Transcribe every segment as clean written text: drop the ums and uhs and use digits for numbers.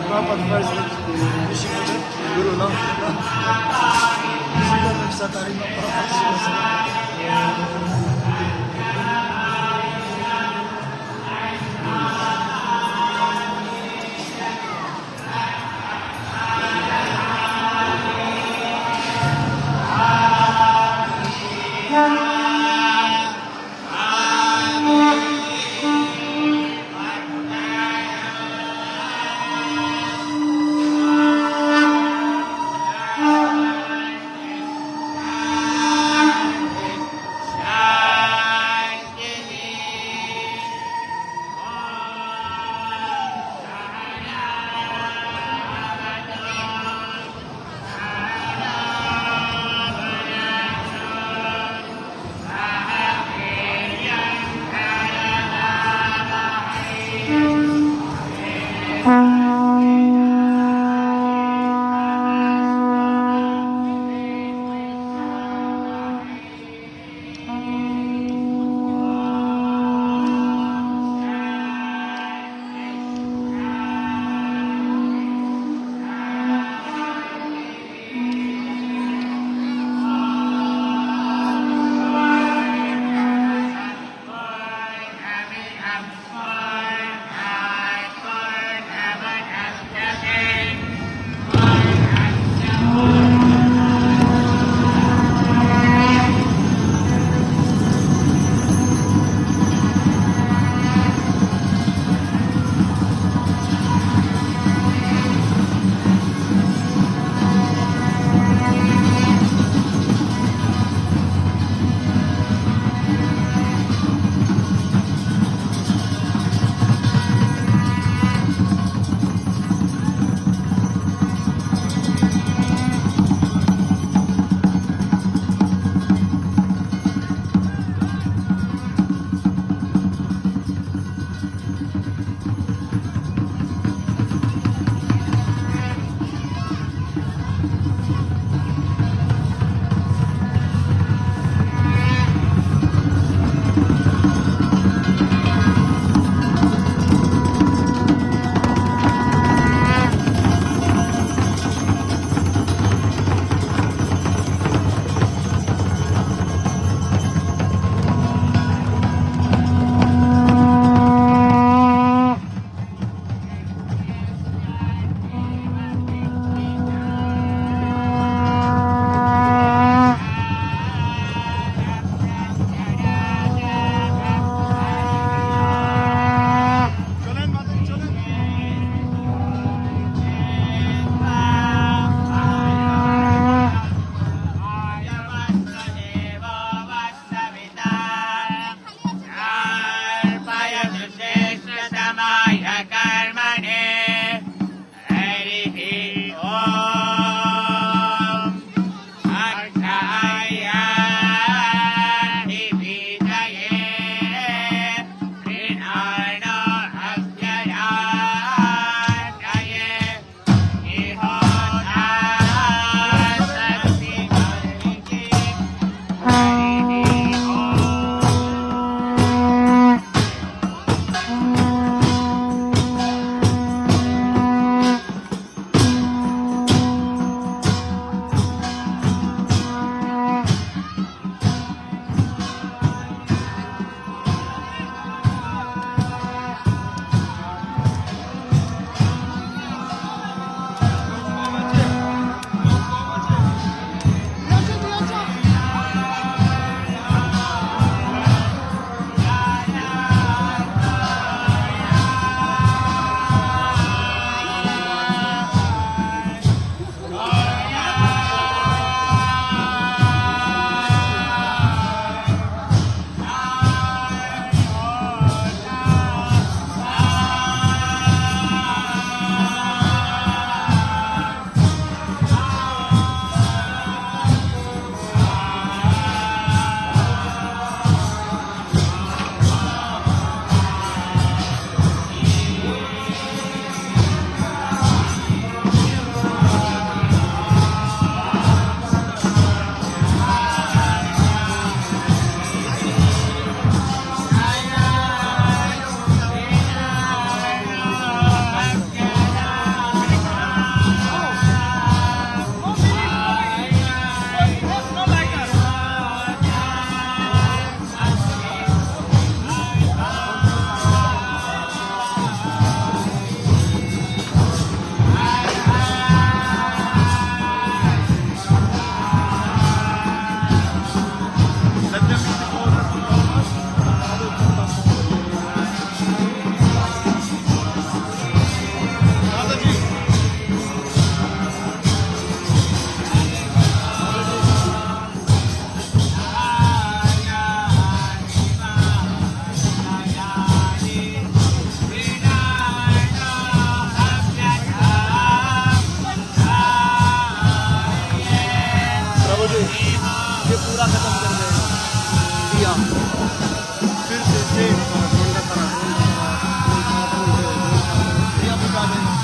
Prabhupada first wishing for the Guru long time. Srila Nakshatari no Prabhupada. खत्म कर दिया, फिर से सेम ढूंढा करा दिया बता देना।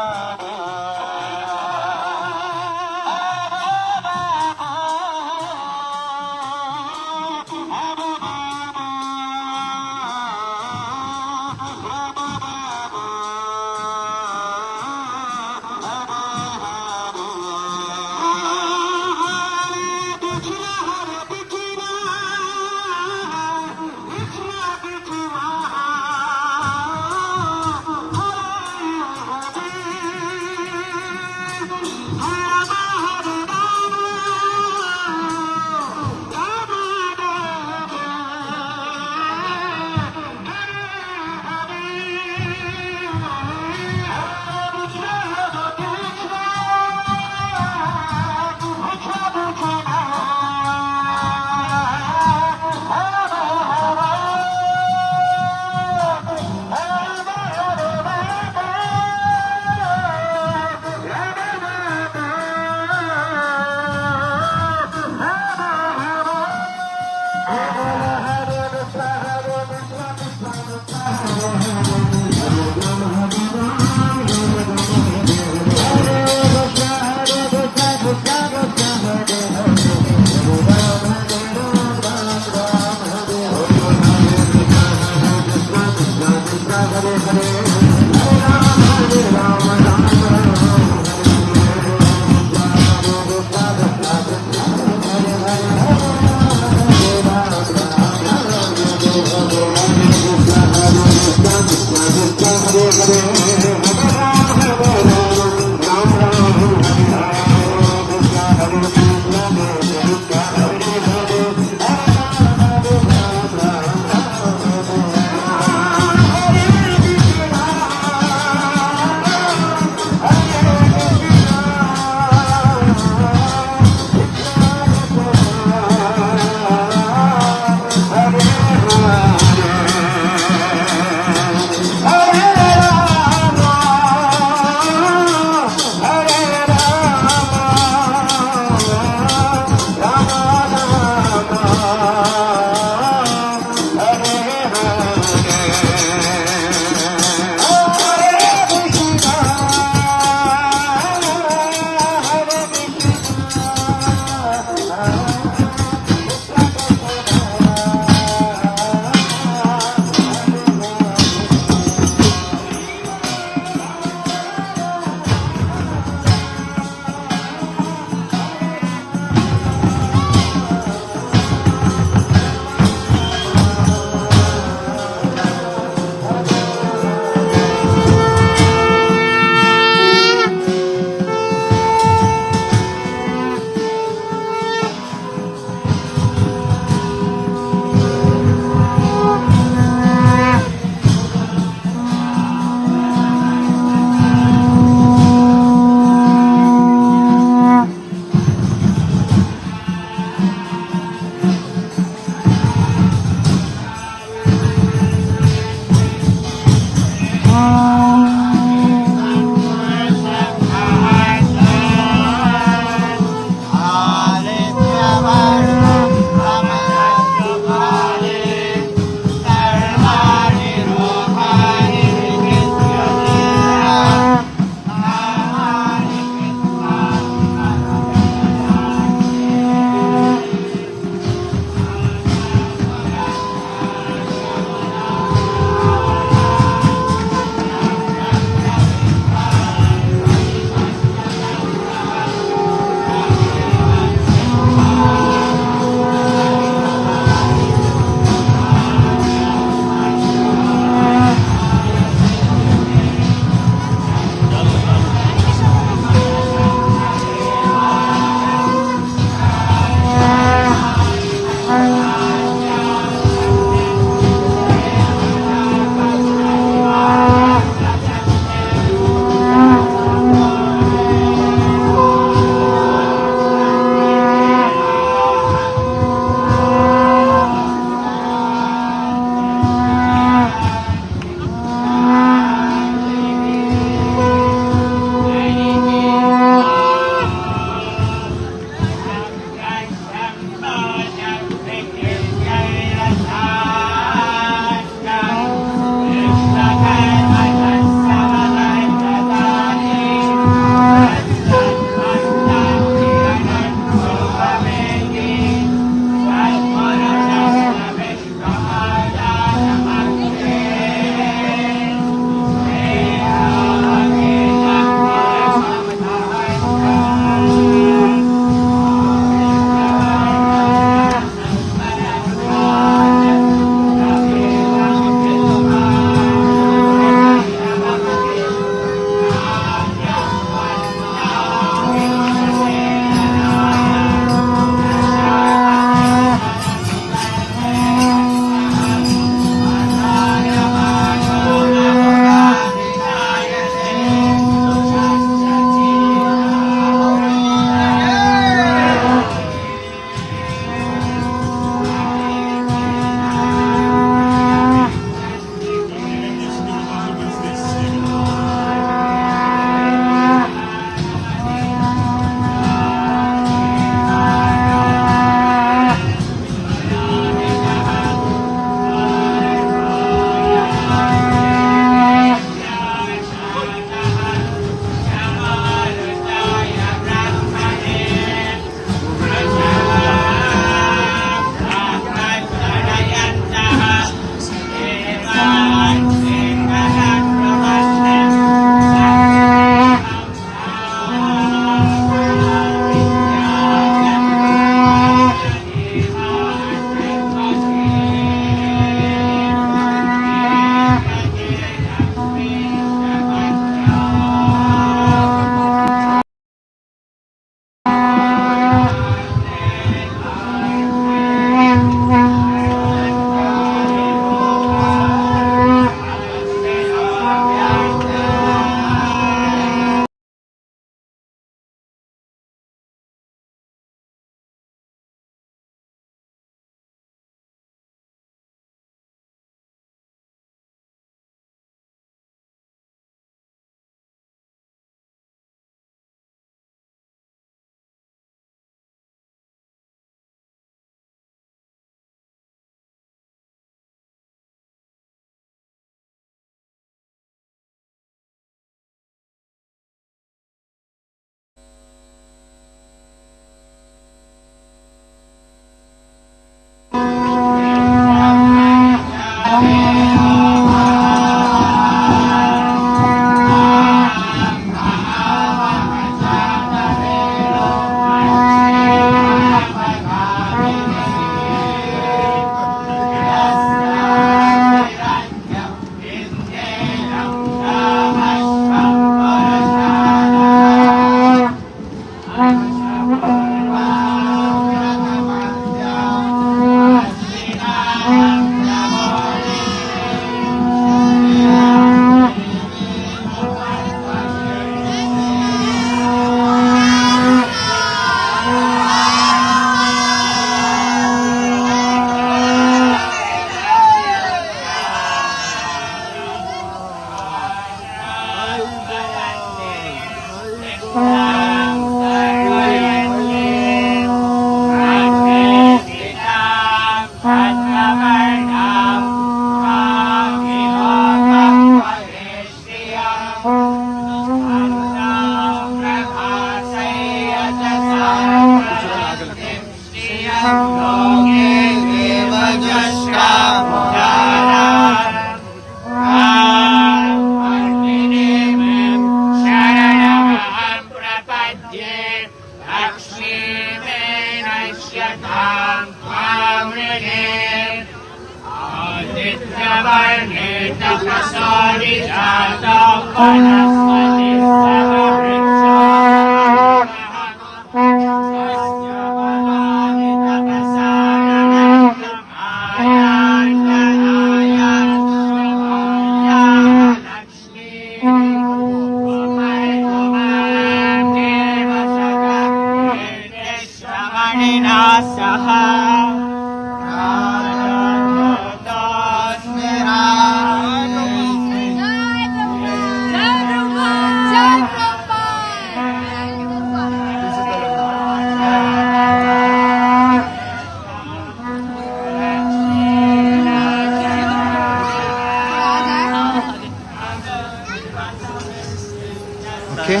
Okay.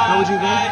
How would you go?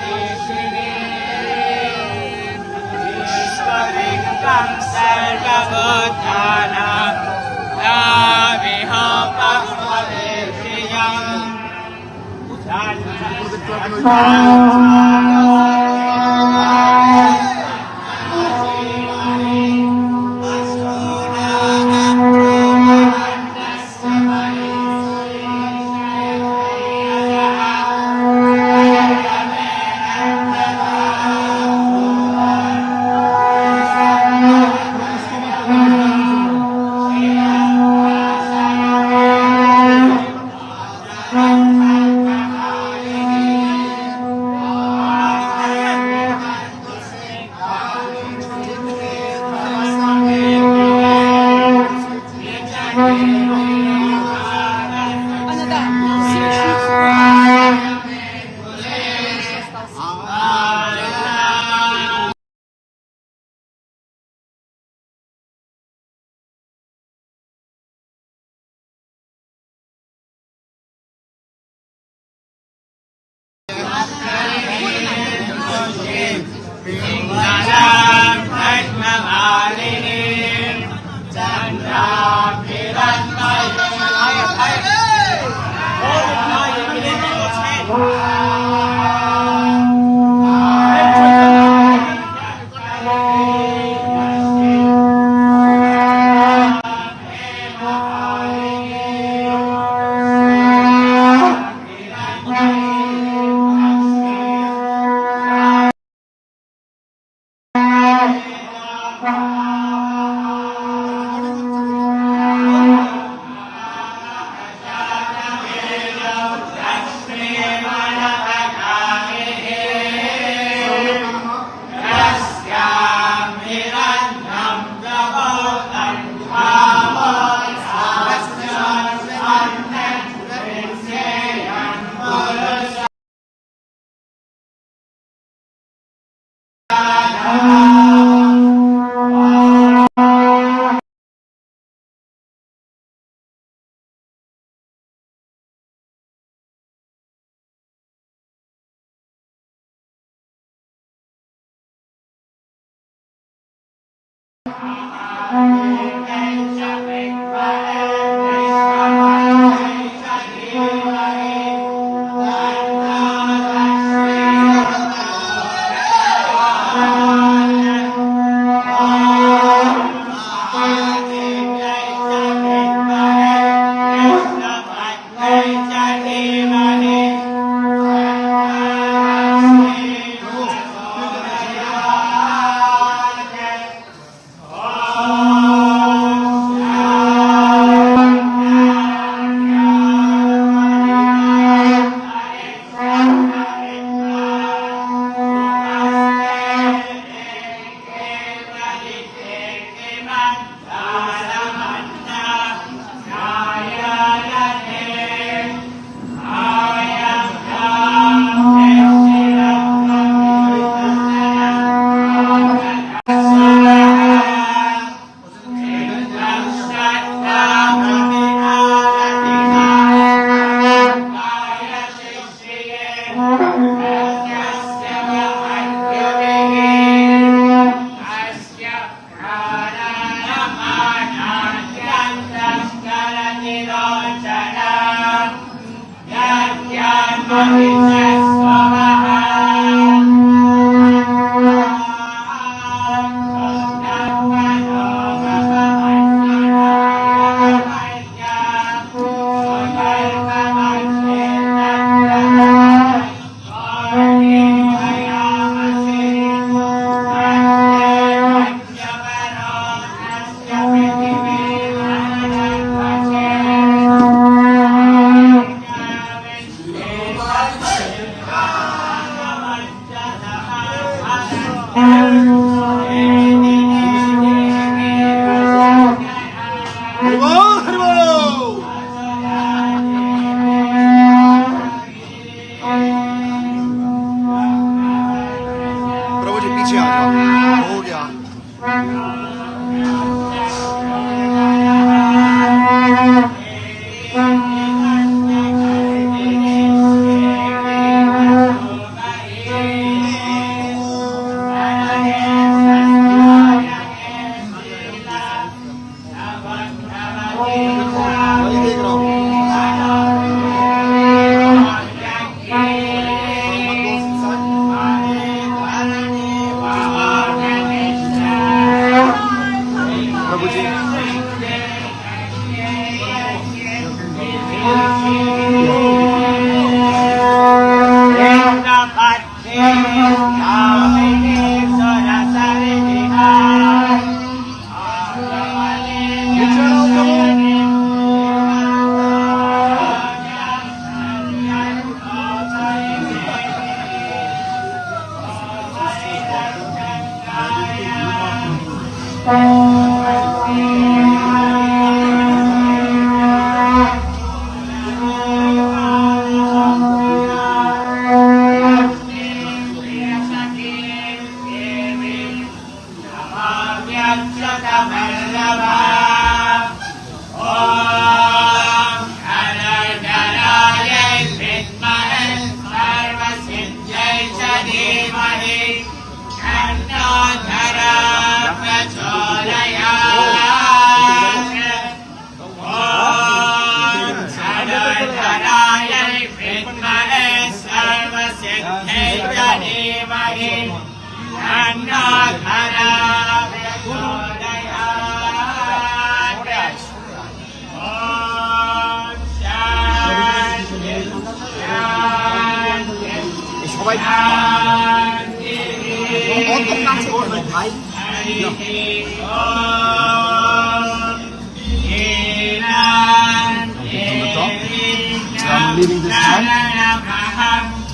Leaving this time.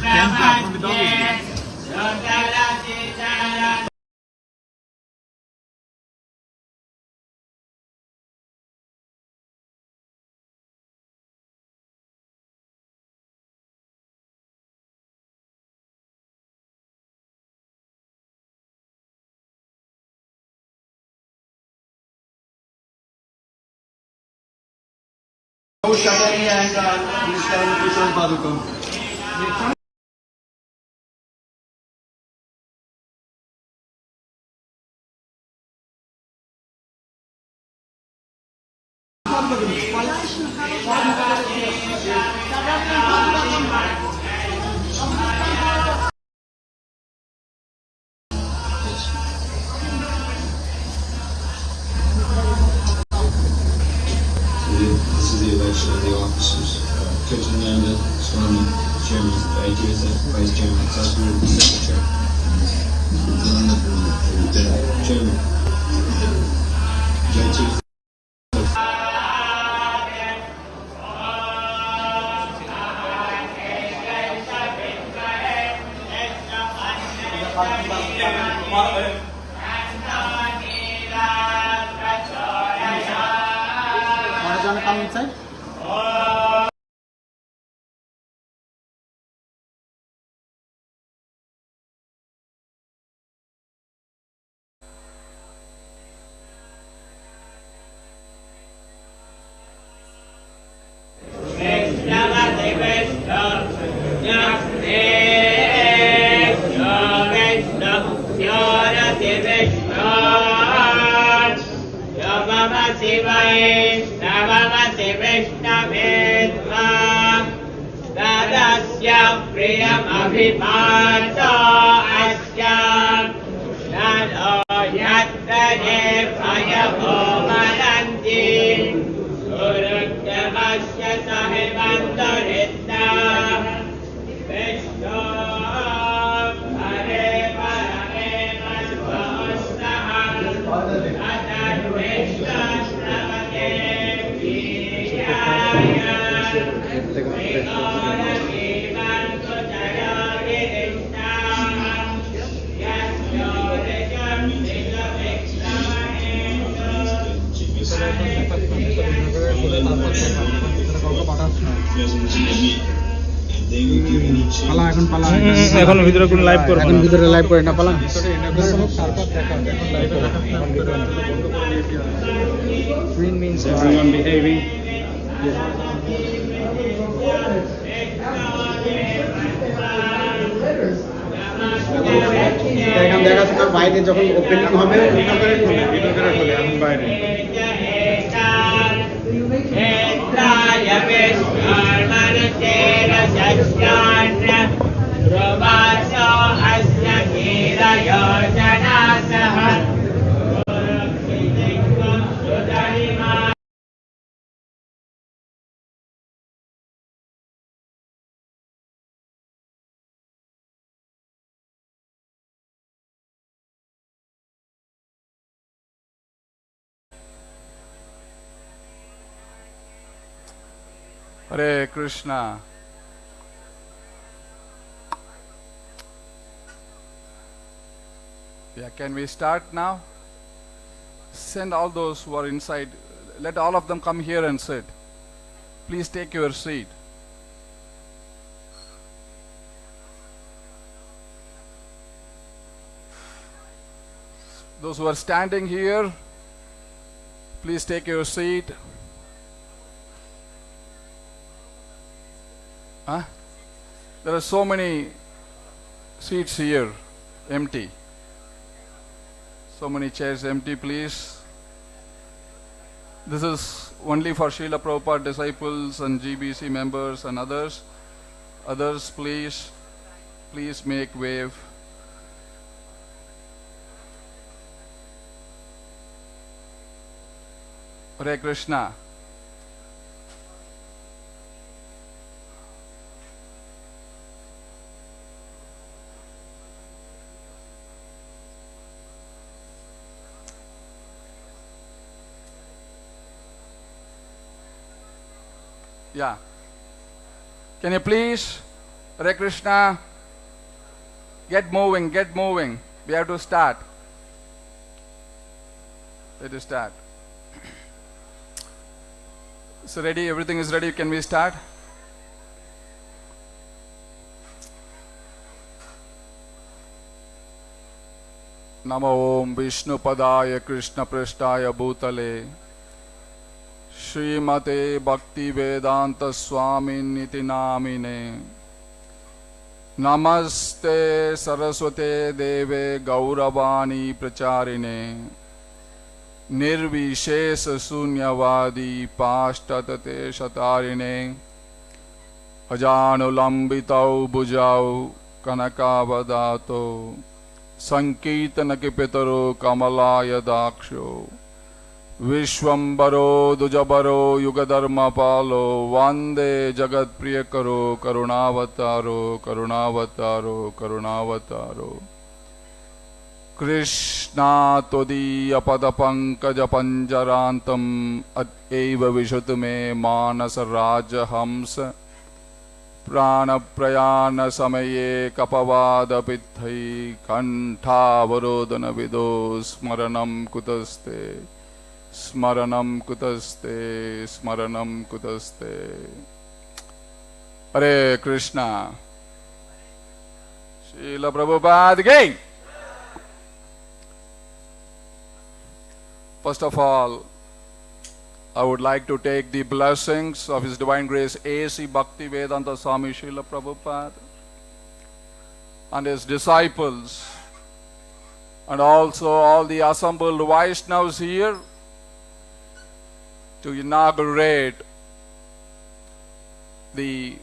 Then from the dog. Acharya and Krishna Consciousness. This is the election of the officers. Bhaktivedanta Swami Chairman, Acharya Vice Chairman, Acharya Secretary. Chairman. Judge. come inside. এখন ভিতরে কোন live করব এখন ভিতরে live করে না পালা green means everyone behaving এখন দেখাচ্ছে না বাইরে যখন ওপেনিং হবে ভিতরে খোলে এখন বাইরে Hare Krishna. Yeah, can we start now? Send all those who are inside. Let all of them come here and sit. Please take your seat. Those who are standing here, please take your seat. Huh? There are so many seats here, empty. So many chairs empty, please. This is only for Srila Prabhupada disciples and GBC members and others. Others, please make way. Hare Krishna. Yeah. Can you please, Hare Krishna, get moving. We have to start. Let us start. So ready, everything is ready, can we start? Namo Om Vishnu Padaya Krishna Prasthaya Bhutale Srimate Bhaktivedanta Swami Namine Namaste Saraswate Deve Gauravani Pracharine Nirvishesa Sunyavadi Pashtatate Shatarine Ajanulambitau Bujau Kanakavadato Sankirtana Kipitaro Kamalaya Daksho Vishwambaro Dujabaro Yugadharma Palo Vande Jagat Priyakaro Karunavataro Karunavataro Karunavataro Krishna Todiya Padapankaja Panjarantam At Eva Vishutume Manasa Raja Hamsa Prana Prayana Samaye Kapavada Pithai Kantha Varodana Vido Smaranam Kutaste Smaranam kutaste, smaranam kutaste. Hare Krishna. Srila Prabhupada ki. First of all, I would like to take the blessings of His Divine Grace A.C. Bhaktivedanta Swami Srila Prabhupada and his disciples, and also all the assembled Vaishnavas here to inaugurate the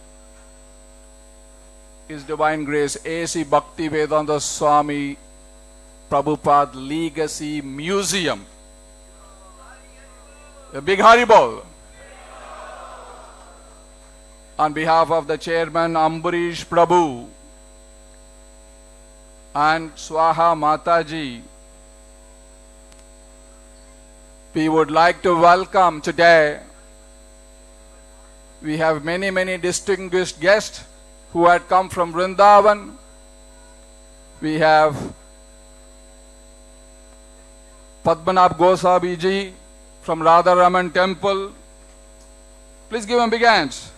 His Divine Grace A.C. Bhaktivedanta Swami Prabhupada Legacy Museum. A big Haribol. On behalf of the chairman Ambarish Prabhu and Swaha Mataji, we would like to welcome today. We have many distinguished guests who had come from Vrindavan. We have Padmanabh Goswami ji from Radharaman Temple. Please give him big hands.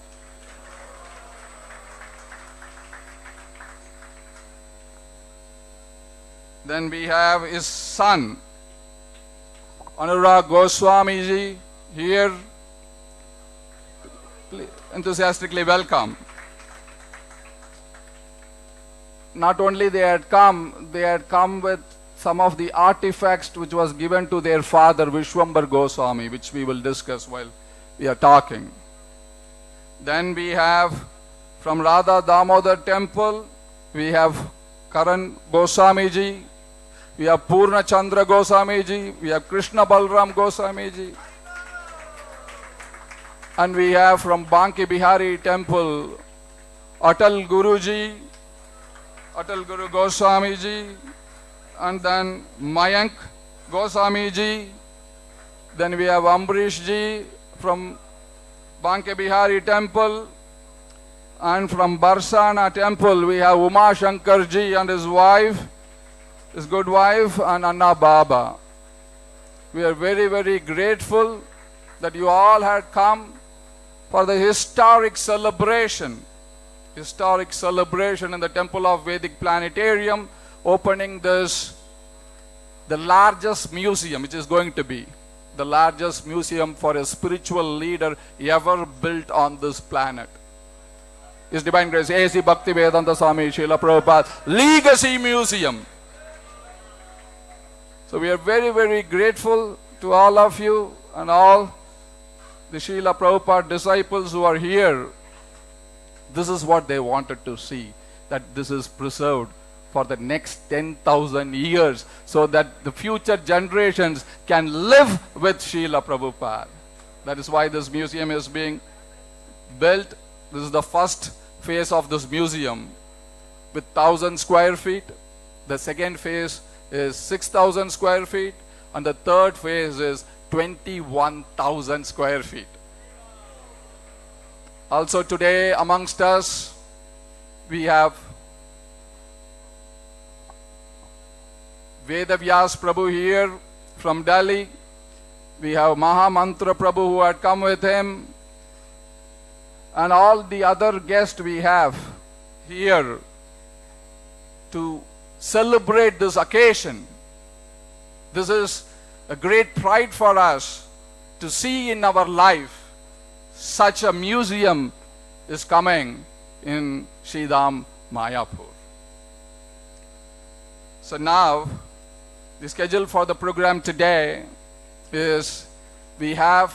Then we have his son, Anurag Goswami ji, here. Please, enthusiastically welcome. Not only they had come with some of the artifacts which was given to their father Vishwambar Goswami, which we will discuss while we are talking. Then we have from Radha Damodar Temple, we have Karan Goswami ji, we have Purna Chandra Goswami ji, we have Krishna Balram Goswami ji, and we have from Banki Bihari Temple Atal Guru ji, Atal Guru Goswami ji, and then Mayank Goswami ji. Then we have Ambarish ji from Banke Bihari Temple, and from Barsana Temple we have Uma Shankar ji and his wife, his good wife, and Anna Baba. We are very grateful that you all had come for the historic celebration in the Temple of Vedic Planetarium, opening this, the largest museum, which is going to be the largest museum for a spiritual leader ever built on this planet. His Divine Grace A.C. Bhaktivedanta Swami Srila Prabhupada Legacy Museum. So we are very grateful to all of you and all the Srila Prabhupada disciples who are here. This is what they wanted to see, that this is preserved for the next 10,000 years so that the future generations can live with Srila Prabhupada. That is why this museum is being built. This is the first phase of this museum with 1,000 square feet. The second phase is 6,000 square feet, and the third phase is 21,000 square feet. Also today amongst us we have Vedavyas Prabhu here from Delhi. We have Mahamantra Prabhu who had come with him, and all the other guests we have here to celebrate this occasion. This is a great pride for us to see in our life such a museum is coming in Sridham Mayapur. So now the schedule for the program today is we have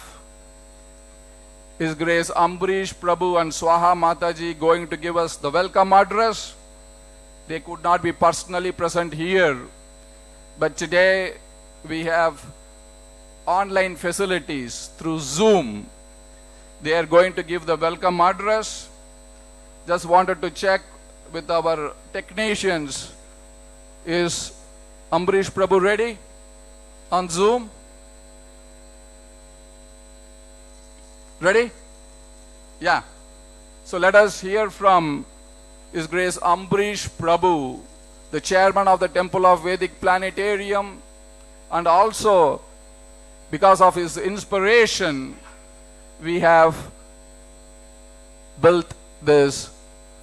His Grace Ambarish Prabhu and Swaha Mataji going to give us the welcome address. They could not be personally present here, but today we have online facilities through Zoom. They are going to give the welcome address. Just wanted to check with our technicians. Is Ambarish Prabhu ready on Zoom? Ready? Yeah. So let us hear from His Grace Ambarish Prabhu, the chairman of the Temple of Vedic Planetarium, and also because of his inspiration, we have built this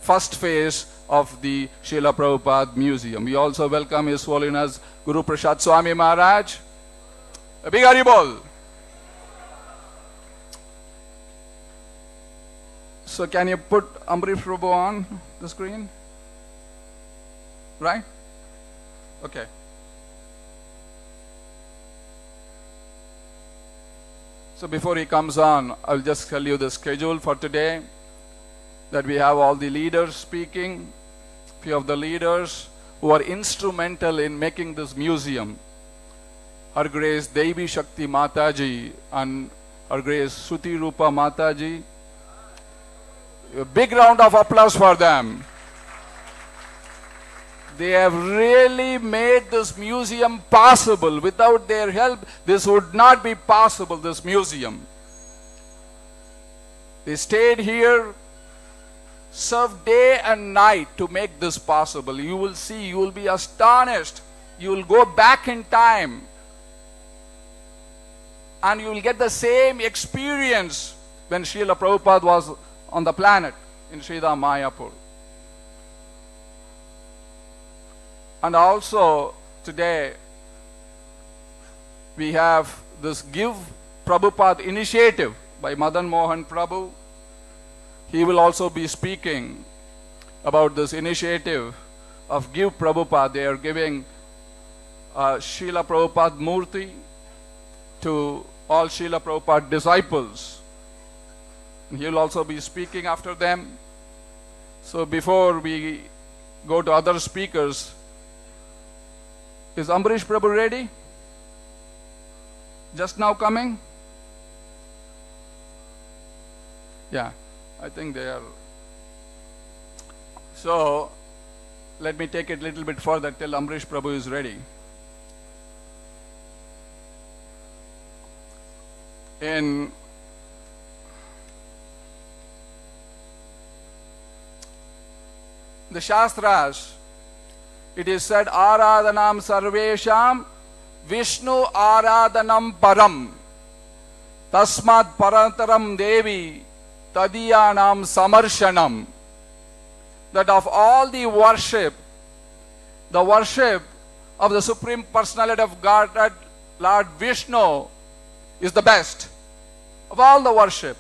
first phase of the Srila Prabhupada Museum. We also welcome His Holiness Guru Prasad Swami Maharaj. A big Haribol. So can you put Amrish Prabhu on the screen? Right? Okay. So before he comes on, I'll just tell you the schedule for today. That we have all the leaders speaking, few of the leaders who are instrumental in making this museum. Her Grace Devi Shakti Mataji and Her Grace Suti Rupa Mataji. A big round of applause for them. They have really made this museum possible. Without their help, this would not be possible, this museum. They stayed here, served day and night to make this possible. You will see, you will be astonished. You will go back in time and you will get the same experience when Srila Prabhupada was on the planet in Sridham Mayapur. And also today we have this Give Prabhupada initiative by Madan Mohan Prabhu. He will also be speaking about this initiative of Give Prabhupada. They are giving Srila Prabhupada Murti to all Srila Prabhupada disciples. And he will also be speaking after them. So before we go to other speakers, is Amrish Prabhu ready? Just now coming? Yeah. I think they are. So, let me take it a little bit further till Amrish Prabhu is ready. In the Shastras, it is said, Aradhanam Sarvesham Vishnu Aradhanam Param Tasmad Parantaram Devi Tadiyanam Samarshanam. That of all the worship of the Supreme Personality of Godhead, Lord Vishnu, is the best of all the worship.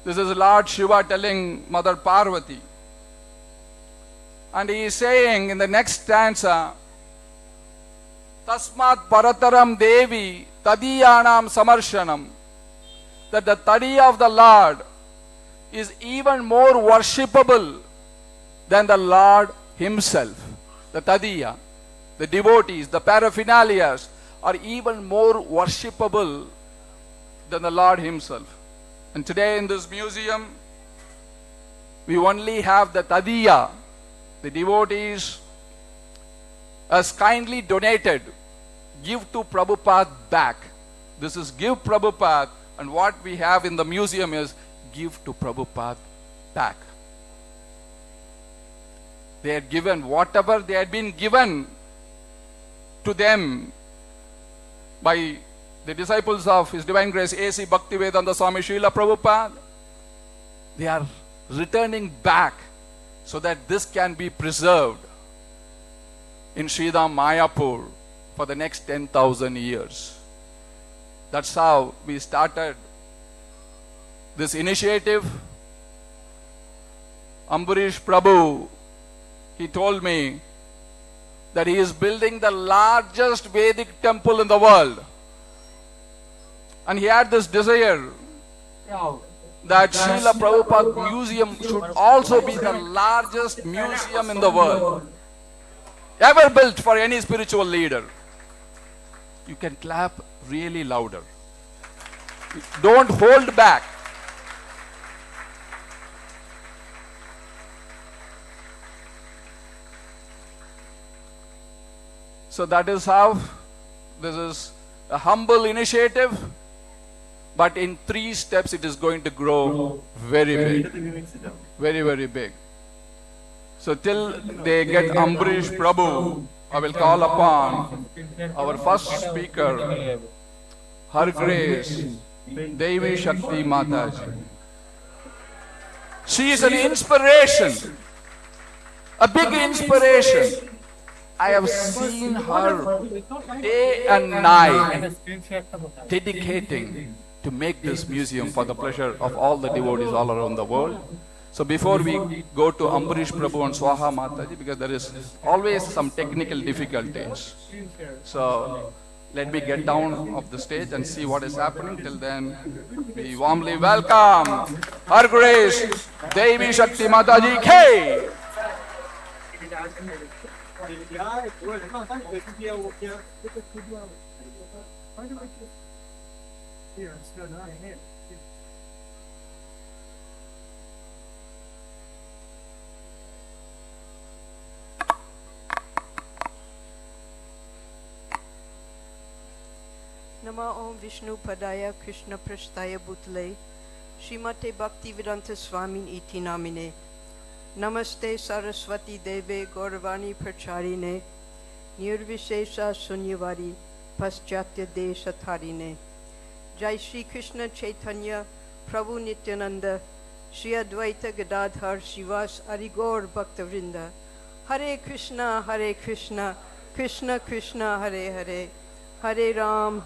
This is Lord Shiva telling Mother Parvati. And he is saying in the next stanza, Tasmat Parataram Devi Tadiyanam Samarshanam. That the Tadiya of the Lord is even more worshipable than the Lord Himself. The Tadiya, the devotees, the paraphernalias are even more worshipable than the Lord Himself. And today in this museum, we only have the Tadiya, the devotees, as kindly donated. Give to Prabhupada back. This is Give Prabhupada, and what we have in the museum is Give to Prabhupada back. They had given whatever they had been given to them by the disciples of His Divine Grace A.C. Bhaktivedanta Swami Prabhupada. They are returning back so that this can be preserved in Sridham Mayapur for the next 10,000 years. That's how we started this initiative. Ambarish Prabhu, he told me that he is building the largest Vedic temple in the world. And he had this desire that Srila Prabhupada Museum should also be the largest museum in the world ever built for any spiritual leader. You can clap really louder. Don't hold back. So that is how this is a humble initiative, but in 3 steps it is going to grow very big. Very, very big. So till they get Ambarish Prabhu I will call upon our first speaker, Her Grace, Devi Shakti Mataji. She is an inspiration, a big inspiration. I have seen her day and night dedicating to make this museum for the pleasure of all the devotees all around the world. So before we go to Ambarish Prabhu and Swaha Mataji, because there is always some technical difficulties. So let me get down off the stage and see what is happening. Till then, we warmly welcome Her Grace Devi Shakti Mataji K. Nama Om Vishnu Padaya Krishna Prasthaya Bhutale Srimate Bhaktivedanta Swami Iti Namine Namaste Saraswati Deve Gauravani Pracharine Nirvishesha Sunyavari Paschatya Deshatharine Jai Shri Krishna Chaitanya Prabhu Nityananda Shri Advaita Gadadhar Shivas Arigor Bhaktavrinda Hare Krishna Krishna Krishna Hare Hare Hare Ram,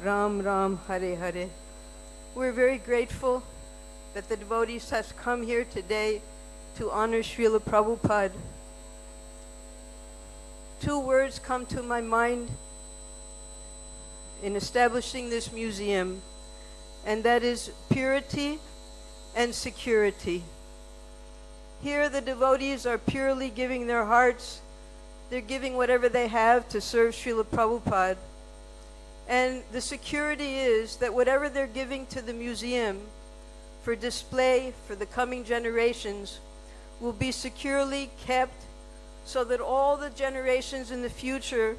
Ram Ram, Hare Hare. We're very grateful that the devotees have come here today to honor Srila Prabhupada. Two words come to my mind in establishing this museum, and that is purity and security. Here the devotees are purely giving their hearts. They're giving whatever they have to serve Srila Prabhupada. And the security is that whatever they're giving to the museum for display for the coming generations will be securely kept so that all the generations in the future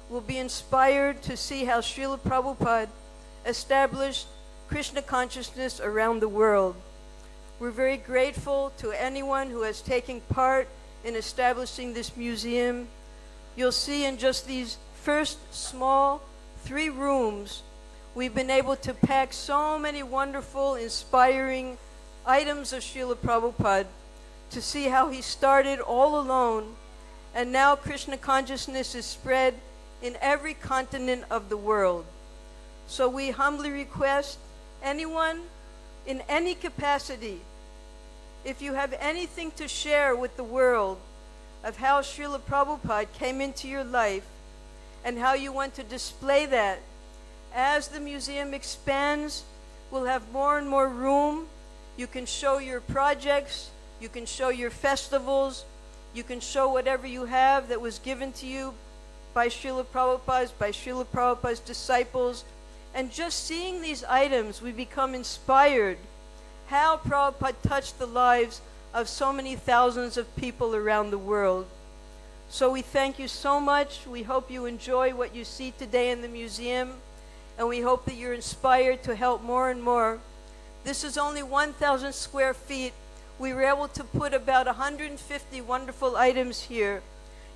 will be inspired to see how Srila Prabhupada established Krishna consciousness around the world. We're very grateful to anyone who has taken part in establishing this museum. You'll see in just these first small 3 rooms, we've been able to pack so many wonderful, inspiring items of Srila Prabhupada to see how he started all alone, and now Krishna consciousness is spread in every continent of the world. So we humbly request anyone in any capacity, if you have anything to share with the world of how Srila Prabhupada came into your life and how you want to display that, as the museum expands, we'll have more and more room. You can show your projects, you can show your festivals, you can show whatever you have that was given to you by Srila Prabhupada's disciples. And just seeing these items, we become inspired how Prabhupada touched the lives of so many thousands of people around the world. So we thank you so much. We hope you enjoy what you see today in the museum, and we hope that you're inspired to help more and more. This is only 1,000 square feet. We were able to put about 150 wonderful items here.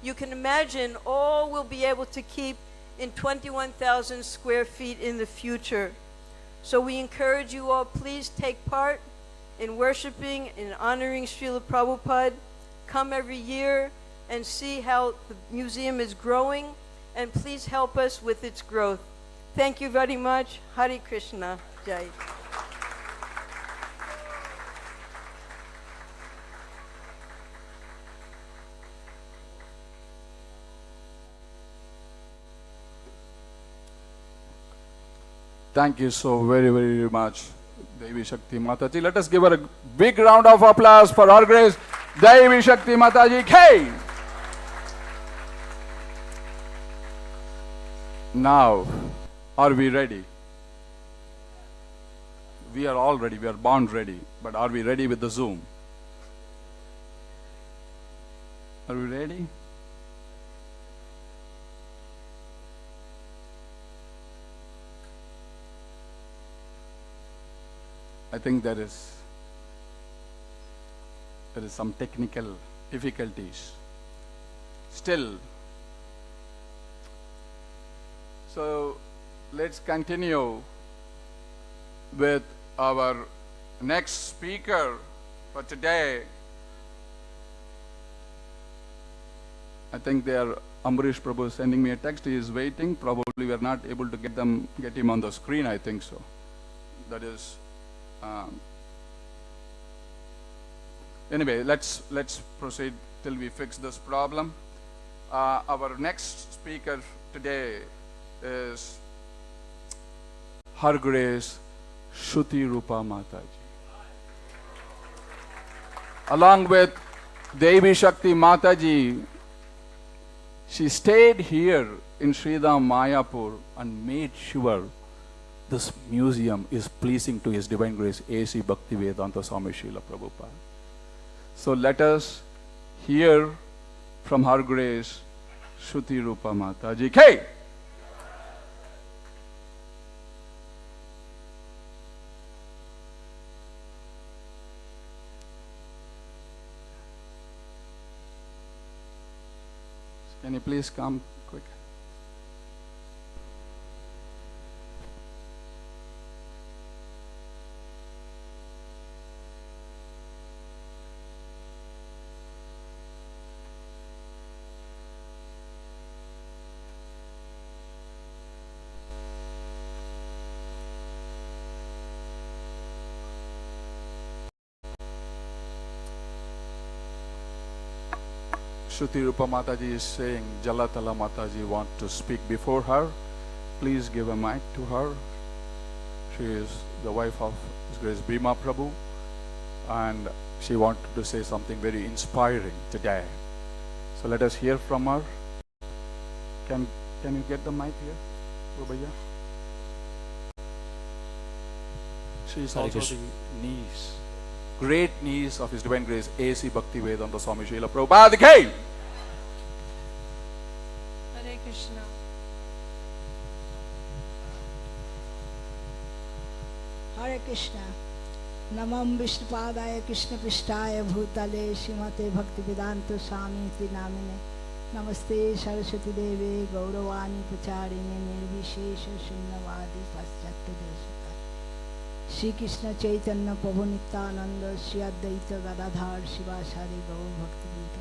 You can imagine all we'll be able to keep in 21,000 square feet in the future. So we encourage you all, please take part in worshiping and honoring Srila Prabhupada. Come every year and see how the museum is growing, and please help us with its growth. Thank you very much. Hare Krishna. Jai. Thank you so very, very much, Devi Shakti Mataji. Let us give her a big round of applause for Her Grace, Devi Shakti Mataji K. Now, are we ready? We are all ready, we are born ready, but are we ready with the Zoom? Are we ready? I think there is some technical difficulties. Still, So let's continue with our next speaker for today. I think they are Ambarish Prabhu is sending me a text. He is waiting. Probably we are not able to get him on the screen. I think so. That is. Anyway, let's proceed till we fix this problem. Our next speaker today is Her Grace Shruti Rupa Mataji. Along with Devi Shakti Mataji, she stayed here in Sridham Mayapur and made sure this museum is pleasing to His Divine Grace A.C. Bhaktivedanta Swami Prabhupada. So let us hear from Her Grace Shruti Rupa Mataji. K. Can you please come quick? Shruti Rupa Mataji is saying Jalatala Mataji want to speak before her. Please give a mic to her. She is the wife of His Grace Bhima Prabhu, and she wanted to say something very inspiring today. So let us hear from her. Can you get the mic here, Babaya? She is also the niece, great niece of His Divine Grace A.C. Bhaktivedanta Swami Prabhupada. Hare Krishna. Hare Krishna. Namam Vishnupadaya Krishna Pishtaya Bhutale Srimate Bhaktivedanta Swami Namine Namaste Saraswati Deve Gauravani Pacharine Nirvishesha Shunyavadi Paschatya Desata Shri Krishna Chaitanya Prabhu Nityananda Shri Advaita Gadadhar Shivasari Gaur Bhaktivedanta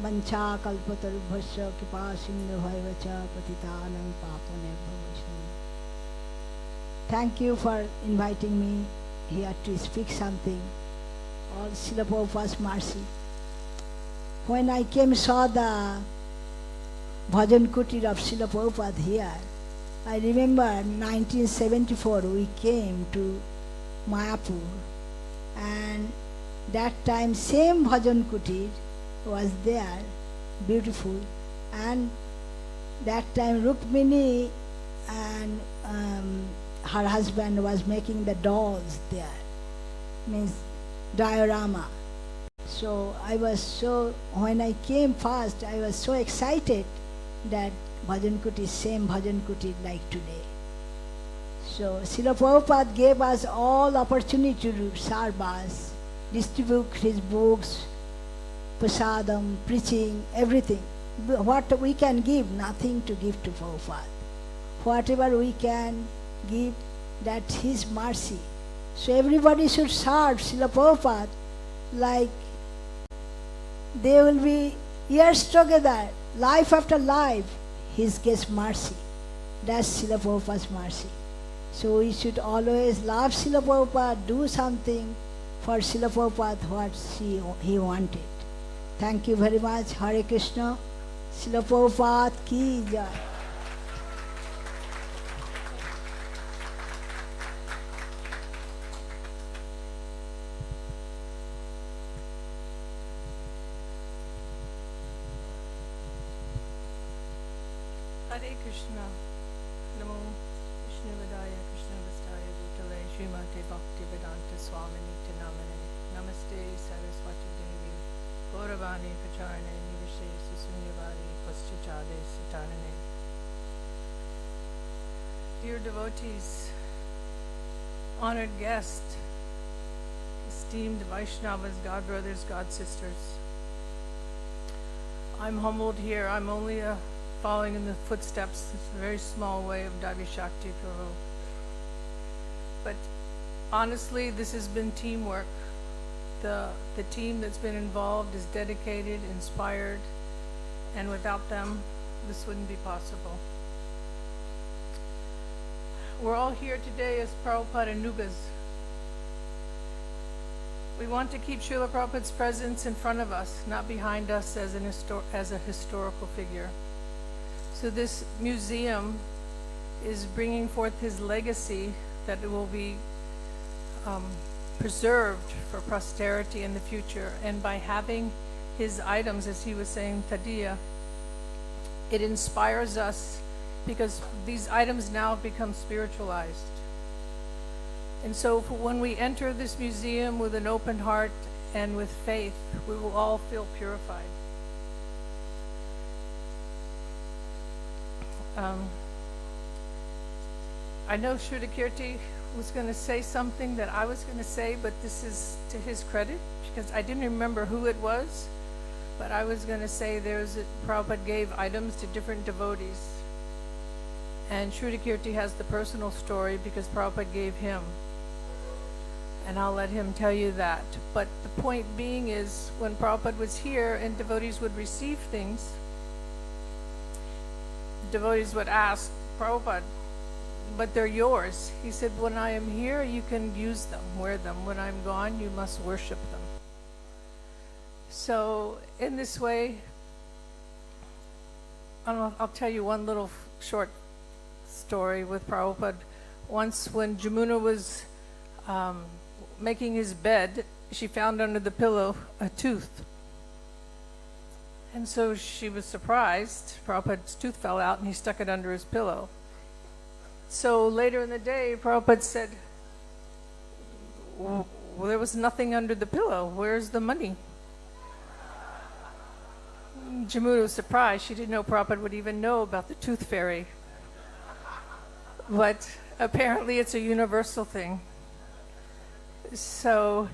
Vancha Kalpatarubhasya Kripa Sindhu Bhaivacha Patitanam Papanebha Vaishnava. Thank you for inviting me here to speak something. All Srila Prabhupada's mercy. When I saw the Bhajan Kutir of Srila Prabhupada here, I remember 1974 we came to Mayapur, and that time same Bhajan Kutir was there, beautiful, and that time Rukmini and her husband was making the dolls there, means diorama. So when I came first, I was so excited that Bhajan Kuti, same Bhajan Kuti like today. So Srila Prabhupada gave us all opportunity to serve us, distribute his books, prasadam, preaching, everything. What we can give, nothing to give to Prabhupada. Whatever we can give, that's his mercy. So everybody should serve Srila Prabhupada like they will be years together, life after life. His gets mercy. That's Srila Prabhupada's mercy. So we should always love Srila Prabhupada, do something for Srila Prabhupada what he wanted. Thank you very much. Hare Krishna. Srila Prabhupada ki jai. Hare Krishna. Namo Vishnuvedaya Krishna Vastaya Bhutale Srimate Bhaktivedanta Swami Namine Namaste Saraswati Devi Gauravani Pacharane Nivishesa Sunyavari Paschachade Satanane. Dear devotees, honored guests, esteemed Vaishnavas, God brothers, God sisters, I'm humbled here. I'm only a following in the footsteps, it's a very small way of Davi Shakti Prabhu. But honestly, this has been teamwork. The team that's been involved is dedicated, inspired, and without them, this wouldn't be possible. We're all here today as Prabhupada Nugas. We want to keep Srila Prabhupada's presence in front of us, not behind us as a historical figure. So this museum is bringing forth his legacy that it will be preserved for posterity in the future. And by having his items, as he was saying, Tadiya, it inspires us because these items now become spiritualized. And so when we enter this museum with an open heart and with faith, we will all feel purified. I know Shrudakirti was going to say something that I was going to say, but this is to his credit, because I didn't remember who it was, but I was going to say Prabhupada gave items to different devotees. And Shrudakirti has the personal story because Prabhupada gave him. And I'll let him tell you that. But the point being is, when Prabhupada was here and devotees would receive things, devotees would ask, Prabhupada, but they're yours. He said, when I am here, you can use them, wear them. When I'm gone, you must worship them. So in this way, I'll tell you one little short story with Prabhupada. Once when Jamuna was making his bed, she found under the pillow a tooth. And so she was surprised. Prabhupada's tooth fell out and he stuck it under his pillow. So later in the day, Prabhupada said, well, there was nothing under the pillow. Where's the money? Jamuna was surprised. She didn't know Prabhupada would even know about the tooth fairy. But apparently it's a universal thing. So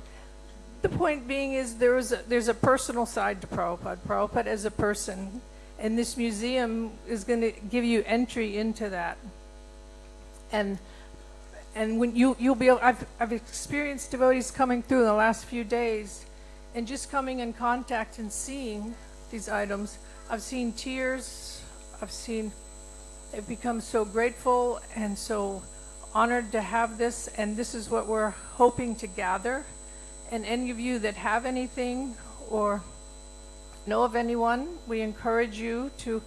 the point being is there's a personal side to Prabhupada. Prabhupada as a person. And this museum is going to give you entry into that. And when you'll be able, I've experienced devotees coming through in the last few days and just coming in contact and seeing these items. I've seen tears. They've become so grateful and so honored to have this, and this is what we're hoping to gather. And any of you that have anything or know of anyone, we encourage you to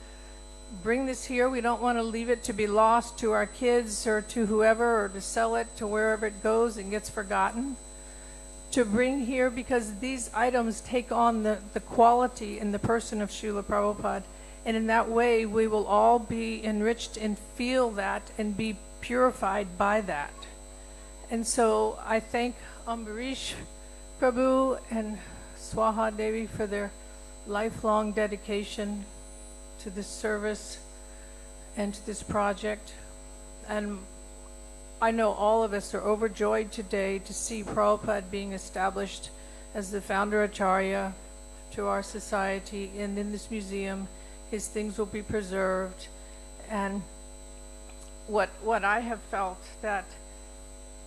bring this here. We don't want to leave it to be lost to our kids or to whoever, or to sell it to wherever it goes and gets forgotten. To bring here because these items take on the quality in the person of Srila Prabhupada. And in that way, we will all be enriched and feel that and be purified by that. And so I thank Ambarish Prabhu and Swaha Devi for their lifelong dedication to this service and to this project. And I know all of us are overjoyed today to see Prabhupada being established as the founder Acharya to our society, and in this museum his things will be preserved. And what I have felt, that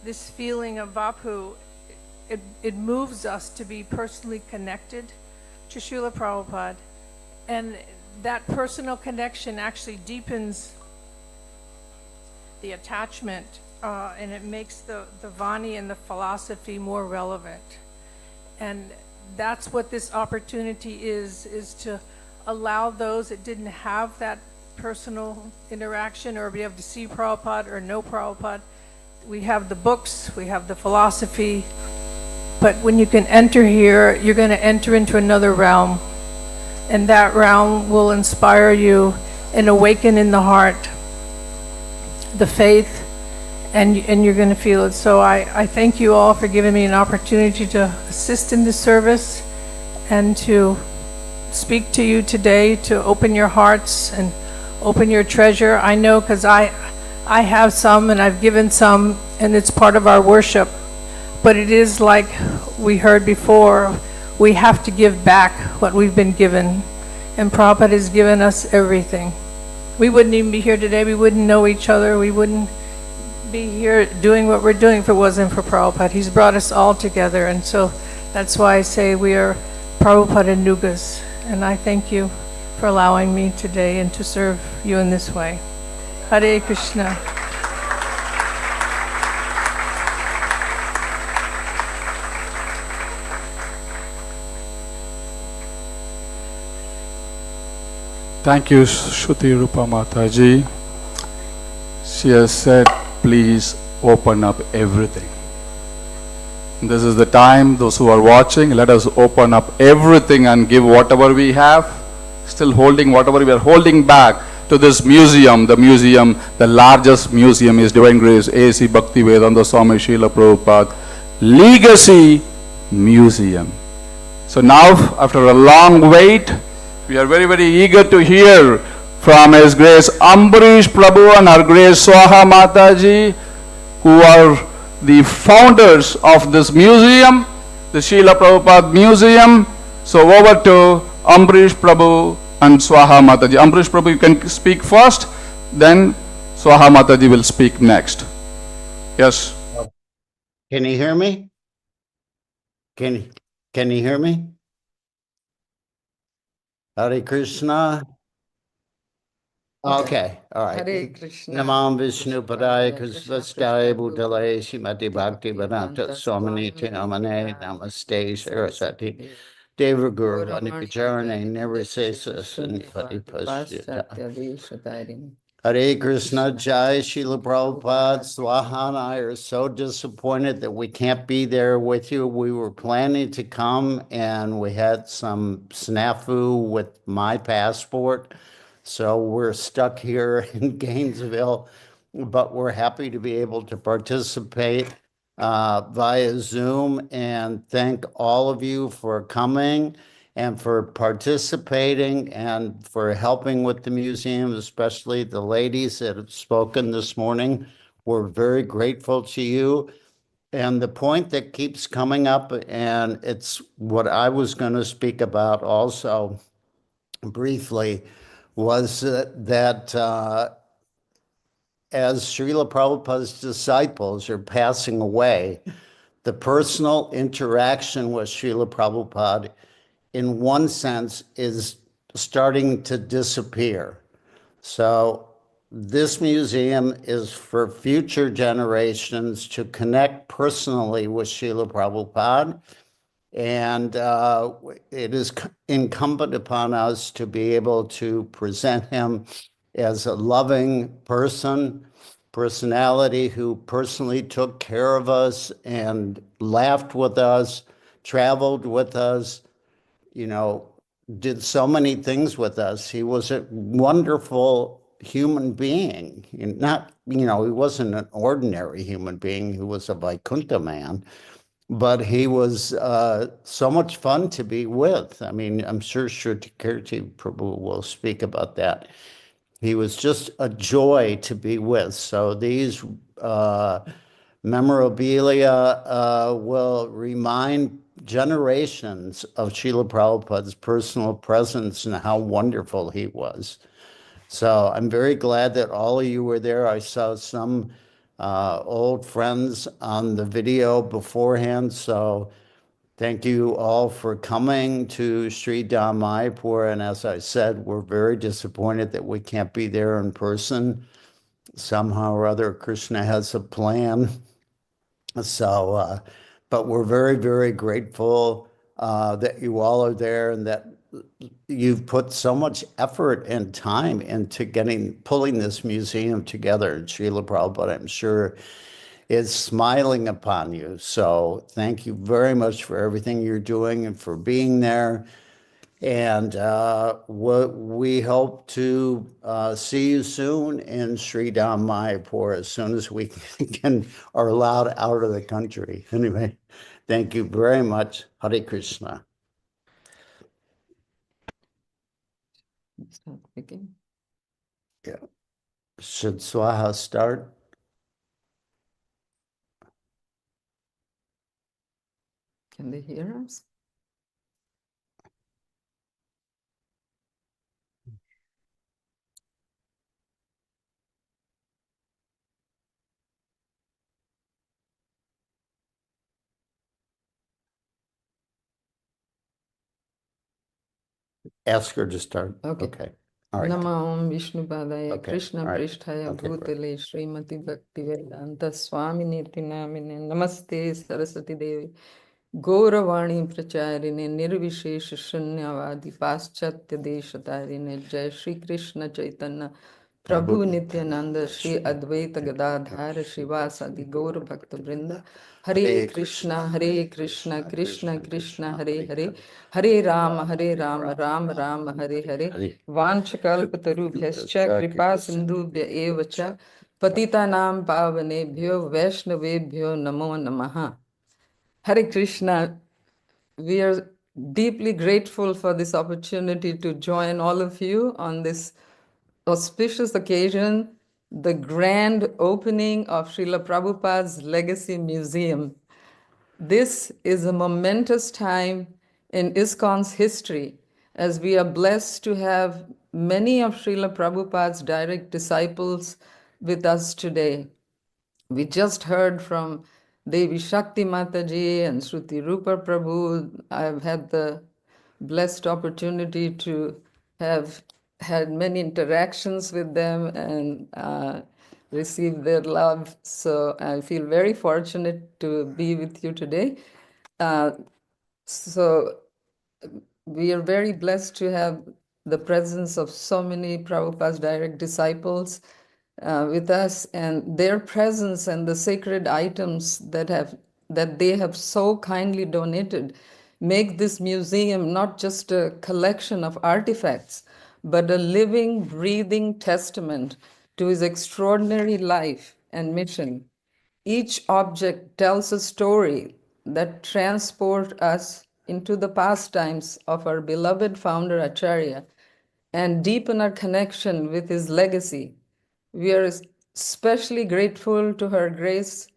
this feeling of Vapu, it moves us to be personally connected to Srila Prabhupada, and that personal connection actually deepens the attachment, and it makes the Vani and the philosophy more relevant. And that's what this opportunity is to allow those that didn't have that personal interaction or be able to see Prabhupada or know Prabhupada. We have the books, we have the philosophy, but when you can enter here, you're going to enter into another realm, and that realm will inspire you and awaken in the heart the faith, and you're going to feel it. So I thank you all for giving me an opportunity to assist in this service and to speak to you today, to open your hearts and open your treasure. I know because I have some and I've given some, and it's part of our worship. But it is like we heard before, we have to give back what we've been given. And Prabhupada has given us everything. we wouldn't even be here today. We wouldn't know each other. We wouldn't be here doing what we're doing if it wasn't for Prabhupada. He's brought us all together, and so that's why I say we are Prabhupada Nugas. And I thank you for allowing me today and to serve you in this way. Hare Krishna. Thank you, Shruti Rupa Mataji. She has said, please open up everything. This is the time, those who are watching, let us open up everything and give whatever we have, still holding whatever we are holding back to this museum. The museum, the largest museum is Divine Grace A.C. Bhaktivedanta Swami Prabhupada Legacy Museum. So now, after a long wait, we are very, very eager to hear from His Grace Ambarish Prabhu and Her Grace Swaha Mataji, who are the founders of this museum, the Srila Prabhupada Museum. So over to Ambarish Prabhu and Swaha Mataji. Ambarish Prabhu, you can speak first, then Swaha Mataji will speak next. Yes. Can you hear me? Can you hear me? Hare Krishna. Okay, all right. Hare Krishna. Namam Vishnu Padaya Krishnastaya Bhutale Srimati Bhaktivedanta Swami Namane Namaste Saraswati Deva Guru Vanikacharane Nirvisesa Sanipati Pasya. Hare Krishna, Jai Srila Prabhupada, Swaha and I are so disappointed that we can't be there with you. We were planning to come and we had some snafu with my passport. So we're stuck here in Gainesville, but we're happy to be able to participate via Zoom, and thank all of you for coming and for participating and for helping with the museum, especially the ladies that have spoken this morning. We're very grateful to you. And the point that keeps coming up, and it's what I was going to speak about also briefly, was that as Srila Prabhupada's disciples are passing away, the personal interaction with Srila Prabhupada, in one sense, is starting to disappear. So this museum is for future generations to connect personally with Srila Prabhupada. And it is incumbent upon us to be able to present him as a loving personality who personally took care of us and laughed with us, traveled with us, did so many things with us. He was a wonderful human being. He wasn't an ordinary human being. He was a Vaikuntha man. But he was so much fun to be with. I mean, I'm sure Shruti Prabhu will speak about that. He was just a joy to be with. So these memorabilia will remind generations of Srila Prabhupada's personal presence and how wonderful he was. So I'm very glad that all of you were there. I saw some old friends on the video beforehand. So thank you all for coming to Sri Dham Mayapur. And as I said, we're very disappointed that we can't be there in person. Somehow or other, Krishna has a plan. So, but we're very, very grateful that you all are there and that you've put so much effort and time into pulling this museum together. And Srila Prabhupada, I'm sure, is smiling upon you. So thank you very much for everything you're doing and for being there. And we hope to see you soon in Sri Dham Mayapur as soon as we are allowed out of the country. Anyway, thank you very much. Hare Krishna. Start speaking. Yeah. Should Swaha start? Can they hear us? Ask her to start. Okay. All right. Namo Vishnupadaya Okay, Krishna all right. Pristhaya Okay, great. Bhutale Srimati Bhaktivedanta Swami Namine Namaste Saraswati Devi Gauravani Pracharine Nirvishesh Shunyavadi Paschatya Deshatarine Jai Shri Krishna Chaitanya Prabhu Nityananda Shri Advaita Gadadhar Shivasadi Gaur Bhakta Vrinda Hare Krishna Krishna Krishna Hare Hare Hare Rama Rama Hare Hare Vanchakalpatarubhyascha Kripa Sindhubhya Evacha Patitanam Pavanebhyo Vaishnavebhyo Namo Namaha. Hare Krishna. We are deeply grateful for this opportunity to join all of you on this auspicious occasion, the grand opening of Srila Prabhupada's Legacy Museum. This is a momentous time in ISKCON's history, as we are blessed to have many of Srila Prabhupada's direct disciples with us today. We just heard from Devi Shakti Mataji and Shruti Rupa Prabhu. I've had the blessed opportunity to have had many interactions with them and received their love. So I feel very fortunate to be with you today. So we are very blessed to have the presence of so many Prabhupada's direct disciples with us, and their presence and the sacred items that they have so kindly donated make this museum not just a collection of artifacts, but a living, breathing testament to his extraordinary life and mission. Each object tells a story that transports us into the pastimes of our beloved founder Acharya and deepen our connection with his legacy. We are especially grateful to Her Grace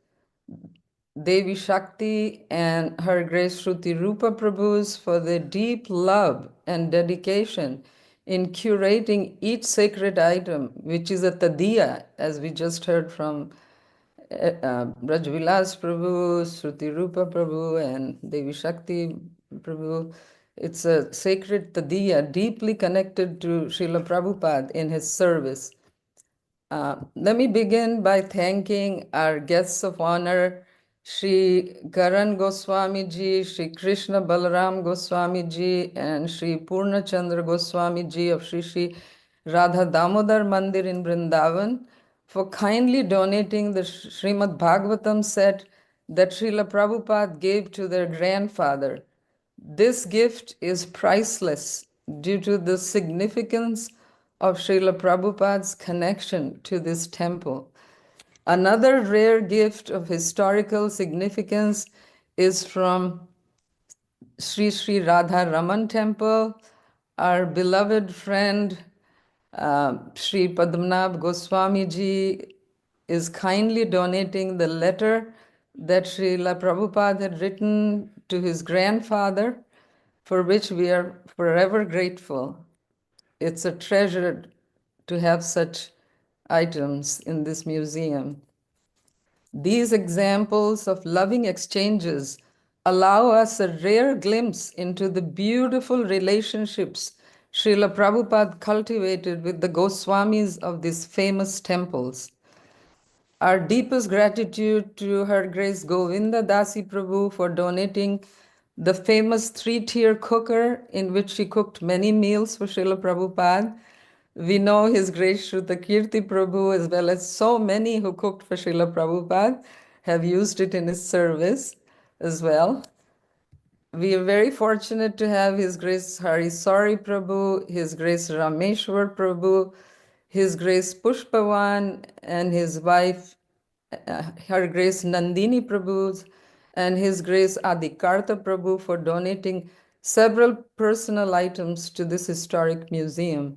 Devi Shakti and Her Grace Shruti Rupa Prabhus for their deep love and dedication in curating each sacred item, which is a tadiya, as we just heard from Brajvilas Prabhu, Shruti Rupa Prabhu, and Devi Shakti Prabhu. It's a sacred tadiya deeply connected to Srila Prabhupada in his service. Let me begin by thanking our guests of honor, Sri Karan Goswami Ji, Sri Krishna Balaram Goswami Ji, and Sri Purna Chandra Goswami Ji of Sri Sri Radha Damodar Mandir in Vrindavan for kindly donating the Srimad Bhagavatam set that Srila Prabhupada gave to their grandfather. This gift is priceless due to the significance of Srila Prabhupada's connection to this temple. Another rare gift of historical significance is from Sri Sri Radha Raman Temple. Our beloved friend Sri Padmanabh Goswami Ji is kindly donating the letter that Srila Prabhupada had written to his grandfather, for which we are forever grateful. It's a treasure to have such items in this museum. These examples of loving exchanges allow us a rare glimpse into the beautiful relationships Srila Prabhupada cultivated with the Goswamis of these famous temples. Our deepest gratitude to Her Grace Govinda Dasi Prabhu for donating the famous 3-tier cooker in which she cooked many meals for Srila Prabhupada. We know His Grace Shruta Kirti Prabhu, as well as so many who cooked for Srila Prabhupada, have used it in his service as well. We are very fortunate to have His Grace Hari Sari Prabhu, His Grace Rameshwar Prabhu, His Grace Pushpavan, and his wife, Her Grace Nandini Prabhu, and His Grace Adikarta Prabhu for donating several personal items to this historic museum.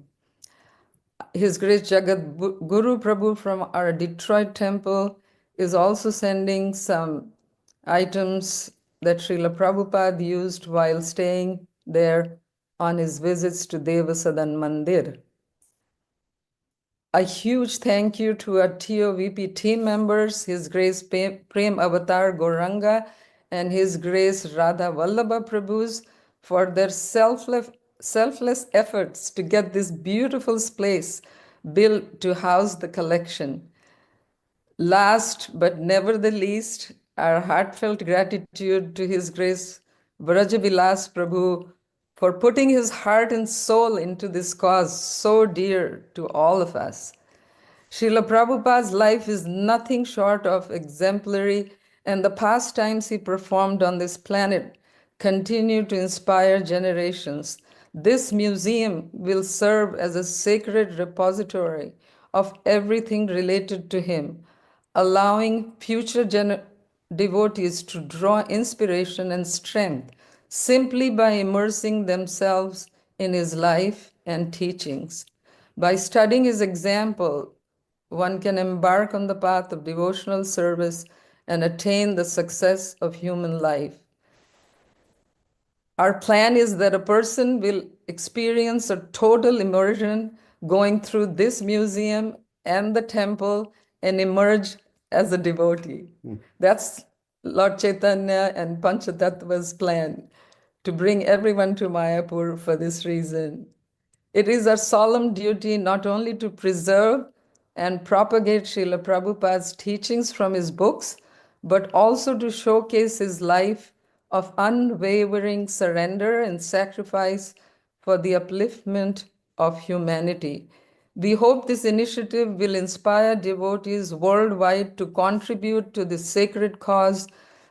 His Grace Jagat Guru Prabhu from our Detroit temple is also sending some items that Srila Prabhupada used while staying there on his visits to Devasadan Mandir. A huge thank you to our TOVP team members, His Grace Prem Avatar Goranga and His Grace Radha Vallabha Prabhus for their selfless selfless efforts to get this beautiful place built to house the collection. Last but never the least, our heartfelt gratitude to His Grace Vrajavilas Prabhu for putting his heart and soul into this cause so dear to all of us. Srila Prabhupada's life is nothing short of exemplary, and the pastimes he performed on this planet continue to inspire generations. This museum will serve as a sacred repository of everything related to him, allowing future devotees to draw inspiration and strength simply by immersing themselves in his life and teachings. By studying his example, one can embark on the path of devotional service and attain the success of human life. Our plan is that a person will experience a total immersion going through this museum and the temple and emerge as a devotee. That's Lord Chaitanya and Panchatattva's plan, to bring everyone to Mayapur for this reason. It is our solemn duty not only to preserve and propagate Srila Prabhupada's teachings from his books, but also to showcase his life of unwavering surrender and sacrifice for the upliftment of humanity. We hope this initiative will inspire devotees worldwide to contribute to this sacred cause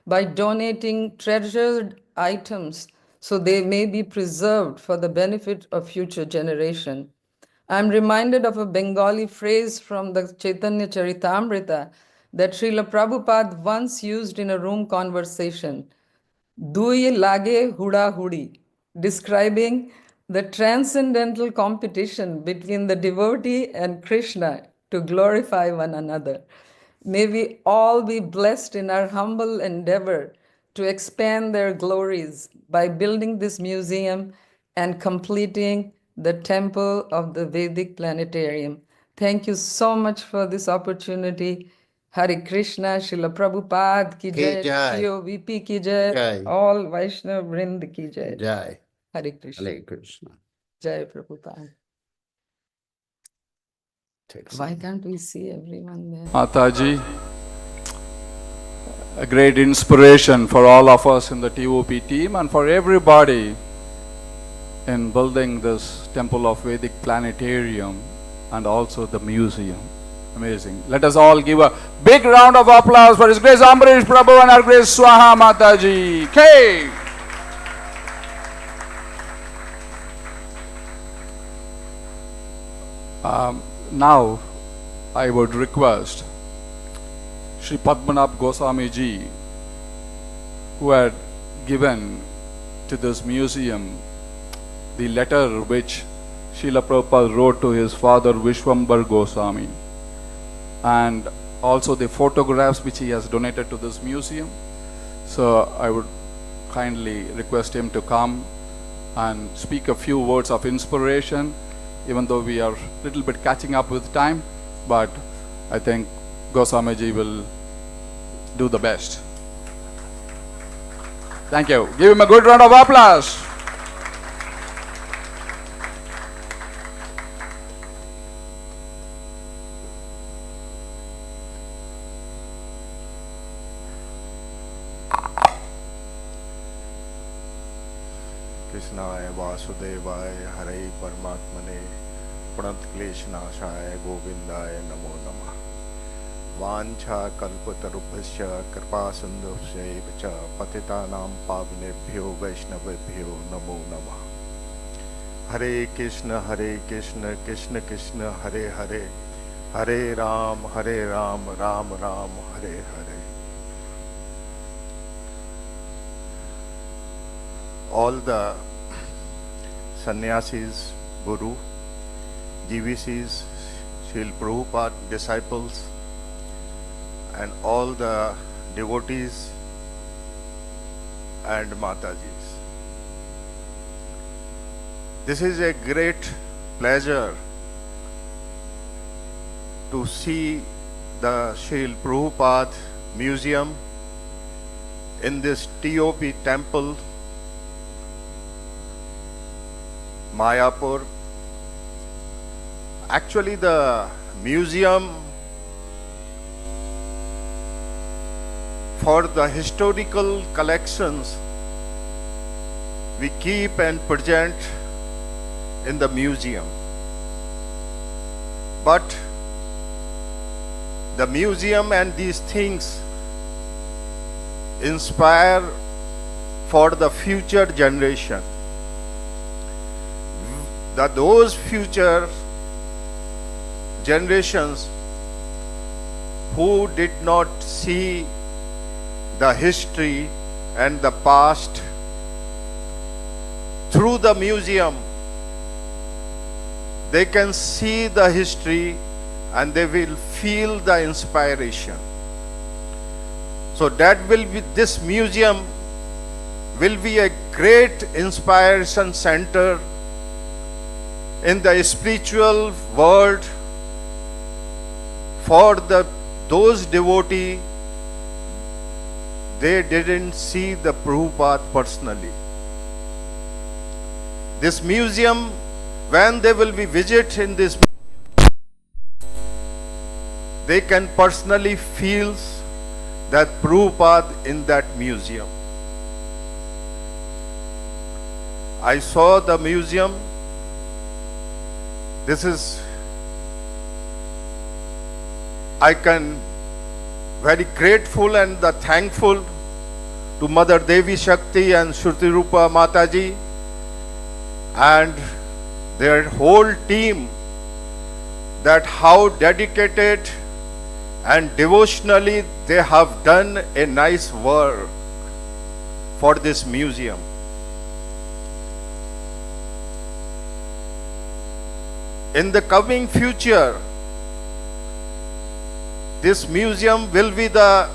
by donating treasured items so they may be preserved for the benefit of future generation. I'm reminded of a Bengali phrase from the Chaitanya Charitamrita that Srila Prabhupada once used in a room conversation. Dui lage huda hudi, describing the transcendental competition between the devotee and Krishna to glorify one another. May we all be blessed in our humble endeavor to expand their glories by building this museum and completing the temple of the Vedic planetarium. Thank you so much for this opportunity. Hare Krishna, Srila Prabhupada ki jai, jai. TOVP ki jai, Jai. all Vaishnava Vrind ki jai. Jai. Hare Krishna. Hare Krishna. Jai Prabhupada. Take Why some. can't we see everyone there? Mataji, a great inspiration for all of us in the TOP team and for everybody in building this temple of Vedic planetarium and also the museum. Amazing. Let us all give a big round of applause for His Grace Ambarish Prabhu and our Grace Swaha Mataji. K. Now, I would request Sri Padmanabh Goswami ji, who had given to this museum the letter which Srila Prabhupada wrote to his father Vishwambar Goswami, and also the photographs which he has donated to this museum. So I would kindly request him to come and speak a few words of inspiration, even though we are a little bit catching up with time, but I think Goswamiji will do the best. Thank you. Give him a good round of applause. कृष्णाय वासुदेवाय हरे परमात्मने प्रणत क्लेशनाशाय गोविंदाय नमो नमः। वाञ्छा कल्पतरुभ्यश्च कृपा सिन्धुभ्यैव च पतितानां पावनेभ्यो वैष्णवेभ्यो नमो नमः। हरे कृष्ण कृष्ण कृष्ण हरे हरे, हरे Ram Ram Ram Hare Hare. All the sannyasis, guru, GVCs, Srila Prabhupada disciples, and all the devotees and Matajis. This is a great pleasure to see the Srila Prabhupada Museum in this TOP temple Mayapur. Actually, the museum for the historical collections we keep and present in the museum. But the museum and these things inspire for the future generation. That those future generations who did not see the history and the past, through the museum they can see the history and they will feel the inspiration. So that will be, this museum will be a great inspiration center in the spiritual world for those devotees they didn't see the Prabhupada personally. This museum, when they will be visit in this, they can personally feel that Prabhupada in that museum. I saw the museum. This is, I can very grateful and thankful to Mother Devi Shakti and Shruti Rupa Mataji and their whole team, that how dedicated and devotionally they have done a nice work for this museum. In the coming future, this museum will be the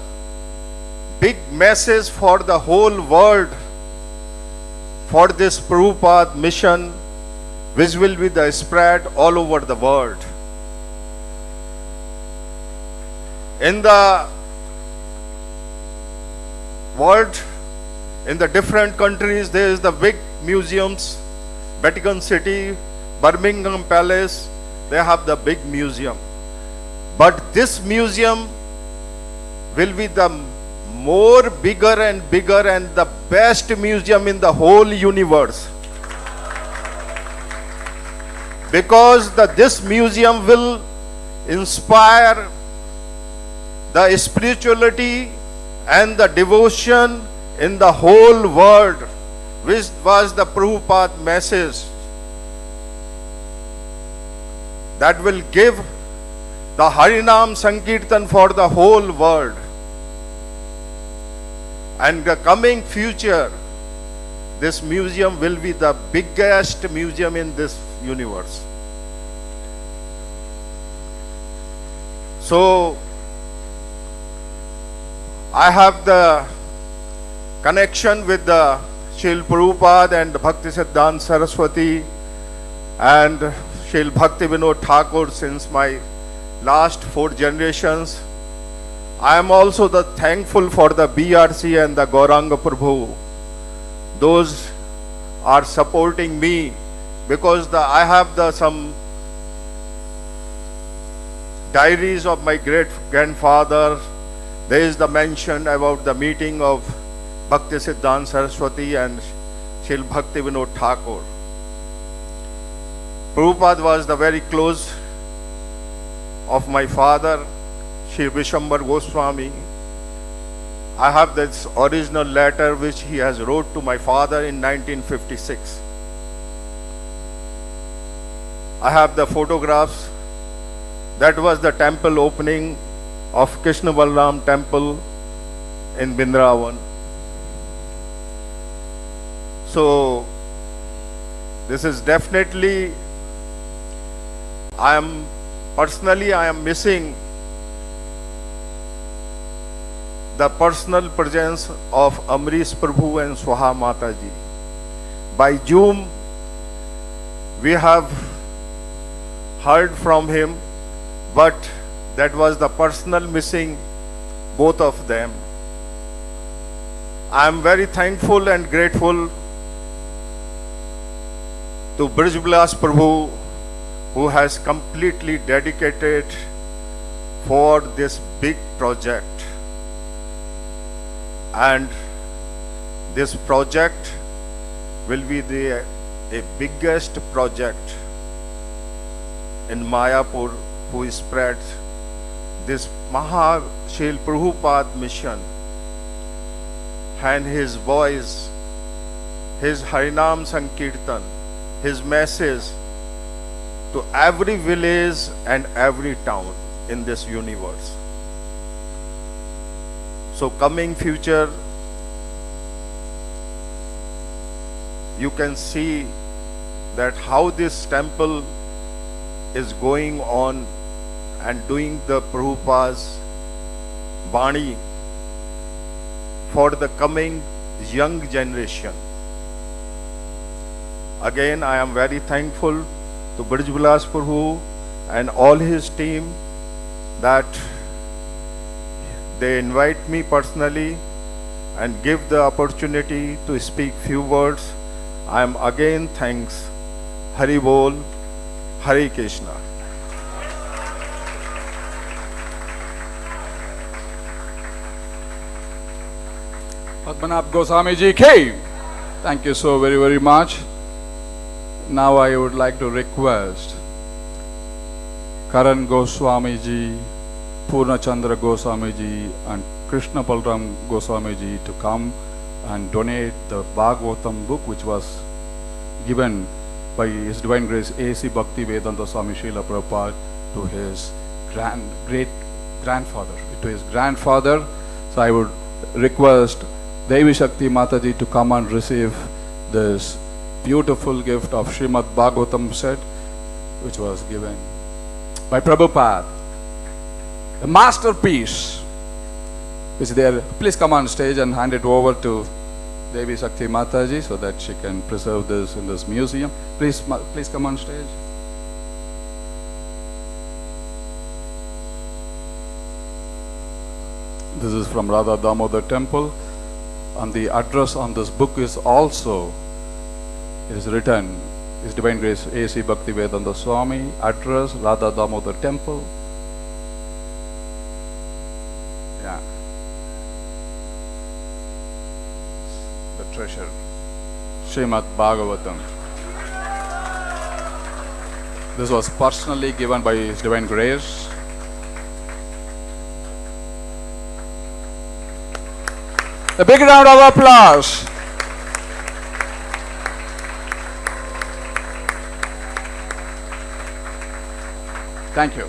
big message for the whole world for this Prabhupada mission, which will be the spread all over the world. In the world, in the different countries, there is the big museums, Vatican City, Birmingham Palace, they have the big museum. But this museum will be the more bigger and the best museum in the whole universe. Because this museum will inspire the spirituality and the devotion in the whole world, which was the Prabhupada message, that will give the Harinam Sankirtan for the whole world. And the coming future, this museum will be the biggest museum in this universe. So, I have the connection with the Srila Prabhupada and Bhaktivedanta Saraswati and Srila Bhaktivinoda Thakur since my last 4 generations. I am also thankful for the BRC and the Gauranga Prabhu. Those are supporting me because I have some diaries of my great grandfather. There is the mention about the meeting of Bhaktisiddhanta Saraswati and Srila Bhaktivinoda Thakur. Prabhupada was the very close of my father, Sri Vishwambar Goswami. I have this original letter which he has wrote to my father in 1956. I have the photographs. That was the temple opening of Krishna Balram temple in Vrindavan. So this is definitely, I am missing the personal presence of Amrish Prabhu and Swaha Mataji. By Zoom, we have heard from him, but that was the personal missing, both of them. I am very thankful and grateful to Brijvilas Prabhu, who has completely dedicated for this big project. And this project will be the biggest project in Mayapur, who spread this Maha Srila Prabhupada mission, and his voice, his Harinam Sankirtan, his message to every village and every town in this universe. So coming future, you can see that how this temple is going on and doing the Prabhupada's Bani for the coming young generation. Again, I am very thankful to Brijvilas Prabhu and all his team that they invite me personally and give the opportunity to speak few words. I am again thanks. Hari Bol, Hare Krishna. Padmanabh Goswami ji came. Thank you so very, very much. Now I would like to request Karan Goswami ji, Purnachandra Goswami ji and Krishna Balram Goswami ji to come and donate the Bhagavatam book which was given by His Divine Grace A.C. Bhaktivedanta Swami Prabhupada to his great-grandfather. To his grandfather. So I would request Devi Shakti Mataji to come and receive this beautiful gift of Srimad Bhagavatam set which was given by Prabhupada. A masterpiece which there. Please come on stage and hand it over to Devi Shakti Mataji so that she can preserve this in this museum. Please come on stage. This is from Radha Damodar Temple, and the address on this book is also, it is written, His Divine Grace A.C. Bhaktivedanta Swami, address Radha Damodar Temple. Yeah. The treasure, Srimad Bhagavatam. This was personally given by His Divine Grace. A big round of applause. Thank you.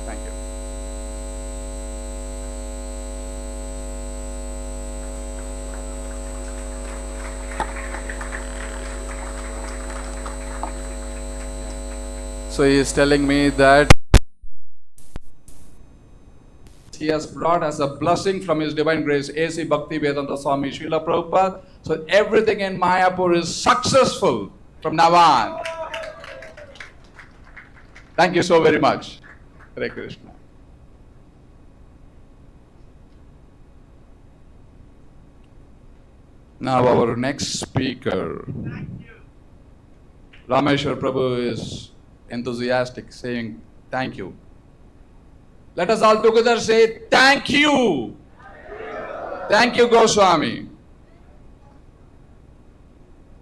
Thank you. So he is telling me that he has brought as a blessing from His Divine Grace A.C. Bhaktivedanta Swami Srila Prabhupada. So everything in Mayapur is successful from now on. Thank you so very much. Hare Krishna. Now our next speaker, Rameshwar Prabhu, is enthusiastic, saying thank you. Let us all together say thank you. Thank you, Goswami.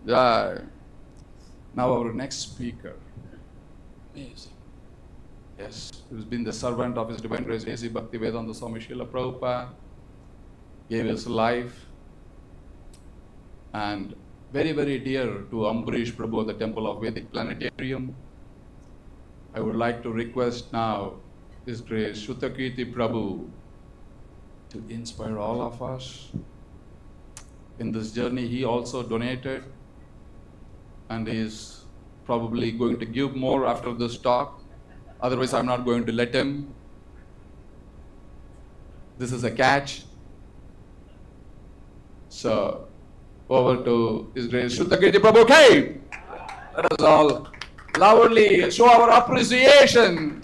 Jai. Now our next speaker. Amazing. Yes, he's been the servant of His Divine Grace A.C. Bhaktivedanta Swami Srila Prabhupada, gave his life, and very, very dear to Ambarish Prabhu at the Temple of Vedic Planetarium. I would like to request now His Grace Shutakirti Prabhu to inspire all of us. In this journey, he also donated and is probably going to give more after this talk. Otherwise, I'm not going to let him. This is a catch. So, over to His Grace Shutakirti Prabhu came. Let us all loudly show our appreciation.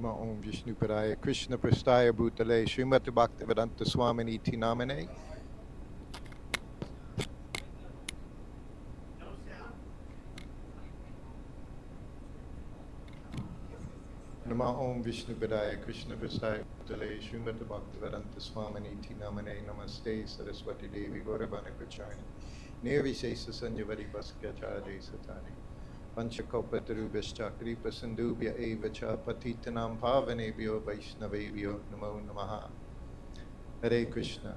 Namo Om Vishnu Padaya Krishna Prastaya Bhutale Srimati Bhaktivedanta Swami Namane. Namo Om Vishnu Padaya Krishna Prastaya Bhutale Srimati Bhaktivedanta Swami Namane. Namaste Saraswati Devi Gauravana Kacharni Nirvishesa Sanjavari Bhaskacharya Satani Panchakopatarubhascha Kripa Sindhubhya Evacha Patitanam Pavanebhyo Vaishnavebhyo Namo Namaha. Hare Krishna.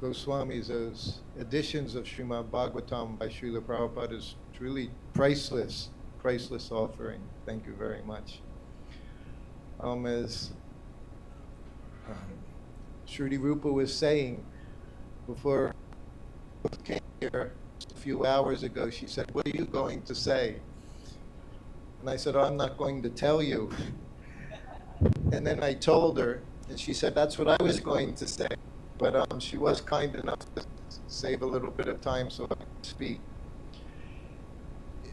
Goswamis, those editions of Srimad Bhagavatam by Srila Prabhupada is truly priceless offering. Thank you very much. As Shruti Rupa was saying before I came here a few hours ago, she said, "What are you going to say?" And I said, "Oh, I'm not going to tell you." And then I told her, and she said, "That's what I was going to say." But she was kind enough to save a little bit of time so I could speak.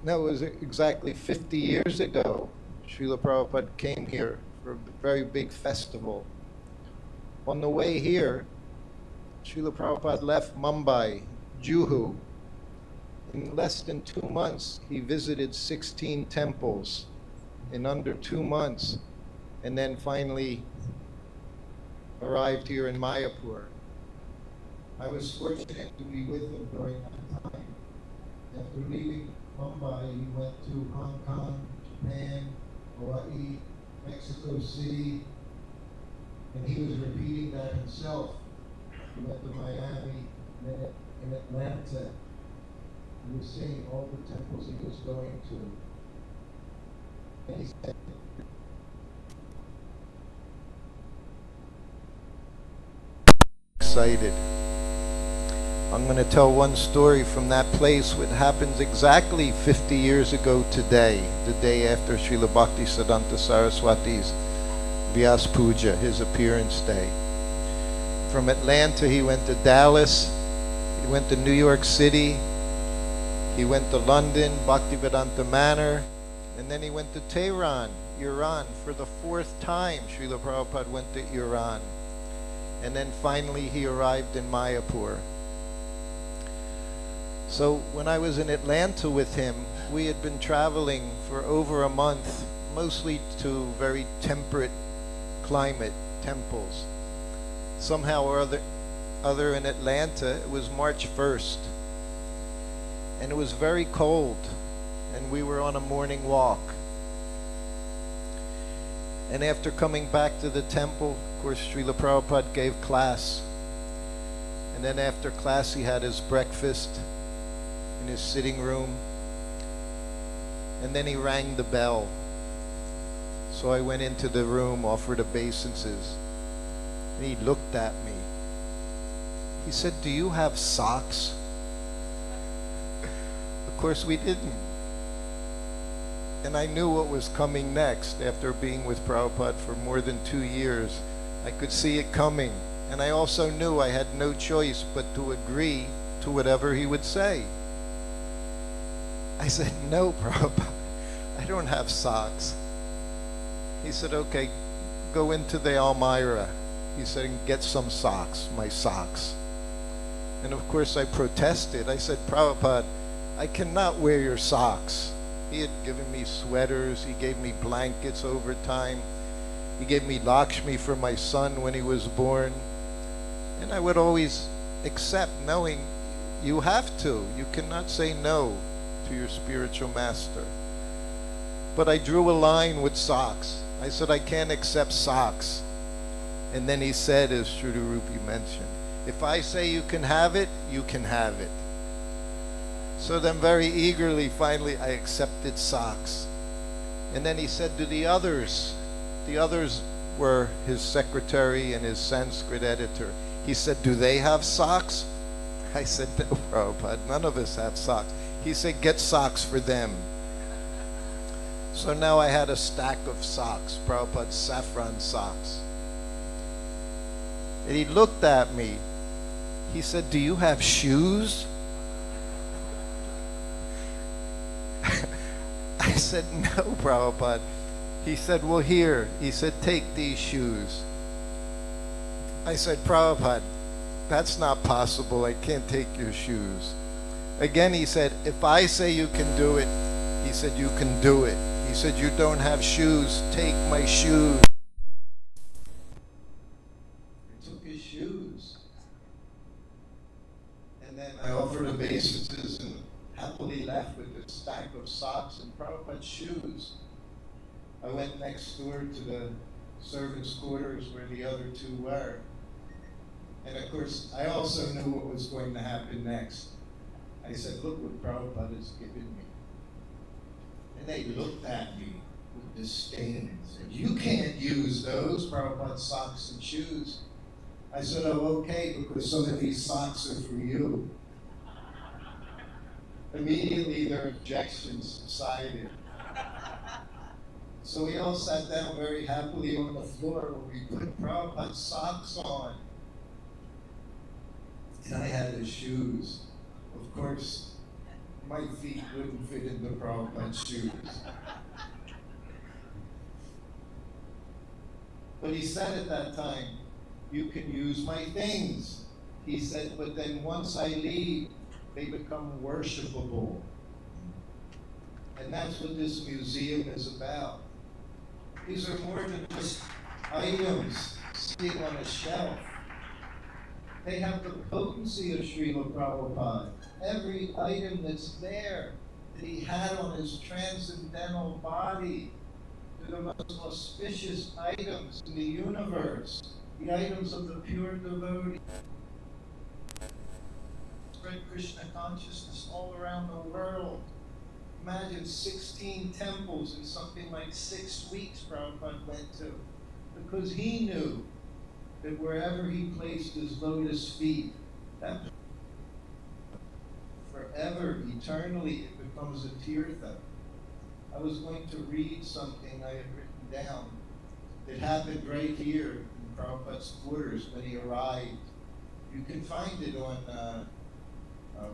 Now, it was exactly 50 years ago, Srila Prabhupada came here for a very big festival. On the way here, Srila Prabhupada left Mumbai, Juhu. In less than 2 months, he visited 16 temples in under 2 months, and then finally arrived here in Mayapur. I was fortunate to be with him during that time. After leaving Mumbai, he went to Hong Kong, Japan, Hawaii, Mexico City, and he was repeating that himself. He went to Miami, and then in Atlanta. He was seeing all the temples he was going to. And he said, excited. I'm going to tell one story from that place, which happens exactly 50 years ago today, the day after Srila Bhaktisiddhanta Saraswati's Vyas Puja, his appearance day. From Atlanta, he went to Dallas, he went to New York City, he went to London, Bhaktivedanta Manor, and then he went to Tehran, Iran. For the 4th time, Srila Prabhupada went to Iran. And then finally he arrived in Mayapur. So when I was in Atlanta with him, we had been traveling for over a month, mostly to very temperate climate temples. Somehow or other in Atlanta, it was March 1st. And it was very cold, and we were on a morning walk. And after coming back to the temple, of course, Srila Prabhupada gave class. And then after class, he had his breakfast in his sitting room. And then he rang the bell. So I went into the room, offered obeisances. And he looked at me. He said, "Do you have socks?" Of course, we didn't. And I knew what was coming next. After being with Prabhupada for more than 2 years, I could see it coming. And I also knew I had no choice but to agree to whatever he would say. I said, "No, Prabhupada, I don't have socks." He said, "Okay, go into the Almira." He said, "And get some socks, my socks." And of course I protested. I said, "Prabhupada, I cannot wear your socks." He had given me sweaters, he gave me blankets over time, he gave me Lakshmi for my son when he was born. And I would always accept, knowing you have to. You cannot say no to your spiritual master. But I drew a line with socks. I said, "I can't accept socks." And then he said, as Shruti Rupi mentioned, "If I say you can have it, you can have it." So then very eagerly, finally, I accepted socks. And then he said to the others were his secretary and his Sanskrit editor. He said, "Do they have socks?" I said, "No, Prabhupada, none of us have socks." He said, "Get socks for them." So now I had a stack of socks, Prabhupada's saffron socks. And he looked at me. He said, "Do you have shoes?" I said, no, Prabhupada. He said, well, here. He said, take these shoes. I said, Prabhupada, that's not possible. I can't take your shoes. Again, he said, if I say you can do it, he said, you can do it. He said, you don't have shoes. Take my shoes. I took his shoes. And then I offered obeisances and happily left with a stack of socks and Prabhupada's shoes. I went next door to the servants' quarters where the other two were. And of course, I also knew what was going to happen next. I said, look what Prabhupada has given me. And they looked at me with disdain and said, you can't use those, Prabhupada's socks and shoes. I said, oh, okay, because some of these socks are for you. Immediately their objections subsided. So we all sat down very happily on the floor where we put Prabhupada's socks on. And I had his shoes. Of course, my feet wouldn't fit into Prabhupada's shoes. But he said at that time, you can use my things. He said, but then once I leave, they become worshipable. And that's what this museum is about. These are more than just items sitting on a shelf. They have the potency of Srila Prabhupada. Every item that's there that he had on his transcendental body, they're the most auspicious items in the universe, the items of the pure devotee. Spread Krishna consciousness all around the world. Imagine 16 temples in something like 6 weeks Prabhupada went to, because he knew that wherever he placed his lotus feet, that forever, eternally, it becomes a tirtha. I was going to read something I had written down that happened right here in Prabhupada's quarters when he arrived. You can find it on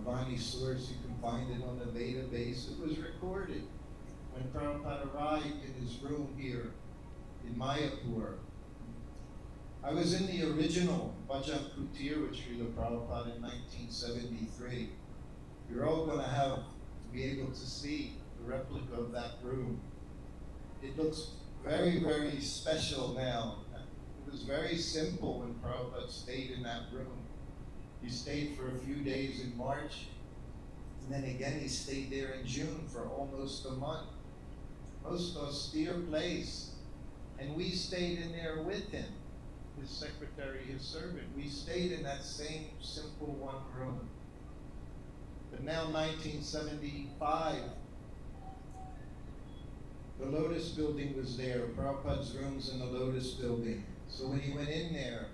Vani Source, you can find it on the database. It was recorded when Prabhupada arrived in his room here in Mayapur. I was in the original Bhajan Kutir with Srila Prabhupada in 1973. You're all going to be able to see the replica of that room. It looks very, very special now. It was very simple when Prabhupada stayed in that room. He stayed for a few days in March, and then again he stayed there in June for almost a month. Most austere place. And we stayed in there with him, his secretary, his servant. We stayed in that same simple one room. But now 1975, the Lotus building was there. Prabhupada's room's in the Lotus building. So when he went in there,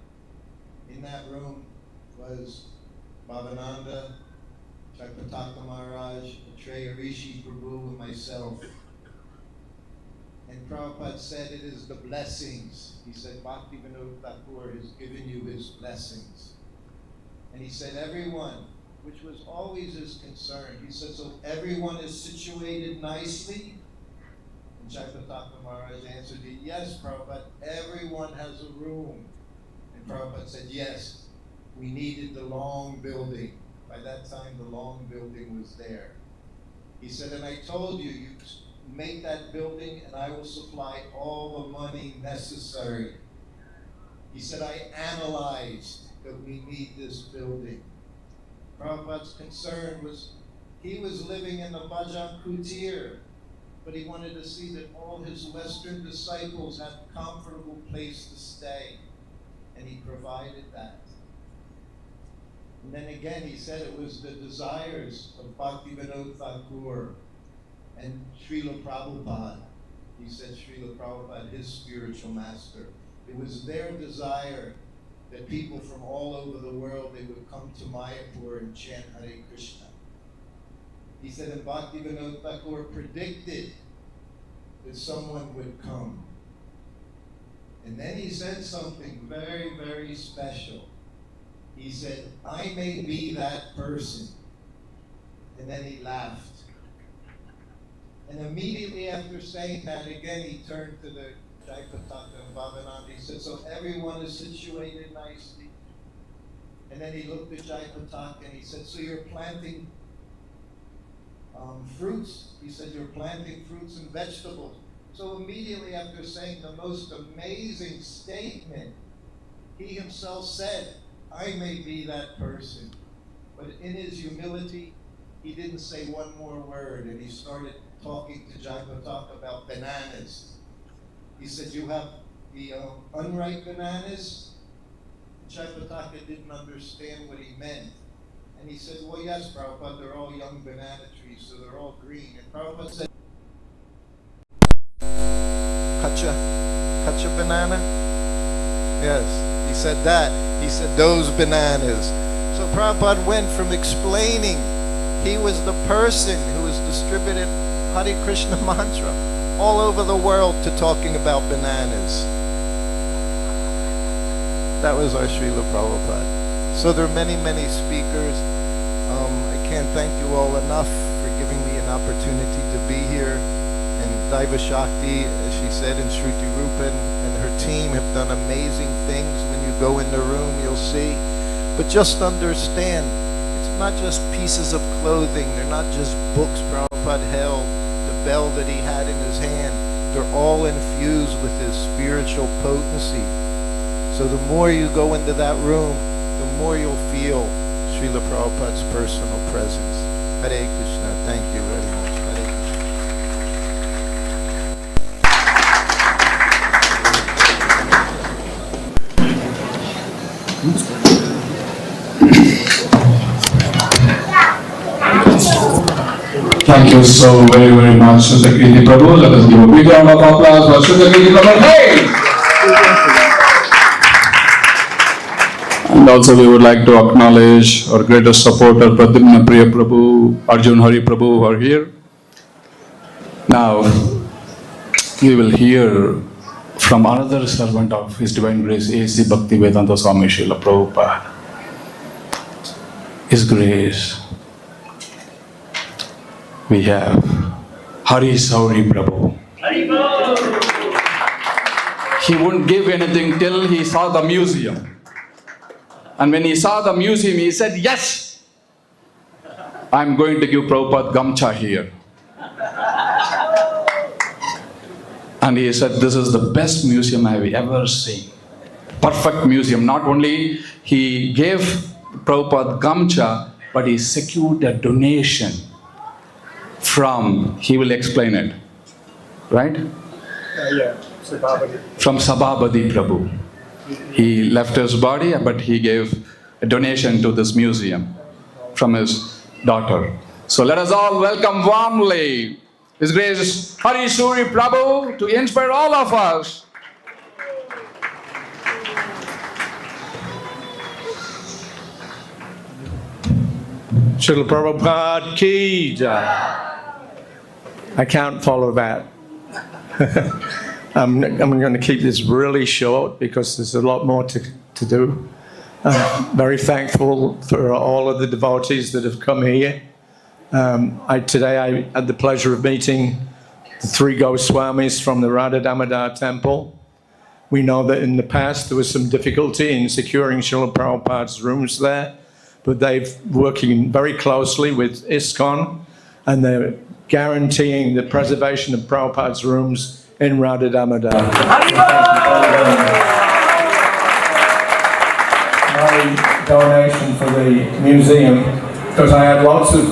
in that room was Bhavananda, Chakrataka Maharaj, Acharya Rishi Prabhu, and myself. And Prabhupada said, it is the blessings. He said, Bhaktivedanta Thakur has given you his blessings. And he said, everyone, which was always his concern, he said, so everyone is situated nicely? And Chakrataka Maharaj answered, yes, Prabhupada, everyone has a room. And Prabhupada said, yes, we needed the long building. By that time, the long building was there. He said, and I told you, you make that building and I will supply all the money necessary. He said, I analyzed that we need this building. Prabhupada's concern was, he was living in the Bhajan Kutir, but he wanted to see that all his Western disciples had a comfortable place to stay, and he provided that. And then again, he said it was the desires of Bhaktivedanta Thakur and Srila Prabhupada. He said Srila Prabhupada, his spiritual master. It was their desire that people from all over the world, they would come to Mayapur and chant Hare Krishna. He said, and Bhaktivedanta Thakur predicted that someone would come. And then he said something very, very special. He said, I may be that person. And then he laughed. And immediately after saying that, again, he turned to the Jaipataka and Bhavananda. He said, so everyone is situated nicely. And then he looked at Jaipataka and he said, so you're planting fruits? He said, you're planting fruits and vegetables. So immediately after saying the most amazing statement, he himself said, I may be that person. But in his humility, he didn't say one more word, and he started talking to Jaipataka about bananas. He said, you have the unripe bananas? Jaipataka didn't understand what he meant. And he said, well, yes, Prabhupada, they're all young banana trees, so they're all green. And Prabhupada said, Kacha banana? Yes, he said that. He said, those bananas. So Prabhupada went from explaining he was the person who was distributed Hare Krishna mantra all over the world to talking about bananas. That was our Srila Prabhupada. So there are many, many speakers. I can't thank you all enough for giving me an opportunity to be here. And Daiva Shakti, as she said, and Shruti Rupan and her team have done amazing things. When you go in the room, you'll see. But just understand, it's not just pieces of clothing. They're not just books Prabhupada held, the bell that he had in his hand. They're all infused with his spiritual potency. So the more you go into that room, the more you'll feel Srila Prabhupada's personal presence. Hare Krishna. Thank you very much. Hare Thank you so very, very much, Sutakriti Prabhu. Let us give a big round of applause for Sutakriti Prabhu. Hey! And also we would like to acknowledge our greatest supporter, Pradyumna Priya Prabhu, Arjun Hari Prabhu, who are here. Now, we will hear from another servant of His Divine Grace, A.C. Bhaktivedanta Swami Prabhupada. His Grace. We have Hari Sauri Prabhu. He wouldn't give anything till he saw the museum. And when he saw the museum, he said, yes, I'm going to give Prabhupada Gamcha here. And he said, this is the best museum I have ever seen. Perfect museum. Not only he gave Prabhupada Gamcha, but he secured a donation from, he will explain it, right? From Sabhabadi Prabhu. He left his body, but he gave a donation to this museum from his daughter. So let us all welcome warmly His Grace Hari Suri Prabhu to inspire all of us. Srila Prabhupada ki jai. I can't follow that. I'm going to keep this really short because there's a lot more to do. I'm very thankful for all of the devotees that have come here. Today I had the pleasure of meeting the three Goswamis from the Radha Damodar temple. We know that in the past there was some difficulty in securing Srila Prabhupada's rooms there, but they're working very closely with ISKCON and they're guaranteeing the preservation of Prabhupada's rooms in Radha Damodar. My donation for the museum, because I had lots of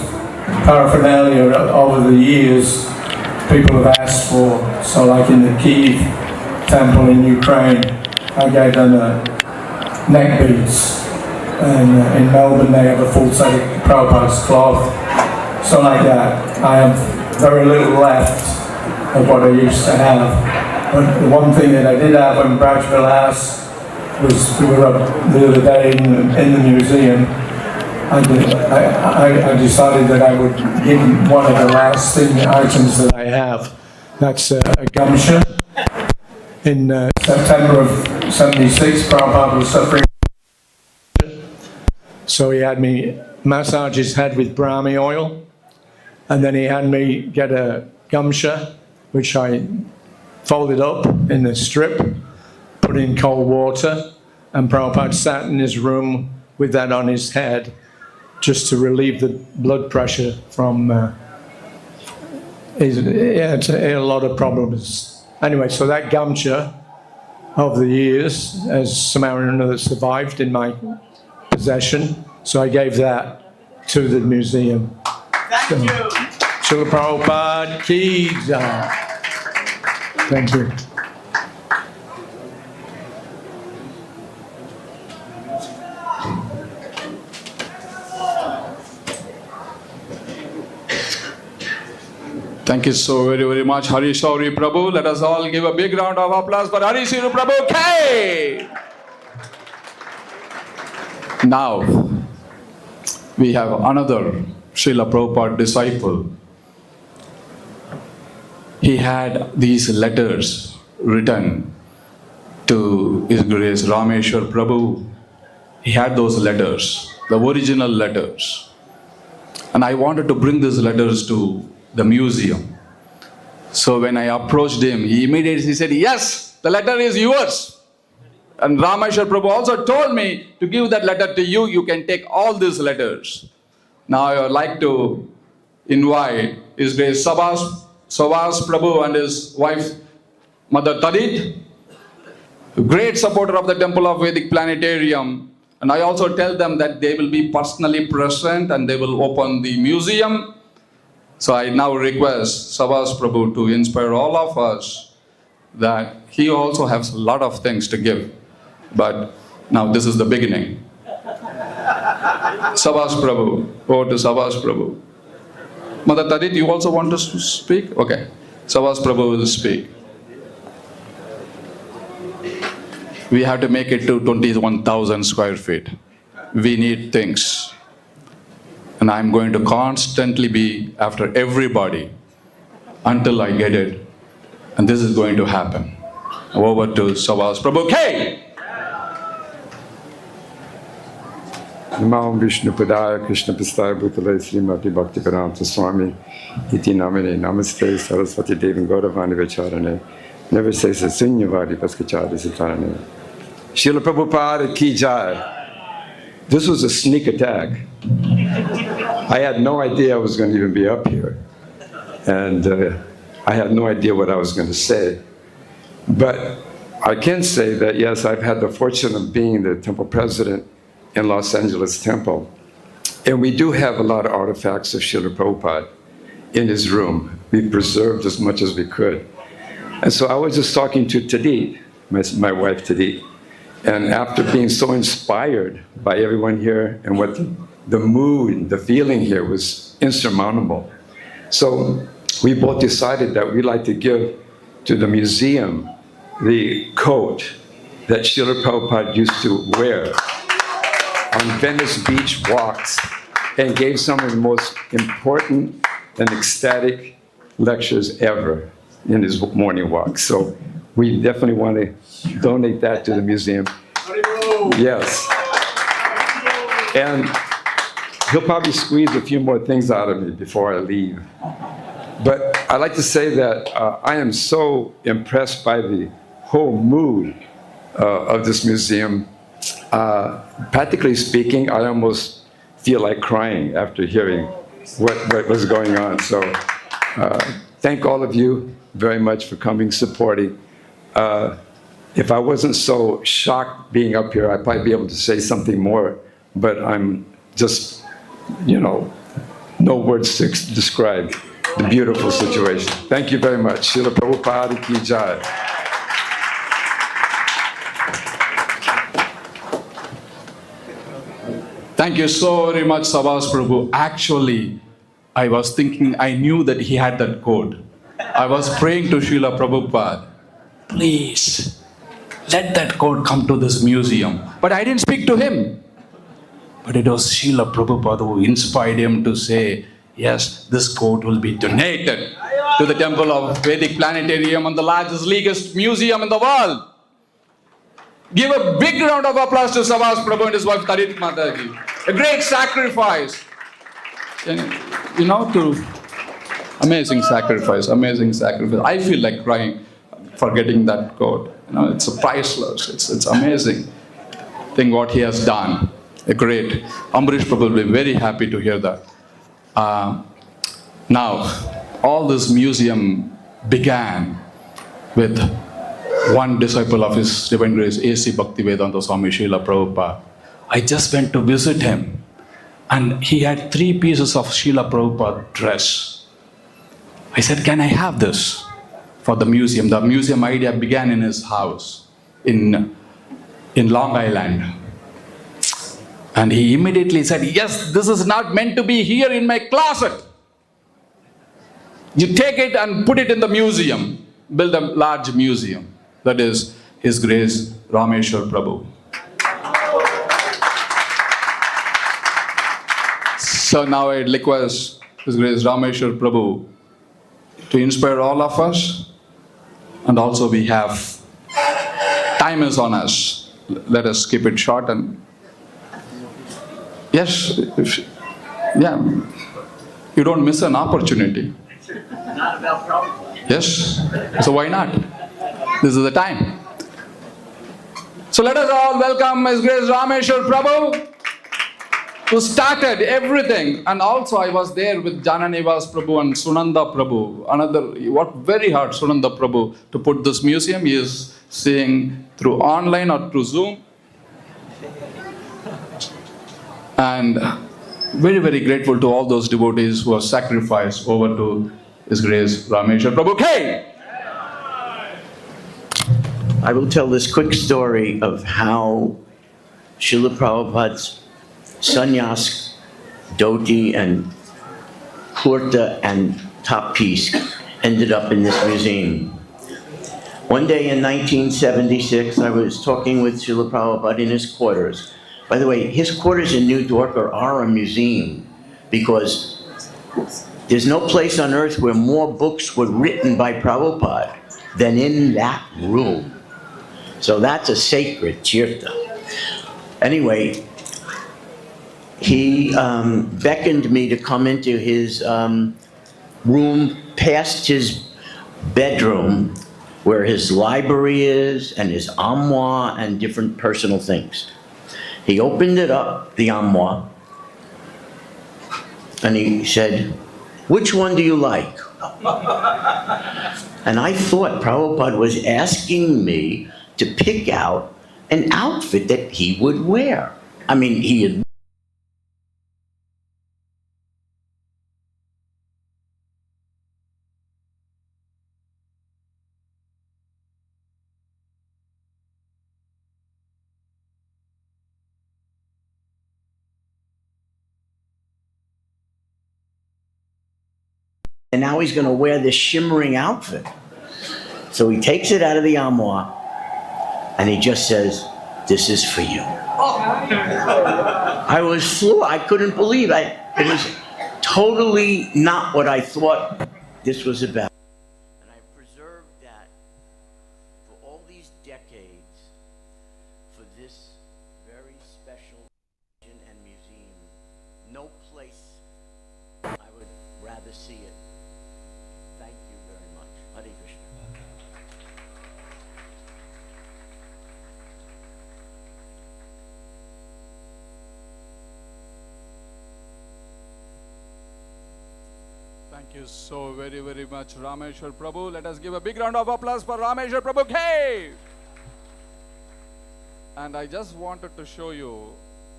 paraphernalia over the years people have asked for. So like in the Kiev temple in Ukraine, I gave them neck beads. And in Melbourne they have a full set of Prabhupada's cloth. So like that, I have very little left of what I used to have. But the one thing that I did have in Brajville House was, we were up the other day in the museum. I decided that I would give one of the last items that I have. That's a Gamsha. In September of '76, Prabhupada was suffering. So he had me massage his head with Brahmi oil. And then he had me get a gumsha, which I folded up in a strip, put in cold water, and Prabhupada sat in his room with that on his head just to relieve the blood pressure from he had a lot of problems. Anyway, so that gamcha over the years has somehow or another survived in my possession, so I gave that to the museum. Thank you. Srila Prabhupada ki jai. Thank you. Thank you so very, very much, Hari Shauri Prabhu. Let us all give a big round of applause for Hari Shauri Prabhu. K. Now, we have another Srila Prabhupada disciple. He had these letters written to His Grace Rameshwar Prabhu. He had those letters, the original letters. And I wanted to bring these letters to the museum. So when I approached him, he immediately said, yes, the letter is yours. And Rameshwar Prabhu also told me to give that letter to you. You can take all these letters. Now I would like to invite His Grace Savas Prabhu and his wife, Mother Tadit, great supporter of the Temple of Vedic Planetarium. And I also tell them that they will be personally present and they will open the museum. So I now request Savas Prabhu to inspire all of us that he also has a lot of things to give. But now this is the beginning. Savas Prabhu, over to Savas Prabhu. Mother Tadit, you also want to speak? Okay. Savas Prabhu will speak. We have to make it to 21,000 square feet. We need things. And I'm going to constantly be after everybody until I get it. And this is going to happen. Over to Savas Prabhu. K. Namo Vishnu Padaya Krishna Pastaya Bhutale Srimati Bhaktivedanta Swami Iti Namane Namaste Saraswati Devi Gauravani Vacharane Never says a Sunyavadi Paskachari Sitarane. Srila Prabhupada Ki Jai. This was a sneak attack. I had no idea I was going to even be up here. And I had no idea what I was going to say. But I can say that, yes, I've had the fortune of being the temple president in Los Angeles Temple. And we do have a lot of artifacts of Srila Prabhupada in his room. We preserved as much as we could. And so I was just talking to Tadit, my wife Tadit, and after being so inspired by everyone here and what the mood, the feeling here was insurmountable. So we both decided that we'd like to give to the museum the coat that Srila Prabhupada used to wear on Venice Beach walks and gave some of the most important and ecstatic lectures ever in his morning walk. So we definitely want to donate that to the museum. Yes. And he'll probably squeeze a few more things out of me before I leave. But I'd like to say that I am so impressed by the whole mood of this museum. Practically speaking, I almost feel like crying after hearing what was going on. So thank all of you very much for coming, supporting. If I wasn't so shocked being up here, I'd probably be able to say something more, but I'm just, no words to describe the beautiful situation. Thank you very much. Srila Prabhupada Ki Jai. Thank you so very much, Savas Prabhu. Actually, I was thinking, I knew that he had that code. I was praying to Srila Prabhupada, please, let that code come to this museum. But I didn't speak to him. But it was Srila Prabhupada who inspired him to say, yes, this code will be donated to the Temple of Vedic Planetarium and the largest, biggest museum in the world. Give a big round of applause to Savas Prabhu and his wife Tarit Mataji. A great sacrifice. And, Amazing sacrifice, amazing sacrifice. I feel like crying for getting that quote. It's priceless. It's amazing thing what he has done. Great. Amrish Prabhu will be very happy to hear that. Now, all this museum began with one disciple of His Divine Grace, A.C. Bhaktivedanta Swami Prabhupada. I just went to visit him, and he had 3 pieces of Srila Prabhupada dress. I said, can I have this for the museum? The museum idea began in his house in Long Island. And he immediately said, yes, this is not meant to be here in my closet. You take it and put it in the museum. Build a large museum. That is His Grace Rameshwar Prabhu. So now I request His Grace Rameshwar Prabhu to inspire all of us. And also we have, time is on us. Let us keep it short and yes, yeah, you don't miss an opportunity. Not about problem. Yes, so why not? This is the time. So let us all welcome His Grace Rameshwar Prabhu, who started everything. And also I was there with Jananivas Prabhu and Sunanda Prabhu. Another, worked very hard, Sunanda Prabhu, to put this museum. He is seeing through online or through Zoom. And very, very grateful to all those devotees who have sacrificed over to His Grace Rameshwar Prabhu. Okay. I will tell this quick story of how Srila Prabhupada's sannyas, dhoti and kurta and top piece ended up in this museum. One day in 1976, I was talking with Srila Prabhupada in his quarters. By the way, his quarters in New Dwarka are a museum because there's no place on earth where more books were written by Prabhupada than in that room. So that's a sacred tirtha. Anyway, he beckoned me to come into his room past his bedroom where his library is and his armoire and different personal things. He opened it up, the armoire, and he said, which one do you like? And I thought Prabhupada was asking me to pick out an outfit that he would wear. I mean, he had and now he's going to wear this shimmering outfit. So he takes it out of the armoire and he just says, this is for you. I was floored. I couldn't believe it. It was totally not what I thought this was about. And I preserved that for all these decades for this very special and museum. No place I would rather see it. Thank you very much. Hare Krishna. Thank you so very, very much, Rameshwar Prabhu. Let us give a big round of applause for Rameshwar Prabhu. Hey! And I just wanted to show you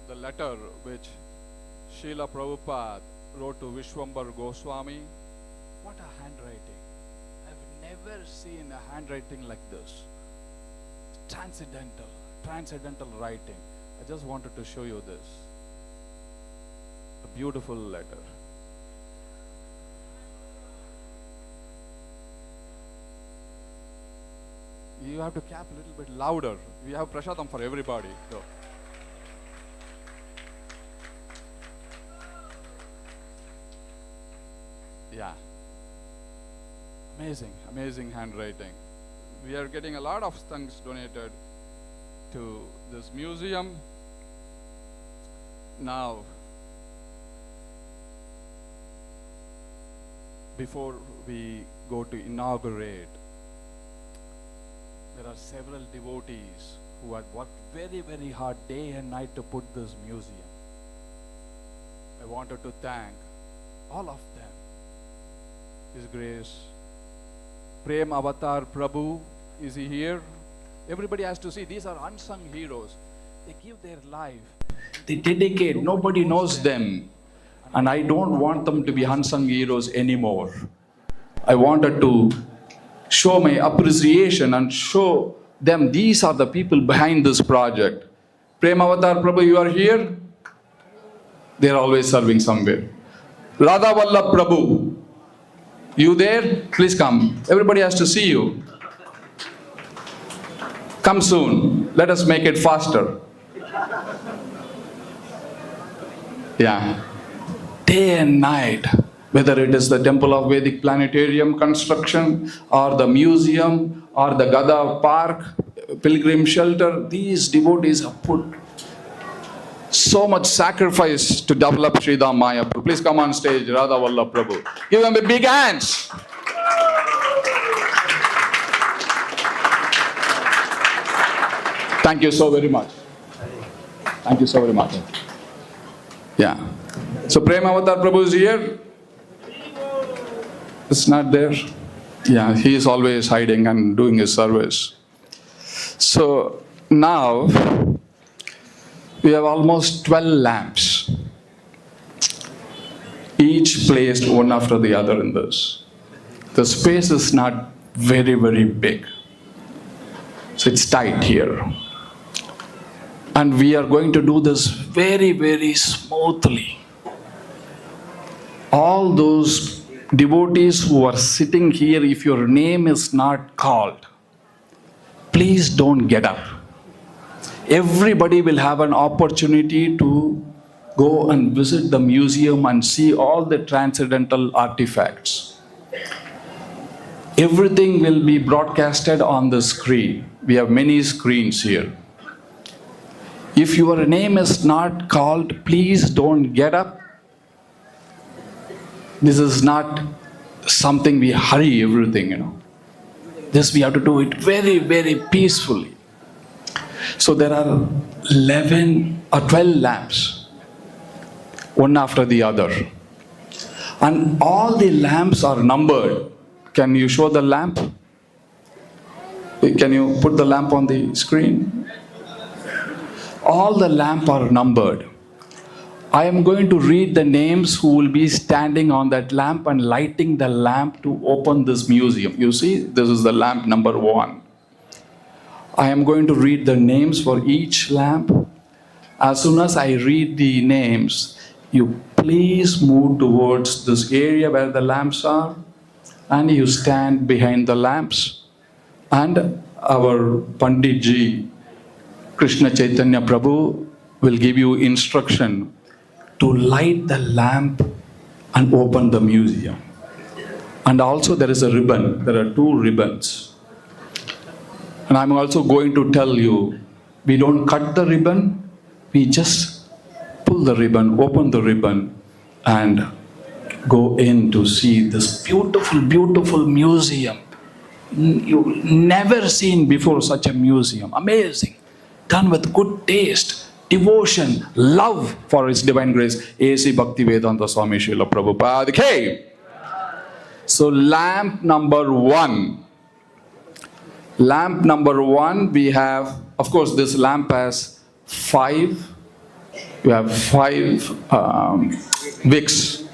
the letter which Srila Prabhupada wrote to Vishwambar Goswami. What a handwriting. I've never seen a handwriting like this. Transcendental writing. I just wanted to show you this. A beautiful letter. You have to clap a little bit louder. We have prasadam for everybody. So. Yeah. Amazing handwriting. We are getting a lot of things donated to this museum. Now, before we go to inaugurate, there are several devotees who have worked very, very hard day and night to put this museum. I wanted to thank all of them. His Grace Prem Avatar Prabhu, is he here? Everybody has to see, these are unsung heroes. They give their life. They dedicate, nobody knows them. And I don't want them to be unsung heroes anymore. I wanted to show my appreciation and show them these are the people behind this project. Prem Avatar Prabhu, you are here? They are always serving somewhere. Radha Vallabh Prabhu, you there? Please come. Everybody has to see you. Come soon. Let us make it faster. Yeah. Day and night, whether it is the Temple of Vedic Planetarium construction, or the museum, or the Gada Park, pilgrim shelter, these devotees have put so much sacrifice to develop Sridham Mayapur. Please come on stage, Radha Vallabh Prabhu. Give them a big hands. Thank you so very much. Thank you so very much. Yeah. So Prem Avatar Prabhu is here. It's not there. Yeah, he is always hiding and doing his service. So now we have almost 12 lamps, each placed one after the other in this. The space is not very, very big. So it's tight here. And we are going to do this very, very smoothly. All those devotees who are sitting here, if your name is not called, please don't get up. Everybody will have an opportunity to go and visit the museum and see all the transcendental artifacts. Everything will be broadcasted on the screen. We have many screens here. If your name is not called, please don't get up. This is not something we hurry everything, you know. This we have to do it very, very peacefully. So there are 11 or 12 lamps, one after the other. And all the lamps are numbered. Can you show the lamp? Can you put the lamp on the screen? All the lamps are numbered. I am going to read the names who will be standing on that lamp and lighting the lamp to open this museum. You see, this is the lamp number 1. I am going to read the names for each lamp. As soon as I read the names, you please move towards this area where the lamps are, and you stand behind the lamps. And our Pandit Ji, Krishna Chaitanya Prabhu, will give you instruction to light the lamp and open the museum. And also there is a ribbon. There are 2 ribbons. And I'm also going to tell you, we don't cut the ribbon, we just pull the ribbon, open the ribbon, and go in to see this beautiful, beautiful museum. You've never seen before such a museum. Amazing. Done with good taste, devotion, love for His Divine Grace, A.C. Bhaktivedanta Swami Prabhupada. Okay. So lamp number 1. Lamp number 1, we have, of course, this lamp has 5. We have 5 wicks.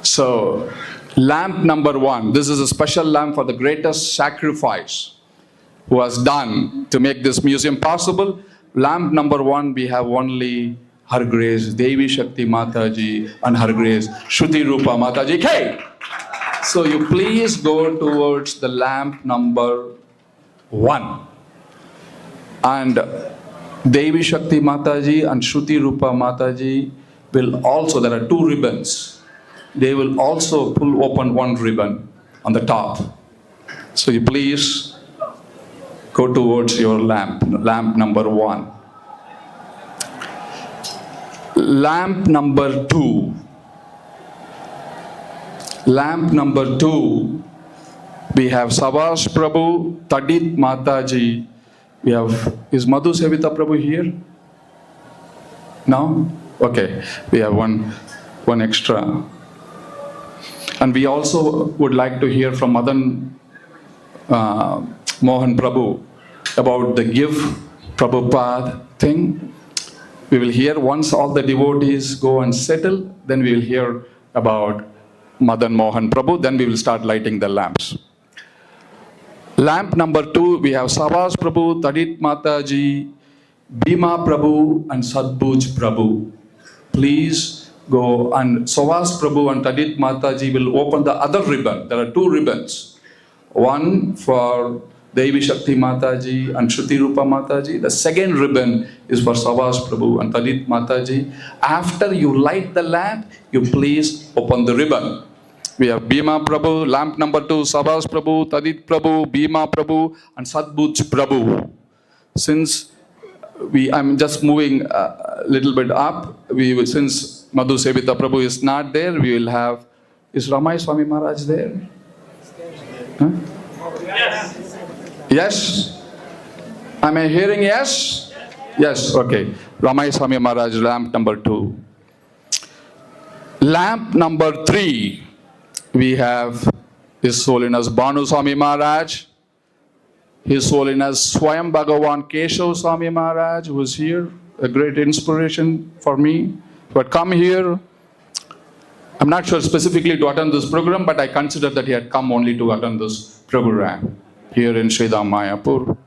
So lamp number 1, this is a special lamp for the greatest sacrifice who was done to make this museum possible. Lamp number 1, we have only Her Grace Devi Shakti Mataji and Her Grace Shruti Rupa Mataji. Okay. So you please go towards the lamp number 1. And Devi Shakti Mataji and Shruti Rupa Mataji will also, there are 2 ribbons. They will also pull open 1 ribbon on the top. So you please go towards your lamp number 1. Lamp number 2. Lamp number 2, we have Savas Prabhu, Tadit Mataji. We have, is Madhu Sevita Prabhu here? No? Okay, we have one extra. And we also would like to hear from Madan Mohan Prabhu about the give Prabhupada thing. We will hear once all the devotees go and settle, then we will hear about Madan Mohan Prabhu, then we will start lighting the lamps. Lamp number 2, we have Savas Prabhu, Tadit Mataji, Bhima Prabhu and Sadbhuj Prabhu. Please go, and Savas Prabhu and Tadit Mataji will open the other ribbon. There are 2 ribbons. One for Devi Shakti Mataji and Shruti Rupa Mataji. The second ribbon is for Savas Prabhu and Tadit Mataji. After you light the lamp, you please open the ribbon. We have Bhima Prabhu, lamp number 2, Savas Prabhu, Tadit Prabhu, Bhima Prabhu and Sadbhuj Prabhu. Since I'm just moving a little bit up, since Madhu Sevita Prabhu is not there, we will have, is Ramai Swami Maharaj there? Huh? Yes. Yes? Am I hearing yes? Yes, okay. Ramai Swami Maharaj, lamp number 2. Lamp number 3, we have His Holiness Bhanu Swami Maharaj, His Holiness Swayam Bhagavan Keshav Swami Maharaj, who is here, a great inspiration for me, who had come here. I'm not sure specifically to attend this program, but I consider that he had come only to attend this program here in Sridham Mayapur.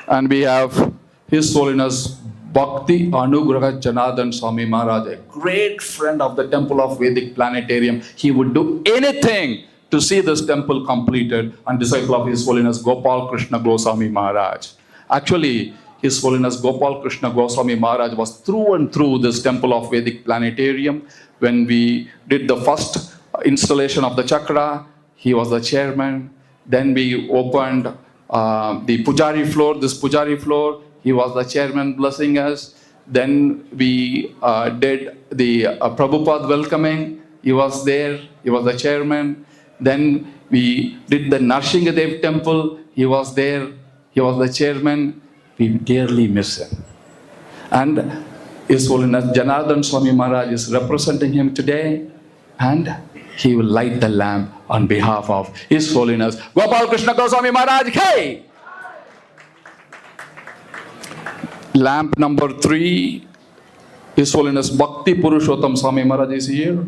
And we have His Holiness Bhakti Anugraha Janardhan Swami Maharaj, a great friend of the Temple of Vedic Planetarium. He would do anything to see this temple completed, and disciple of His Holiness Gopal Krishna Goswami Maharaj. Actually, His Holiness Gopal Krishna Goswami Maharaj was through and through this Temple of Vedic Planetarium. When we did the first installation of the chakra, he was the chairman. Then we opened the Pujari floor, this Pujari floor. He was the chairman blessing us. Then we did the Prabhupada welcoming. He was there. He was the chairman. Then we did the Narshingadev temple. He was there. He was the chairman. We dearly miss him. And His Holiness Janardhan Swami Maharaj is representing him today, and he will light the lamp on behalf of His Holiness Gopal Krishna Goswami Maharaj. Hey! Lamp number 3, His Holiness Bhakti Purushottam Swami Maharaj is here.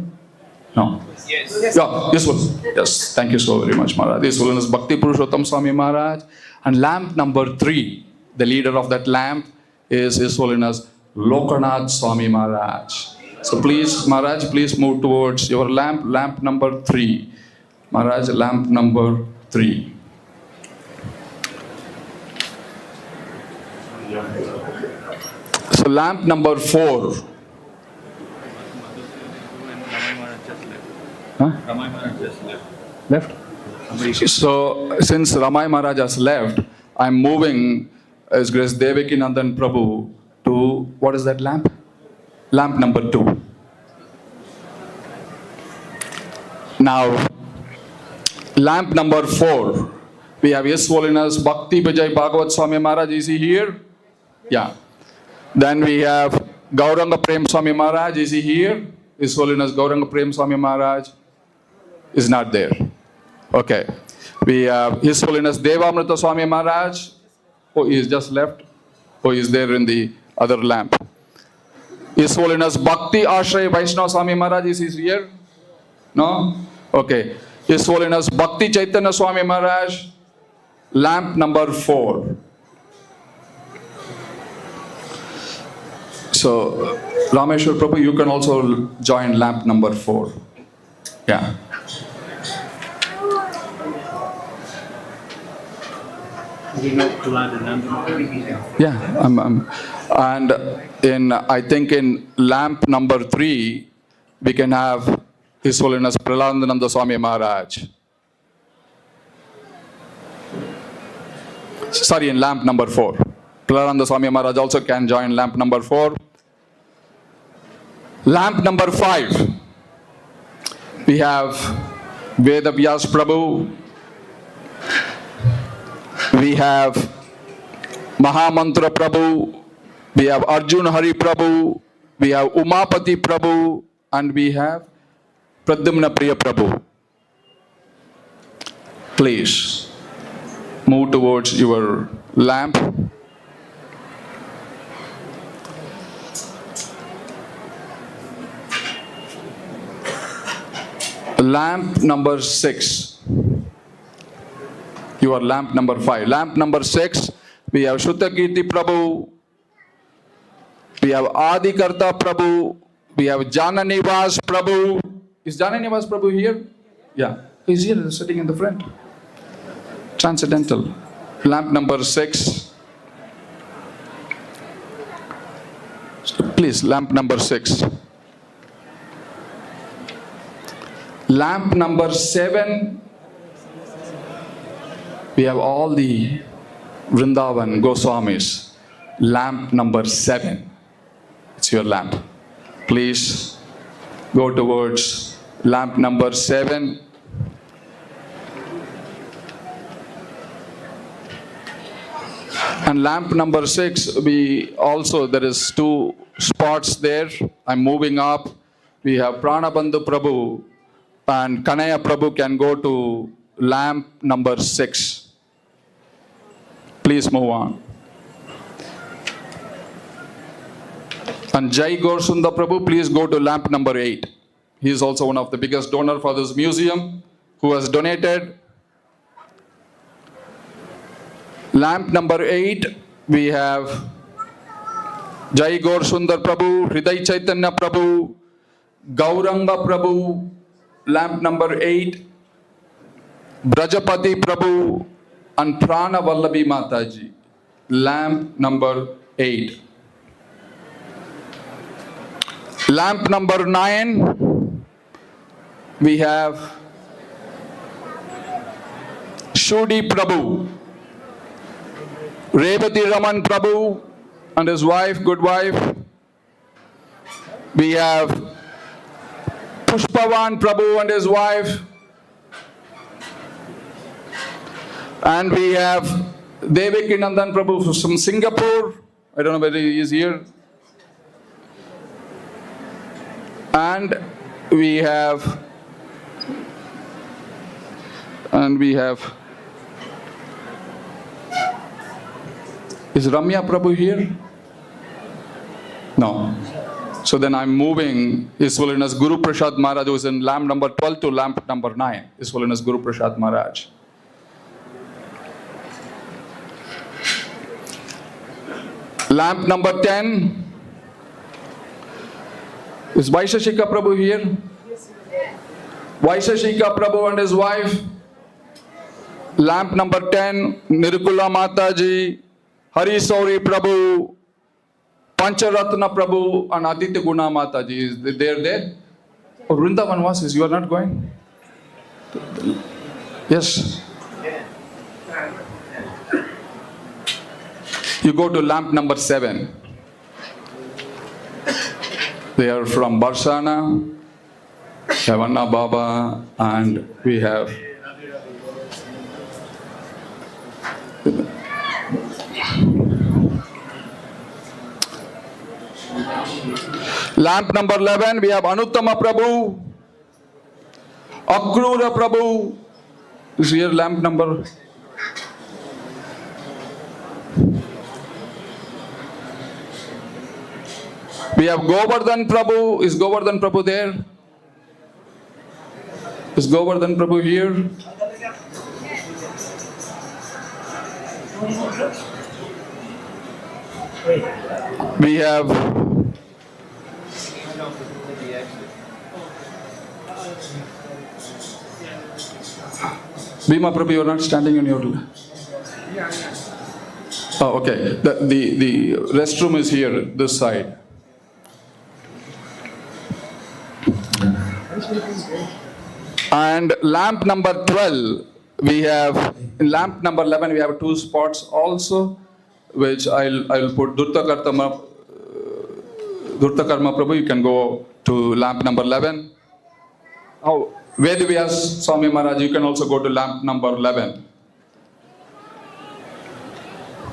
No? Yes. Yeah, this was. Yes, thank you so very much, Maharaj. His Holiness Bhakti Purushottam Swami Maharaj. And lamp number 3, the leader of that lamp is His Holiness Lokanath Swami Maharaj. So please, Maharaj, please move towards your lamp, lamp number 3. Maharaj, lamp number 3. So lamp number 4. Huh? Ramai Maharaj just Left? So since Ramai Maharaj has left, I'm moving His Grace Devaki Nandan Prabhu to, what is that lamp? Lamp number 2. Now, lamp number 4, we have His Holiness Bhakti Vijay Bhagavat Swami Maharaj. Is he here? Yeah. Then we have Gauranga Prem Swami Maharaj. Is he here? His Holiness Gauranga Prem Swami Maharaj is not there. Okay. We have His Holiness Devamrita Swami Maharaj. Oh, he is just left. Oh, he is there in the other lamp. His Holiness Bhakti Ashray Vaishnava Swami Maharaj. Is he here? No? Okay. His Holiness Bhakti Chaitanya Swami Maharaj. Lamp number 4. So, Rameshwar Prabhu, you can also join lamp number 4. Yeah. Yeah, and I think in lamp number 3, we can have His Holiness Prahladananda Swami Maharaj. Sorry, in lamp number 4. Prahladananda Swami Maharaj also can join lamp number 4. Lamp number 5, we have Vedavyas Prabhu. We have Mahamantra Prabhu. We have Arjun Hari Prabhu. We have Umapati Prabhu. And we have Pradyumna Priya Prabhu. Please move towards your lamp. Lamp number 6. You are lamp number 5. Lamp number 6, we have Shrutakirti Prabhu. We have Adikarta Prabhu. We have Jananivas Prabhu. Is Jananivas Prabhu here? Yeah, he's here, sitting in the front. Transcendental. Lamp number 6. Please, lamp number 6. Lamp number 7. We have all the Vrindavan Goswamis. Lamp number 7. It's your lamp. Please go towards lamp number 7. And lamp number 6, there is 2 spots there. I'm moving up. We have Pranabandhu Prabhu and Kanaya Prabhu can go to lamp number 6. Please move on. And Jai Gorsunda Prabhu, please go to lamp number 8. He is also one of the biggest donor for this museum who has donated. Lamp number 8, we have Jai Gorsundar Prabhu, Hriday Chaitanya Prabhu, Gauranga Prabhu. Lamp number 8, Brajapati Prabhu and Prana Vallabi Mataji. Lamp number 8. Lamp number 9, we have Shudi Prabhu, Revati Raman Prabhu and his wife, good wife. We have Pushpavan Prabhu and his wife. And we have Devaki Nandan Prabhu from Singapore. I don't know whether he is here. And we have is Ramya Prabhu here? No. So then I'm moving His Holiness Guru Prasad Maharaj, who is in lamp number 12 to lamp number 9. His Holiness Guru Prasad Maharaj. Lamp number 10. Is Vaishashika Prabhu here? Vaishashika Prabhu and his wife. Lamp number 10, Nirkula Mataji, Hari Sauri Prabhu, Pancharatna Prabhu and Aditya Guna Mataji. Is they there? Oh, Vrindavan Vasis, you are not going? Yes. You go to lamp number 7. They are from Barsana, Yavanna Baba, and we have lamp number 11, we have Anuttama Prabhu, Akrura Prabhu. Is here lamp number? We have Govardhan Prabhu. Is Govardhan Prabhu there? Is Govardhan Prabhu here? We have Bhima Prabhu, you are not standing on your... Oh, okay. The restroom is here, this side. And lamp number 12, we have, in lamp number 11, we have 2 spots also, which I'll put Durtakarma Prabhu. You can go to lamp number 11. Oh, Vedavyas Swami Maharaj, you can also go to lamp number 11.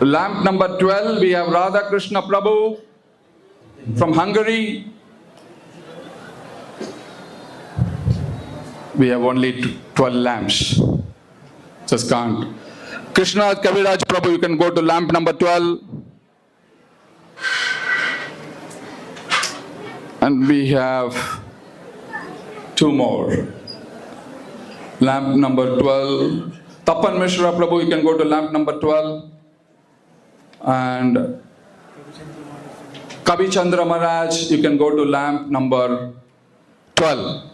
Lamp number 12, we have Radha Krishna Prabhu from Hungary. We have only 12 lamps. Just count. Krishna Kaviraj Prabhu, you can go to lamp number 12. And we have 2 more. Lamp number 12. Tapan Mishra Prabhu, you can go to lamp number 12. And Kavi Chandra Maharaj, you can go to lamp number 12.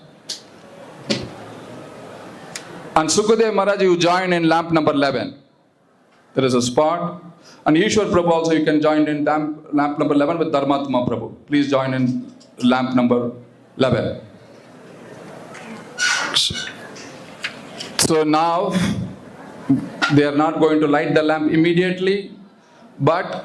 And Sukadev Maharaj, you join in lamp number 11. There is a spot. And Ishwar Prabhu also, you can join in lamp number 11 with Dharmatma Prabhu. Please join in lamp number 11. So now, they are not going to light the lamp immediately, but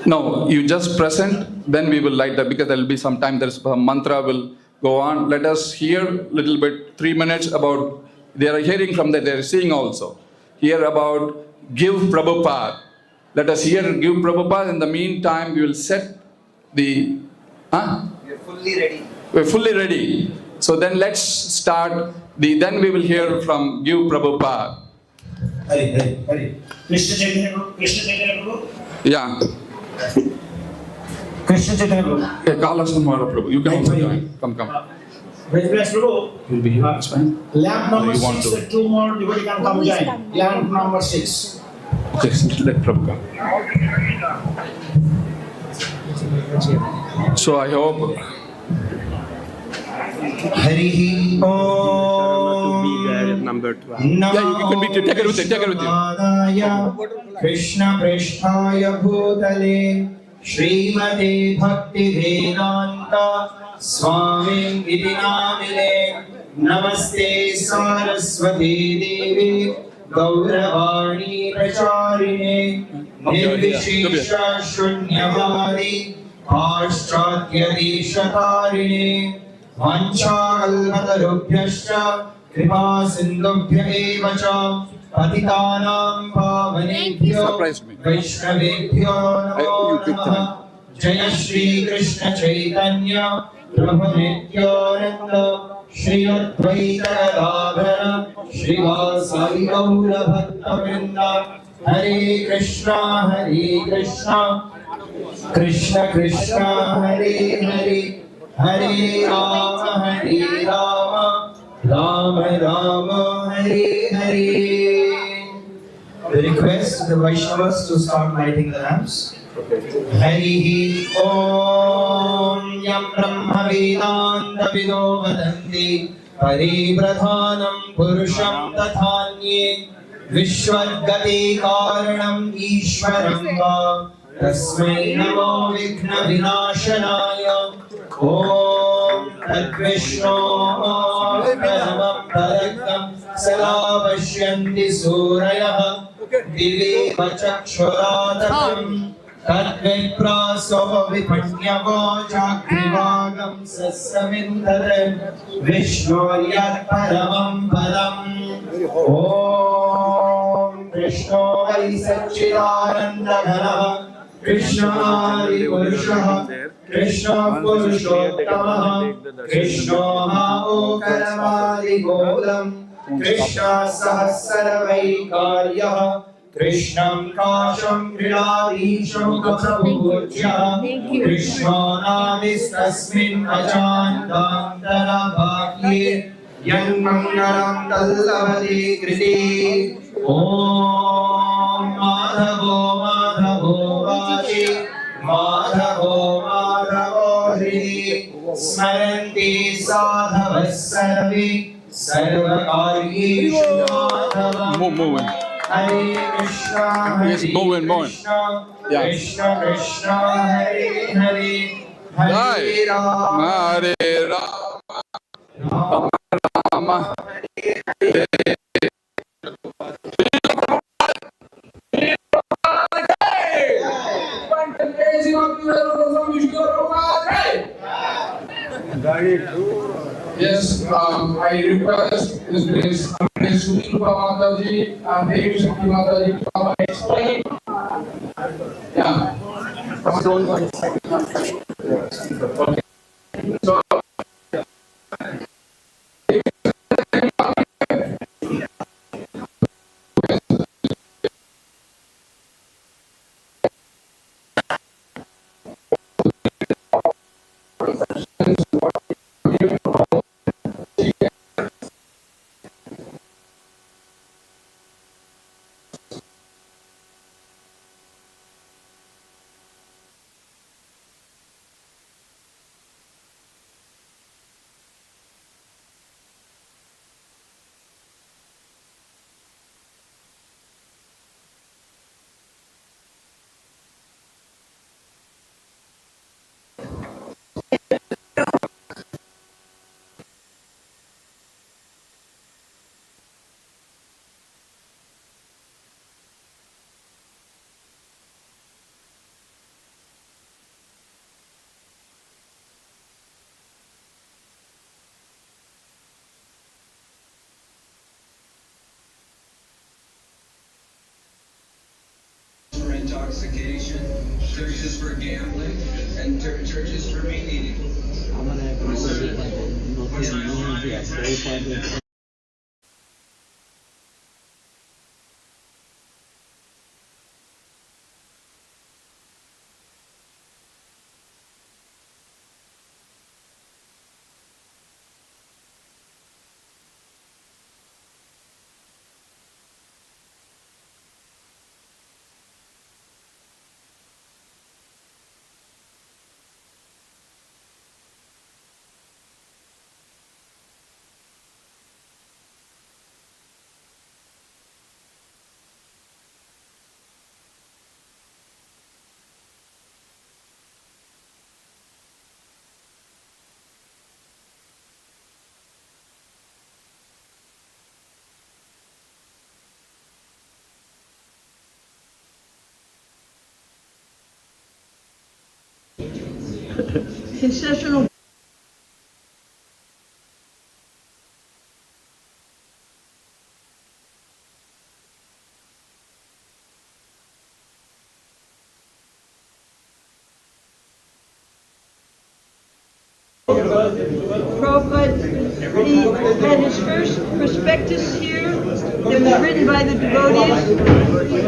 no, you just present, then we will light that, because there will be some time, there's a mantra will go on. Let us hear a little bit, 3 minutes about, they are hearing from that, they are seeing also. Hear about Give Prabhupada. Let us hear Give Prabhupada. In the meantime, we will set the... We are fully ready. We are fully ready. So then let's start, then we will hear from Give Prabhupada. Hari. Krishna Chaitanya Prabhu? Yeah. Krishna Chaitanya Prabhu. Okay, call us tomorrow, Prabhu. You can also join. Come. Vedavyas Prabhu. You'll be here, that's fine. Lamp number You want 6, to- 2 more devotee can come join. Lamp number 6. Yes, let Prabhu come. So I hope... Hari Om. Number 12. Yeah, you can be, take it with you. Krishna Prishtaya Bhutale Srimate Bhaktivedanta Swami Prabhupada Namaste Saraswati Devi Gauravani Pracharine Nirvishesha Shunyavadi Ashtratya Deshatarine Vanchakalpatarubhyascha Kripa Sindhubhya eva cha Patitanam Pavanebhyo Vaishnavebhyo Namo Namaha Jaya Shri Krishna Chaitanya Prabhu Nityananda Shri Advaita Gadadhara Shri Vasai Gaura Bhakta Vrinda Hare Krishna Krishna Krishna Hare Hare Hare Rama Rama Rama Hare Hare. We request the Vaishnavas to start lighting the lamps. Hari Om Yam Brahma Vedanta Vido Vadanti Paribradhanam Purusham Tathanye Vishwadgati Karanam Ishwaram Va Tasmai Namo Vighna Vinashanaya Om Tat Vishnu Paramam Tarakam Salavashyanti Surayah Divi Vachakshuratam Tat Vipraso Vipanyavo Chakrivagam Sasamindare Vishnu Yat Paramam Padam Om Krishna Vai Satchidananda Ghana Krishna Hari Purushaha Krishna Purushottamaha Krishna Maokaramadi Golam Krishna Sahasravaikaryaha Krishnam Kasham Kridadisham Kaprabhujya Krishna Navistasmin Ajantantara Bhakye Yan Mangalam Dallavadi Kriti Om Madhavo Madhavo Vachi Madhavo Madhavo Hridi Smaranti Sadhavas Sarvi Sarvakaryeshu Madhavam Moving. Hare Krishna Yes, moving. Yeah. Krishna Krishna Hare Hare Hare Rama Hare Rama Rama Hare Hare Yes, I request this place, Surupa Mataji and Devi Shakti Mataji to come and explain. Yeah. Okay. So, for intoxication, churches for gambling, and churches for meat eating. Concessional Prabhupada, he had his first prospectus here that was written by the devotees,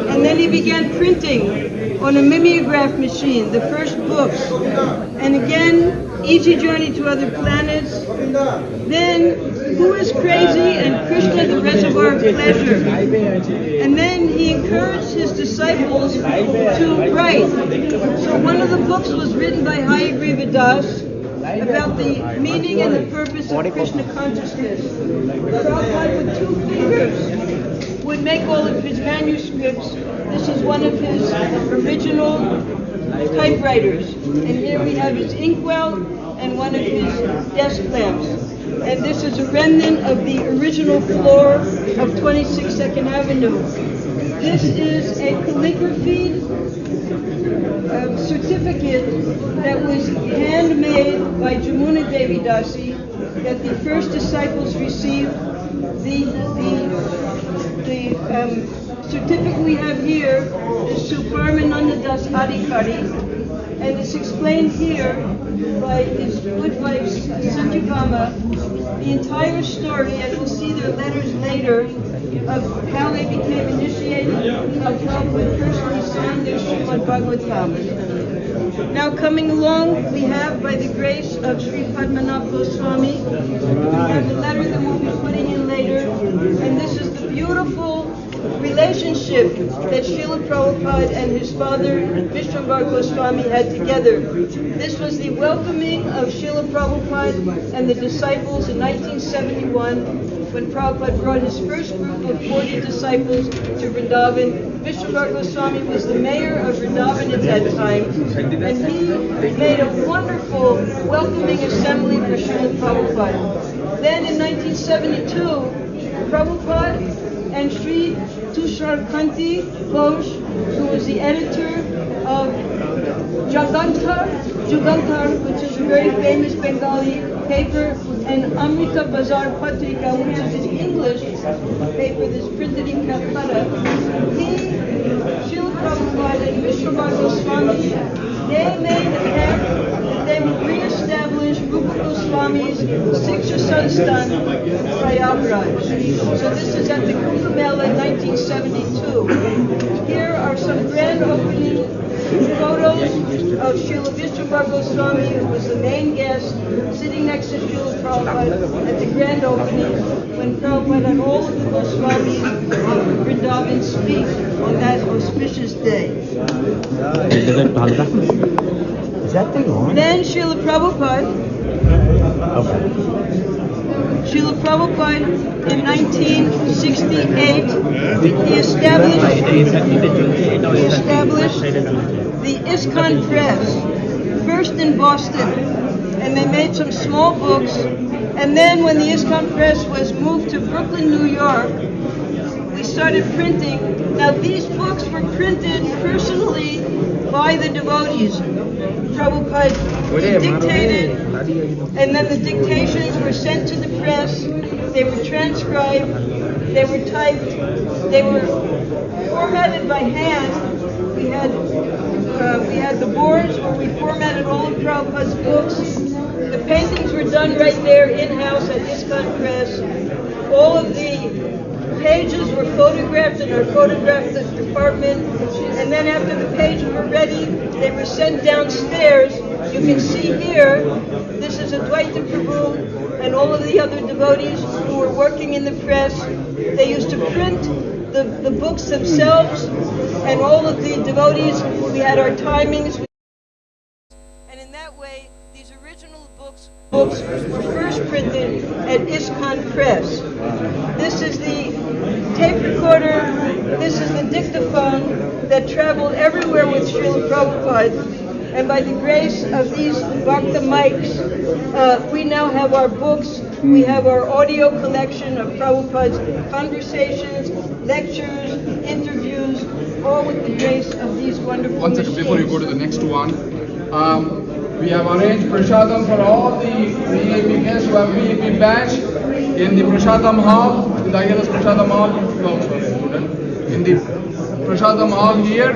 and then he began printing on a mimeograph machine the first books, and again, Easy Journey to Other Planets, then Who is Crazy and Krishna the Reservoir of Pleasure, and then he encouraged his disciples to write. So one of the books was written by Hayagriva Das, about the meaning and the purpose of Krishna Consciousness. Prabhupada with 2 fingers would make all of his manuscripts. This is one of his original typewriters. And here we have his inkwell and one of his desk lamps. And this is a remnant of the original floor of 26 2nd Avenue. This is a calligraphy certificate that was handmade by Jamuna Devi Dasi, that the first disciples received. The certificate we have here is Suparmananda Das Adhikari, and it's explained here by his good wife Satyabhama, the entire story, and we'll see their letters later, of how they became initiated, how Prabhupada personally signed their Srimad Bhagavatam. Now coming along, we have, by the grace of Sri Padmanabh Goswami, we have the letter that we'll be putting in later, and this is the beautiful relationship that Srila Prabhupada and his father, Vishwambar Goswami, had together. This was the welcoming of Srila Prabhupada and the disciples in 1971, when Prabhupada brought his first group of 40 disciples to Vrindavan. Vishwambar Goswami was the mayor of Vrindavan at that time, and he made a wonderful welcoming assembly for Srila Prabhupada. Then in 1972, Prabhupada and Sri Tushar Kanti Ghosh, who was the editor of Jugantar, which is a very famous Bengali paper, and Amrita Bazar Patrika, which is an English paper that's printed in Calcutta. Srila Prabhupada and Vishwabhar Goswami, they made an act that they would re-establish Rupa Goswami's Siksha Sanstan Prayagraj. So this is at the Kumbh Mela in 1972. Here are some grand opening photos of Srila Vishwabhar Goswami, who was the main guest, sitting next to Srila Prabhupada at the grand opening when Prabhupada and all of the Goswamis of Vrindavan speak on that auspicious day. Then Srila Prabhupada in 1968, he established the ISKCON Press, first in Boston, and they made some small books, and then when the ISKCON Press was moved to Brooklyn, New York, we started printing. Now these books were printed personally by the devotees. Prabhupada dictated, and then the dictations were sent to the press, they were transcribed, they were typed, they were formatted by hand. We had the boards where we formatted all of Prabhupada's books. The paintings were done right there in-house at ISKCON Press. All of the pages were photographed in our photograph department, and then after the pages were ready, they were sent downstairs. You can see here, this is Advaita Prabhu and all of the other devotees who were working in the press. They used to print the books themselves, and all of the devotees, we had our timings. And in that way, these original books were first printed at ISKCON Press. This is the tape recorder, this is the dictaphone that traveled everywhere with Srila Prabhupada. And by the grace of these Bhakta mics, we now have our books, we have our audio collection of Prabhupada's conversations, lectures, interviews, all with the grace of these wonderful One second machines. before you go to the next one. We have arranged prasadam for all the VIP guests who have VIP badge in the prasadam hall, in the ILS prasadam hall. In the prasadam hall here.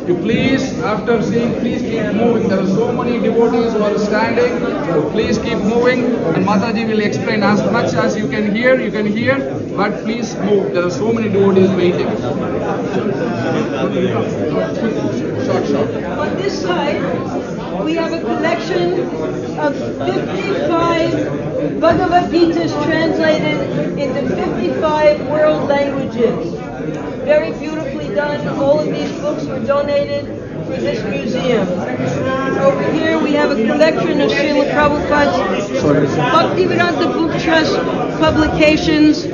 You please, after seeing, please keep moving. There are so many devotees who are standing. Please keep moving, and Mataji will explain as much as you can hear, but please move. There are so many devotees waiting. Short. On this side, we have a collection of 55 Bhagavad Gitas translated into 55 world languages. Very beautifully done. All of these books were donated for this museum. Over here we have a collection of Srila Prabhupada's Bhaktivedanta Book Trust publications.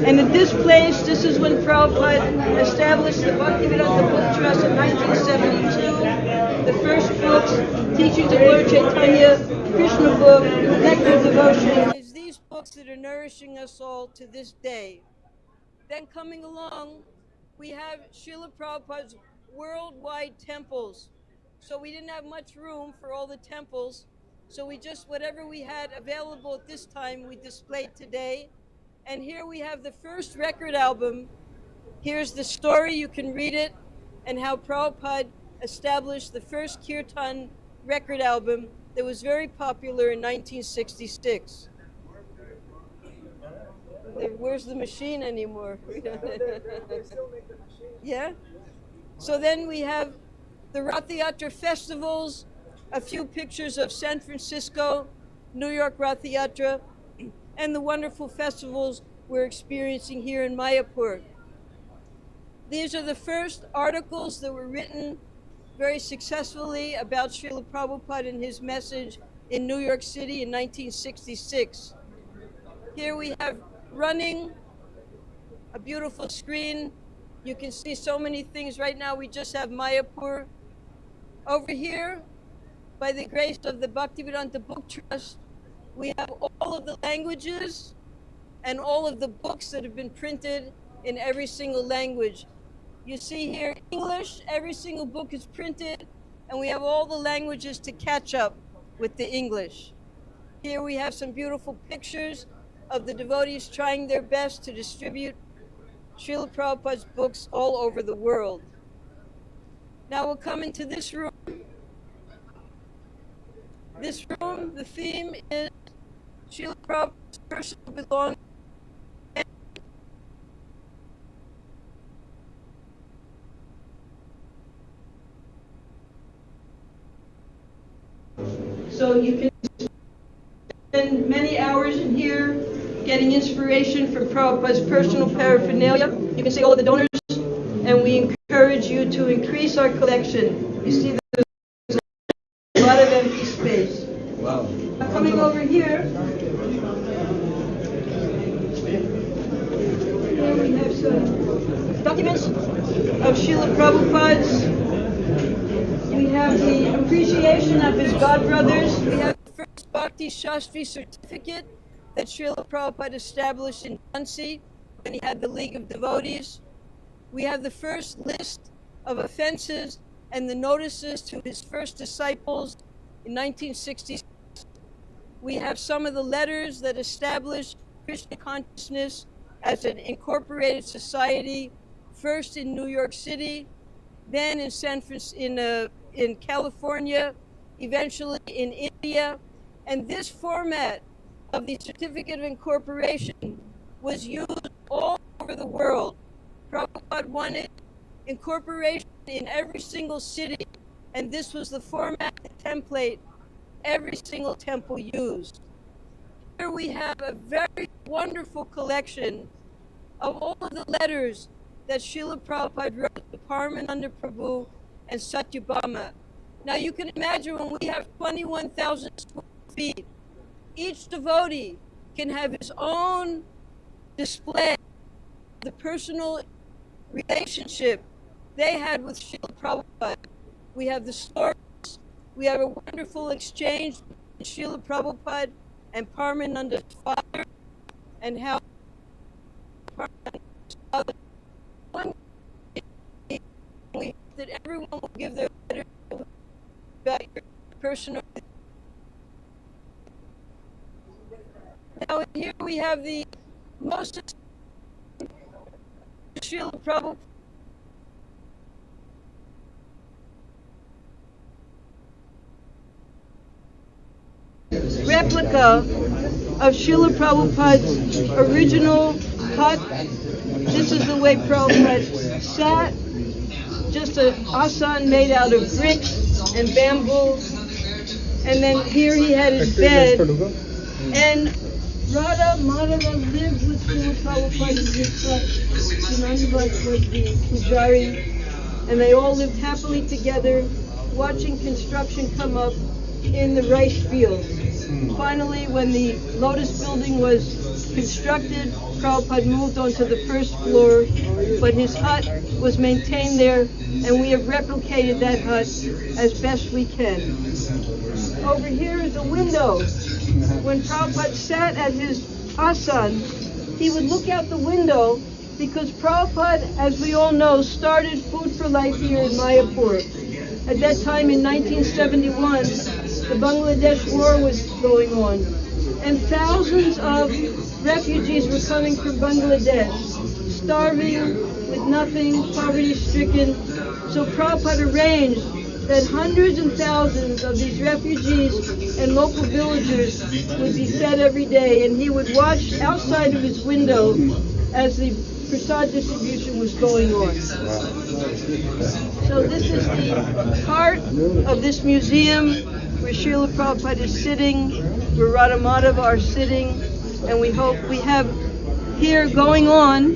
And at this place, this is when Prabhupada established the Bhaktivedanta Book Trust in 1972. The first books, Teachings of Lord Chaitanya, Krishna book, Nectar Devotion. It's these books that are nourishing us all to this day. Then coming along, we have Srila Prabhupada's worldwide temples. So we didn't have much room for all the temples. So we just, whatever we had available at this time, we displayed today. And here we have the first record album. Here's the story, you can read it, and how Prabhupada established the first Kirtan record album that was very popular in 1966. Where's the machine anymore? Yeah? So then we have the Rath Yatra festivals, a few pictures of San Francisco, New York Rath Yatra, and the wonderful festivals we're experiencing here in Mayapur. These are the first articles that were written very successfully about Srila Prabhupada and his message in New York City in 1966. Here we have running, a beautiful screen. You can see so many things right now. We just have Mayapur. Over here, by the grace of the Bhaktivedanta Book Trust, we have all of the languages and all of the books that have been printed in every single language. You see here English, every single book is printed. and we have all the languages to catch up with the English. Here we have some beautiful pictures of the devotees trying their best to distribute Srila Prabhupada's books all over the world. Now we'll come into this room. This room, the theme is Srila Prabhupada's personal belongings. So you can spend many hours in here getting inspiration from Prabhupada's personal paraphernalia. You can see all of the donors, and we encourage you to increase our collection. You see there's a lot of empty space. Wow. Coming over here, we have some documents of Srila Prabhupada's. We have the appreciation of his godbrothers. We have the first Bhakti Shastri certificate that Srila Prabhupada established in Jhansi when he had the League of Devotees. We have the first list of offenses and the notices to his first disciples in 1966. We have some of the letters that established Krishna Consciousness as an incorporated society, first in New York City, then in California, eventually in India. And this format of the Certificate of Incorporation was used all over the world. Prabhupada wanted incorporation in every single city, and this was the format, the template every single temple used. Here we have a very wonderful collection of all of the letters that Srila Prabhupada wrote to Paramananda Prabhu and Satyabhama. Now you can imagine when we have 21,000 square feet, each devotee can have his own display of the personal relationship they had with Srila Prabhupada. We have the stories, we have a wonderful exchange between Srila Prabhupada and Paramananda's father, and how Paramananda's father, that everyone will give their letter about your personal. Now here we have the most Srila Prabhupada. Replica of Srila Prabhupada's original hut. This is the way Prabhupada sat. Just an asan made out of bricks and bamboo. And then here he had his bed. And Radha Madhava lived with Srila Prabhupada in his hut. Sunandavat was the pujari. And they all lived happily together, watching construction come up in the rice fields. Finally, when the Lotus building was constructed, Prabhupada moved onto the first floor, but his hut was maintained there, and we have replicated that hut as best we can. Over here is a window. When Prabhupada sat at his asan, he would look out the window because Prabhupada, as we all know, started Food for Life here in Mayapur. At that time in 1971, the Bangladesh war was going on, and thousands of refugees were coming from Bangladesh, starving, with nothing, poverty-stricken. So Prabhupada arranged that hundreds and thousands of these refugees and local villagers would be fed every day, and he would watch outside of his window as the prasad distribution was going on. So this is the heart of this museum where Srila Prabhupada is sitting, where Radha Madhava are sitting, and we hope we have here going on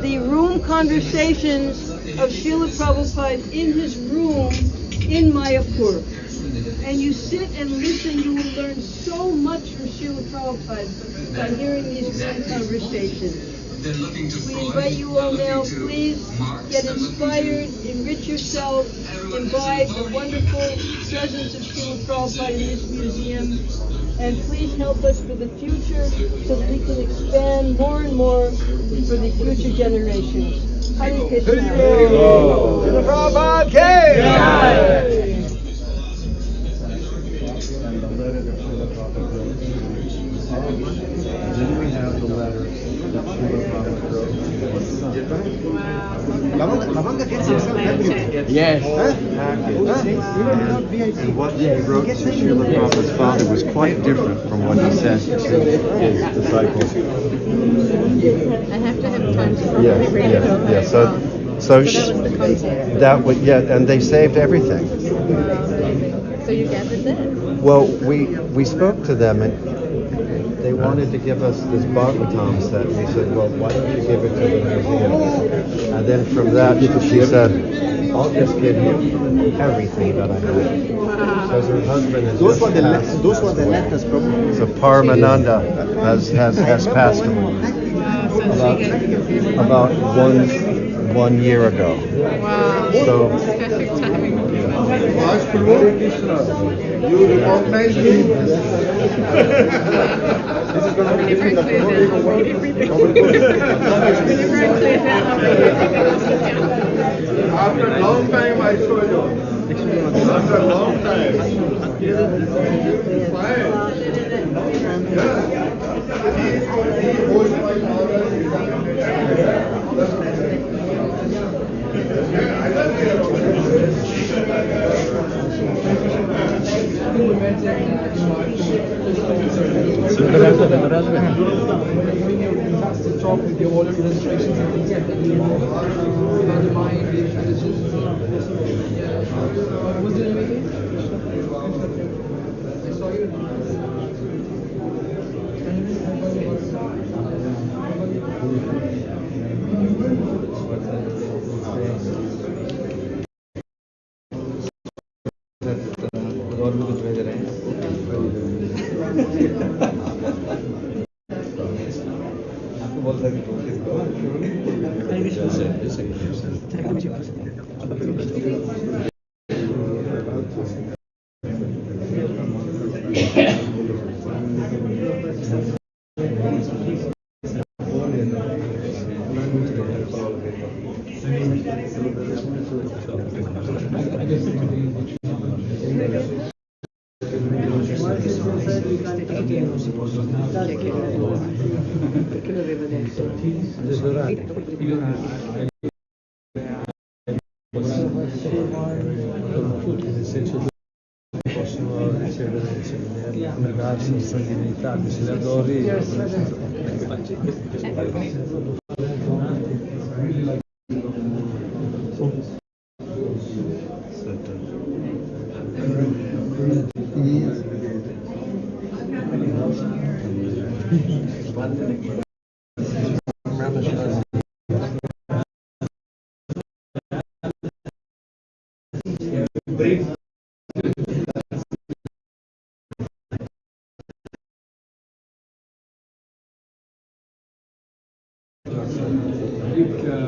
the room conversations of Srila Prabhupada in his room in Mayapur. And you sit and listen, you will learn so much from Srila Prabhupada by hearing these room conversations. We invite you all now, please get inspired, enrich yourself, imbibe the wonderful presence of Srila Prabhupada in this museum, and please help us for the future so that we can expand more and more for the future generations. Hare Krishna. Srila Prabhupada, Yes. And what he wrote to Srila Prabhupada's father was quite different from what he sent to his disciples. I have to have time to Yes, read it over. yes. So that was and they saved everything. So you gathered that? Well, we spoke to them and they wanted to give us this Bhagavatam set. And we said, well, why don't you give it to the museum? And then from that, she said, I'll just give you everything that I have. Because her husband is Those were the letters, probably. So Paramananda has passed away about one year ago. Wow. So Perfect timing. You recognize me? This is going to be different. After a long time, I saw you. After a long time. Fine. Talk with your order illustrations and things like that. About the mind, the traditions. Was it amazing? I saw you.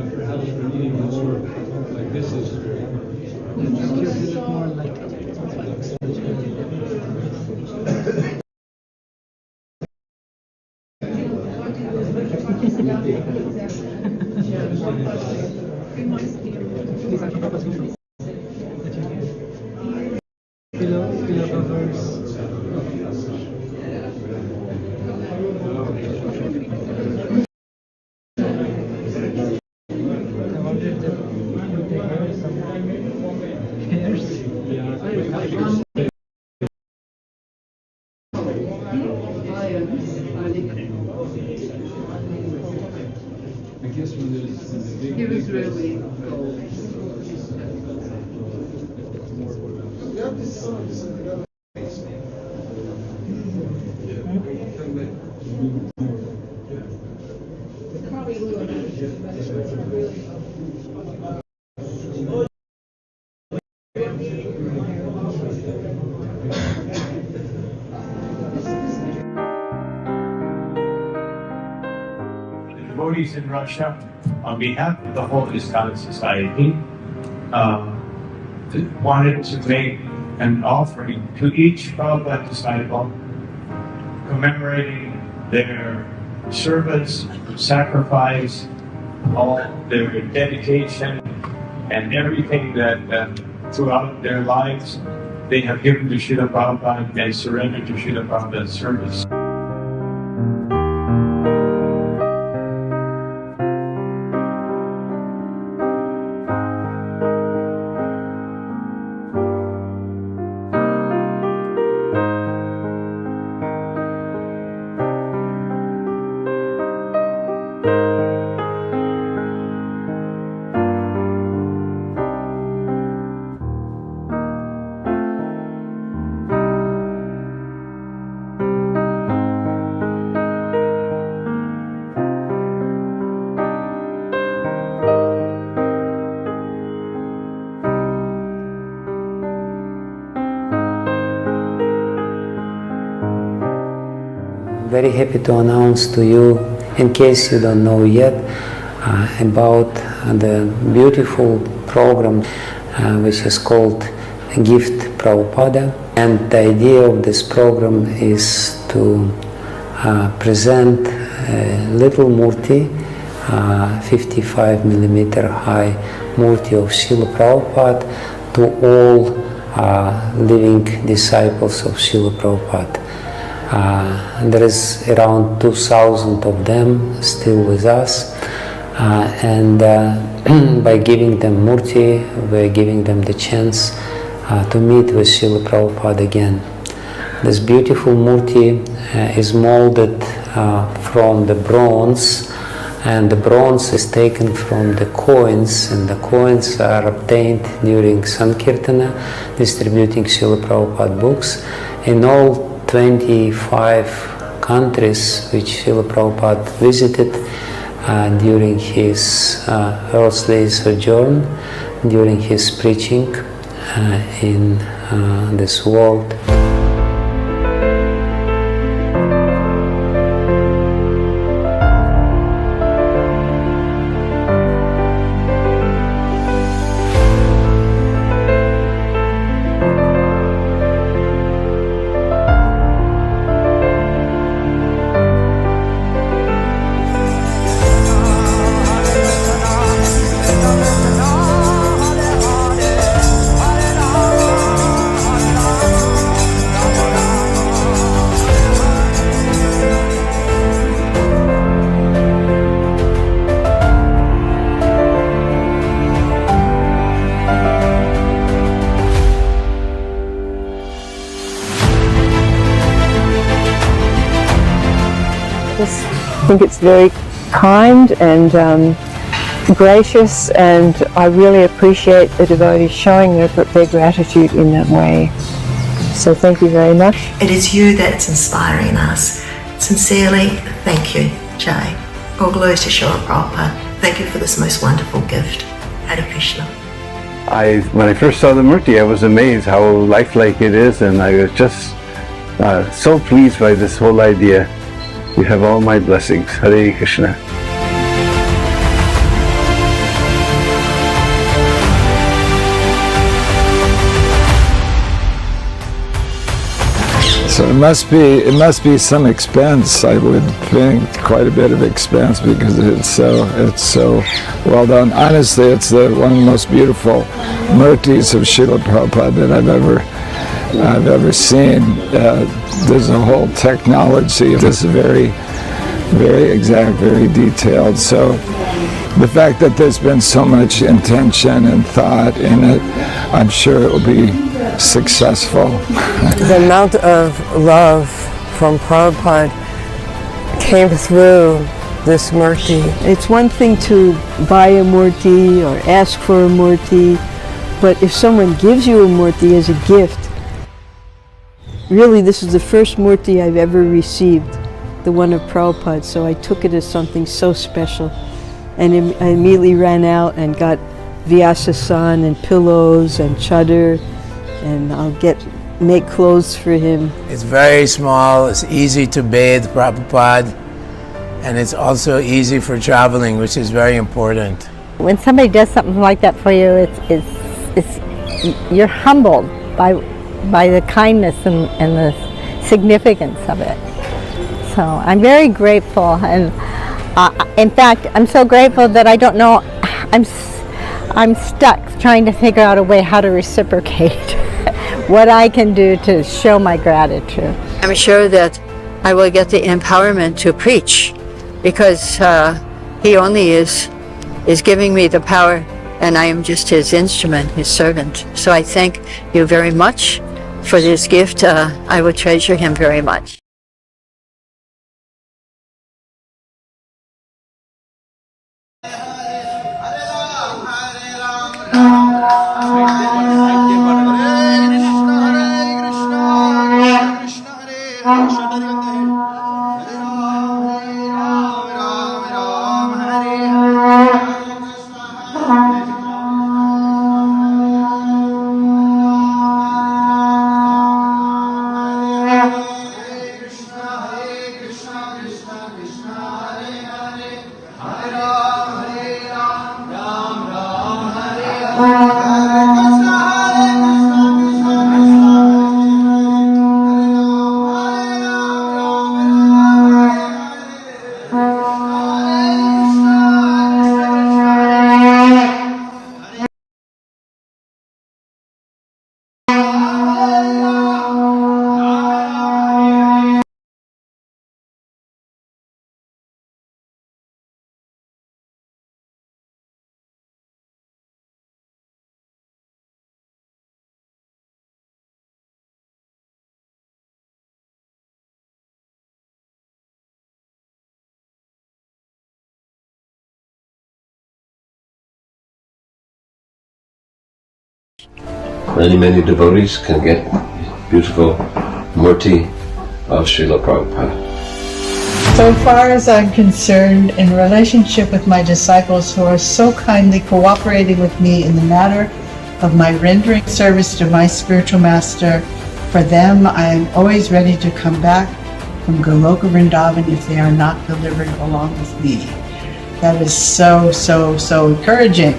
Perhaps we're needing more like this is more like He was really devotees in Russia, on behalf of the whole ISKCON Society, wanted to make an offering to each Prabhupada disciple, commemorating their service, sacrifice, all their dedication, and everything that throughout their lives they have given to Srila Prabhupada and surrendered to Srila Prabhupada's service. very happy to announce to you, in case you don't know yet, about the beautiful program which is called Gift Prabhupada. And the idea of this program is to present a little murti, 55 millimeter high murti of Srila Prabhupada to all living disciples of Srila Prabhupada. There is around 2,000 of them still with us, and by giving them murti, we're giving them the chance to meet with Srila Prabhupada again. This beautiful murti is molded from the bronze, and the bronze is taken from the coins, and the coins are obtained during Sankirtana, distributing Srila Prabhupada books. In all 25 countries which Srila Prabhupada visited during his earthly sojourn, during his preaching in this world. I think it's very kind and gracious, and I really appreciate the devotees showing their gratitude in that way. So thank you very much. It is you that's inspiring us. Sincerely, thank you, Jai. All glories to Srila Prabhupada. Thank you for this most wonderful gift. Hare Krishna. When I first saw the Murti, I was amazed how lifelike it is, and I was just so pleased by this whole idea. You have all my blessings. Hare Krishna. So it must be some expense. I would think quite a bit of expense because it's so well done. Honestly, it's one of the most beautiful murtis of Srila Prabhupada that I've ever seen. There's a whole technology. This is very, very exact, very detailed. So the fact that there's been so much intention and thought in it, I'm sure it will be successful. The amount of love from Prabhupada came through this murti. It's one thing to buy a murti or ask for a murti, but if someone gives you a murti as a gift, really this is the first murti I've ever received, the one of Prabhupada, so I took it as something so special. And I immediately ran out and got Vyasasan and pillows and chadar, and I'll make clothes for him. It's very small, it's easy to bathe Prabhupada, and it's also easy for traveling, which is very important. When somebody does something like that for you, you're humbled by the kindness and the significance of it. So I'm very grateful, and in fact, I'm so grateful that I don't know, I'm stuck trying to figure out a way how to reciprocate what I can do to show my gratitude. I'm sure that I will get the empowerment to preach, because he only is giving me the power, and I am just his instrument, his servant. So I thank you very much for this gift. I will treasure him very much. Many devotees can get beautiful murti of Srila Prabhupada. So far as I'm concerned, in relationship with my disciples who are so kindly cooperating with me in the matter of my rendering service to my spiritual master, for them I am always ready to come back from Goloka Vrindavan if they are not delivered along with me. That is so encouraging.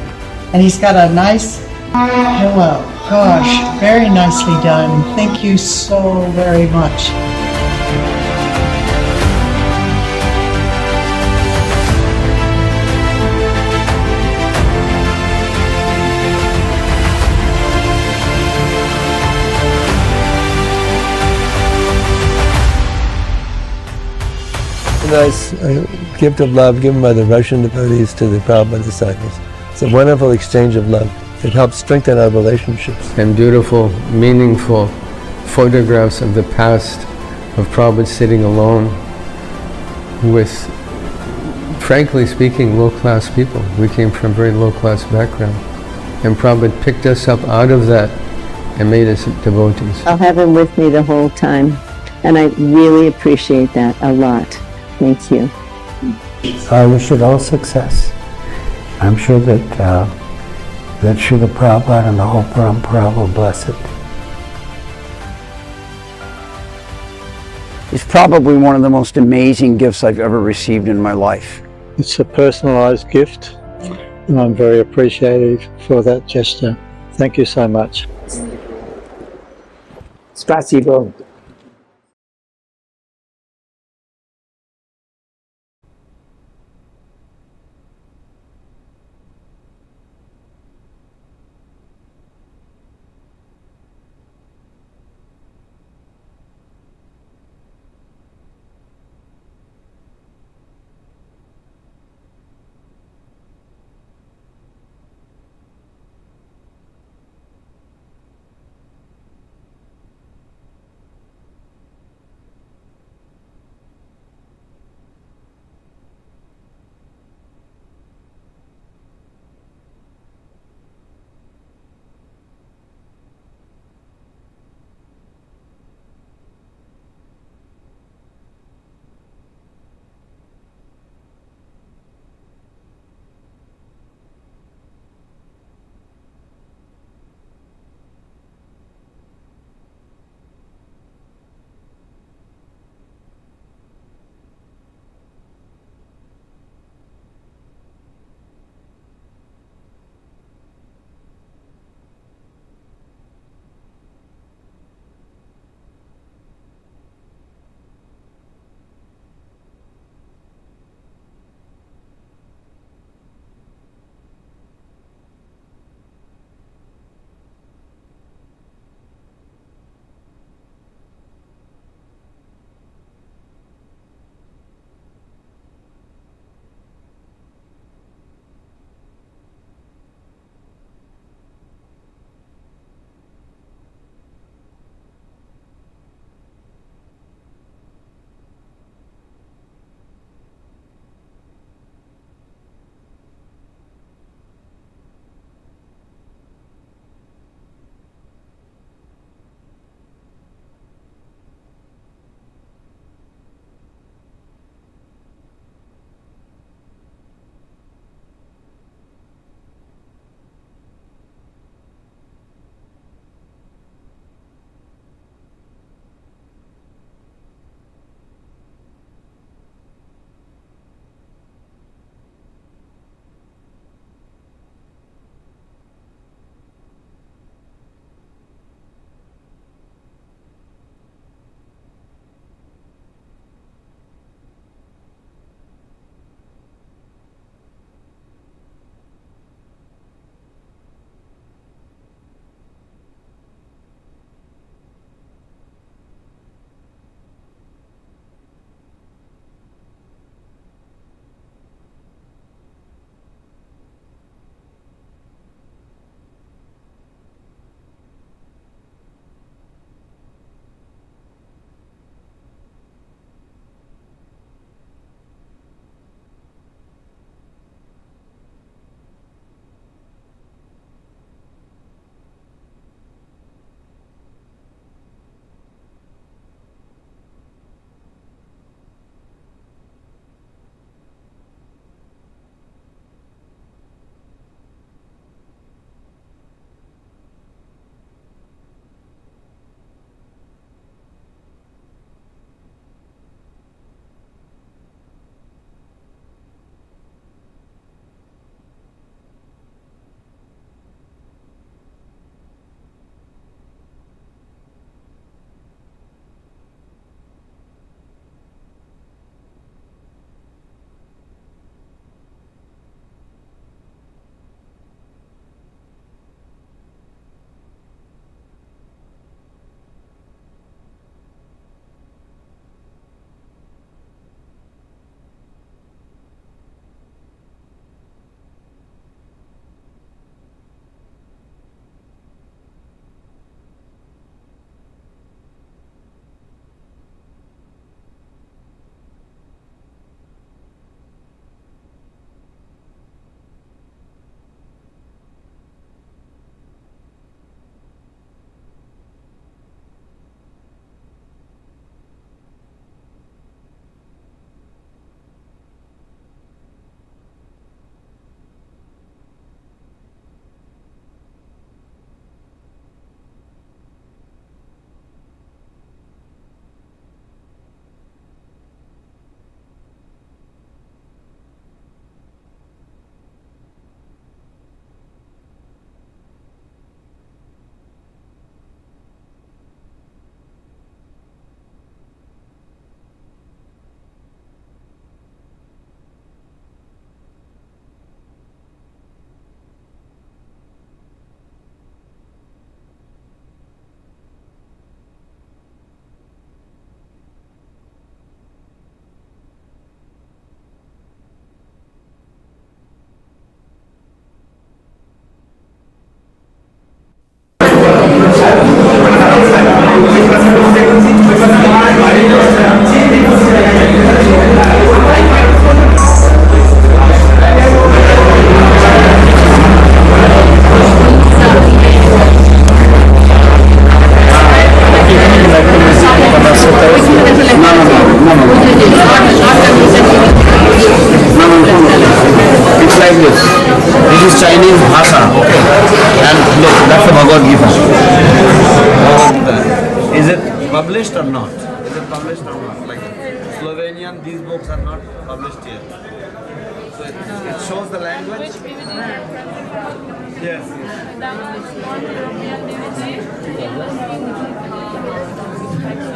And he's got a nice pillow. Gosh, very nicely done. Thank you so very much. Nice gift of love given by the Russian devotees to the Prabhupada disciples. It's a wonderful exchange of love. It helps strengthen our relationships. And beautiful, meaningful photographs of the past of Prabhupada sitting alone with, frankly speaking, low-class people. We came from a very low-class background. And Prabhupada picked us up out of that and made us devotees. I'll have him with me the whole time, and I really appreciate that a lot. Thank you. I wish it all success. I'm sure that that Srila Prabhupada and the whole Parampara will bless it. It's probably one of the most amazing gifts I've ever received in my life. It's a personalized gift, and I'm very appreciative for that gesture. Thank you so much. Spasibo. Chinese Bhasha. Okay. And look, that's the Bhagavad Gita. Is it published or not? Is it published or not? Like Slovenian, these books are not published here. So it shows the language. Yes.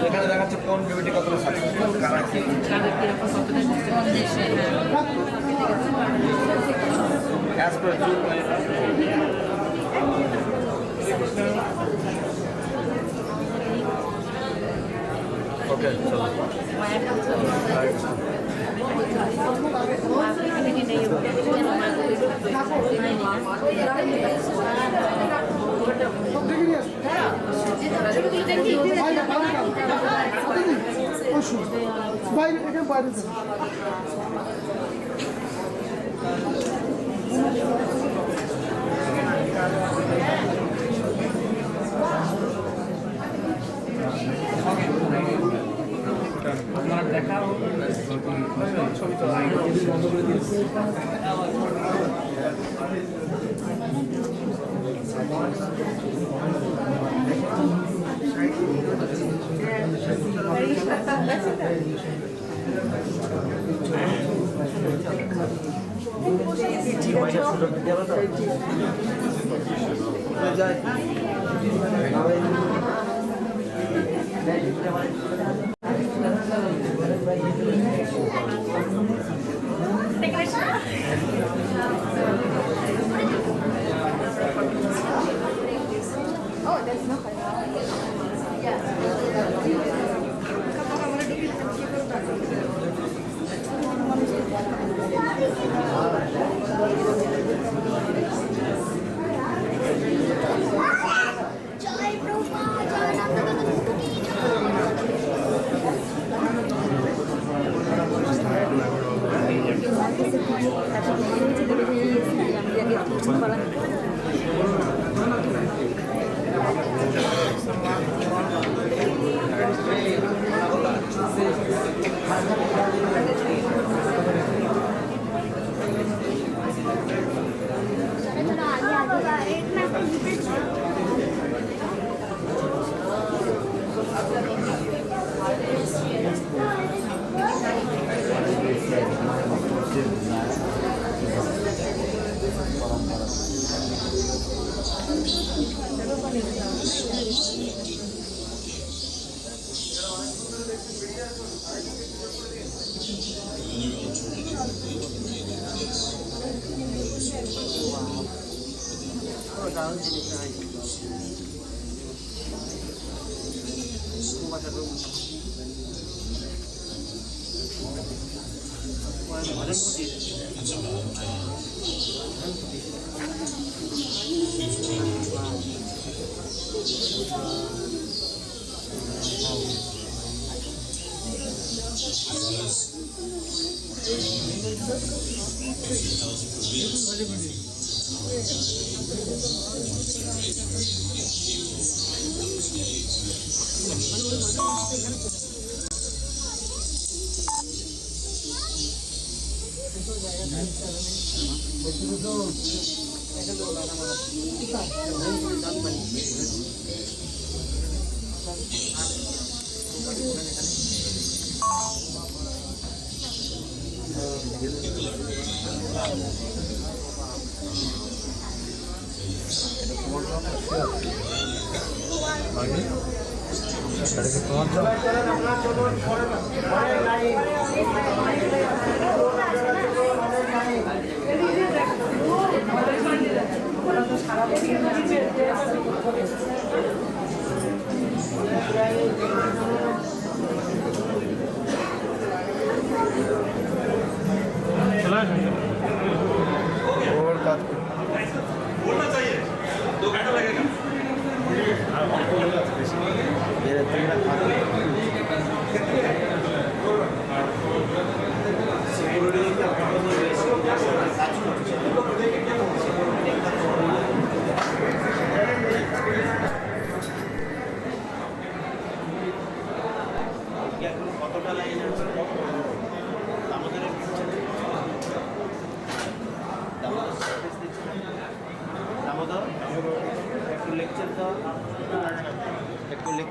এখানে দেখাচ্ছে কোন beauty কতটা successful কারা কি as per June okay chalo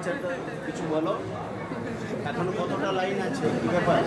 টিচারটা কিছু বলো এখনো কতটা লাইন আছে কি ব্যাপার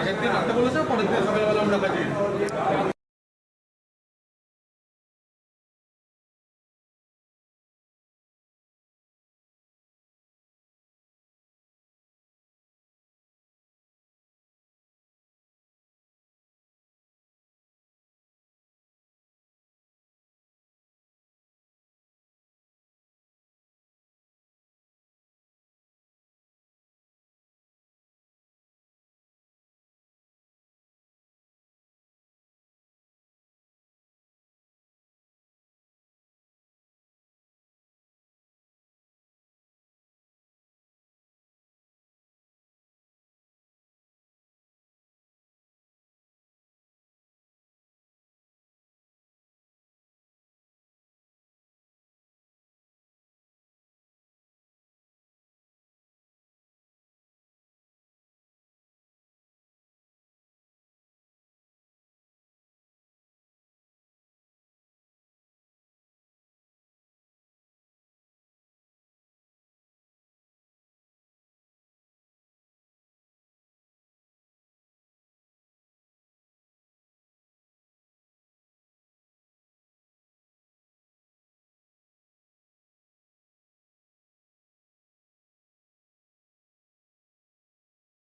পরের দিন রাতে বলেছে পরের দিন সকালবেলা আমরা কাজে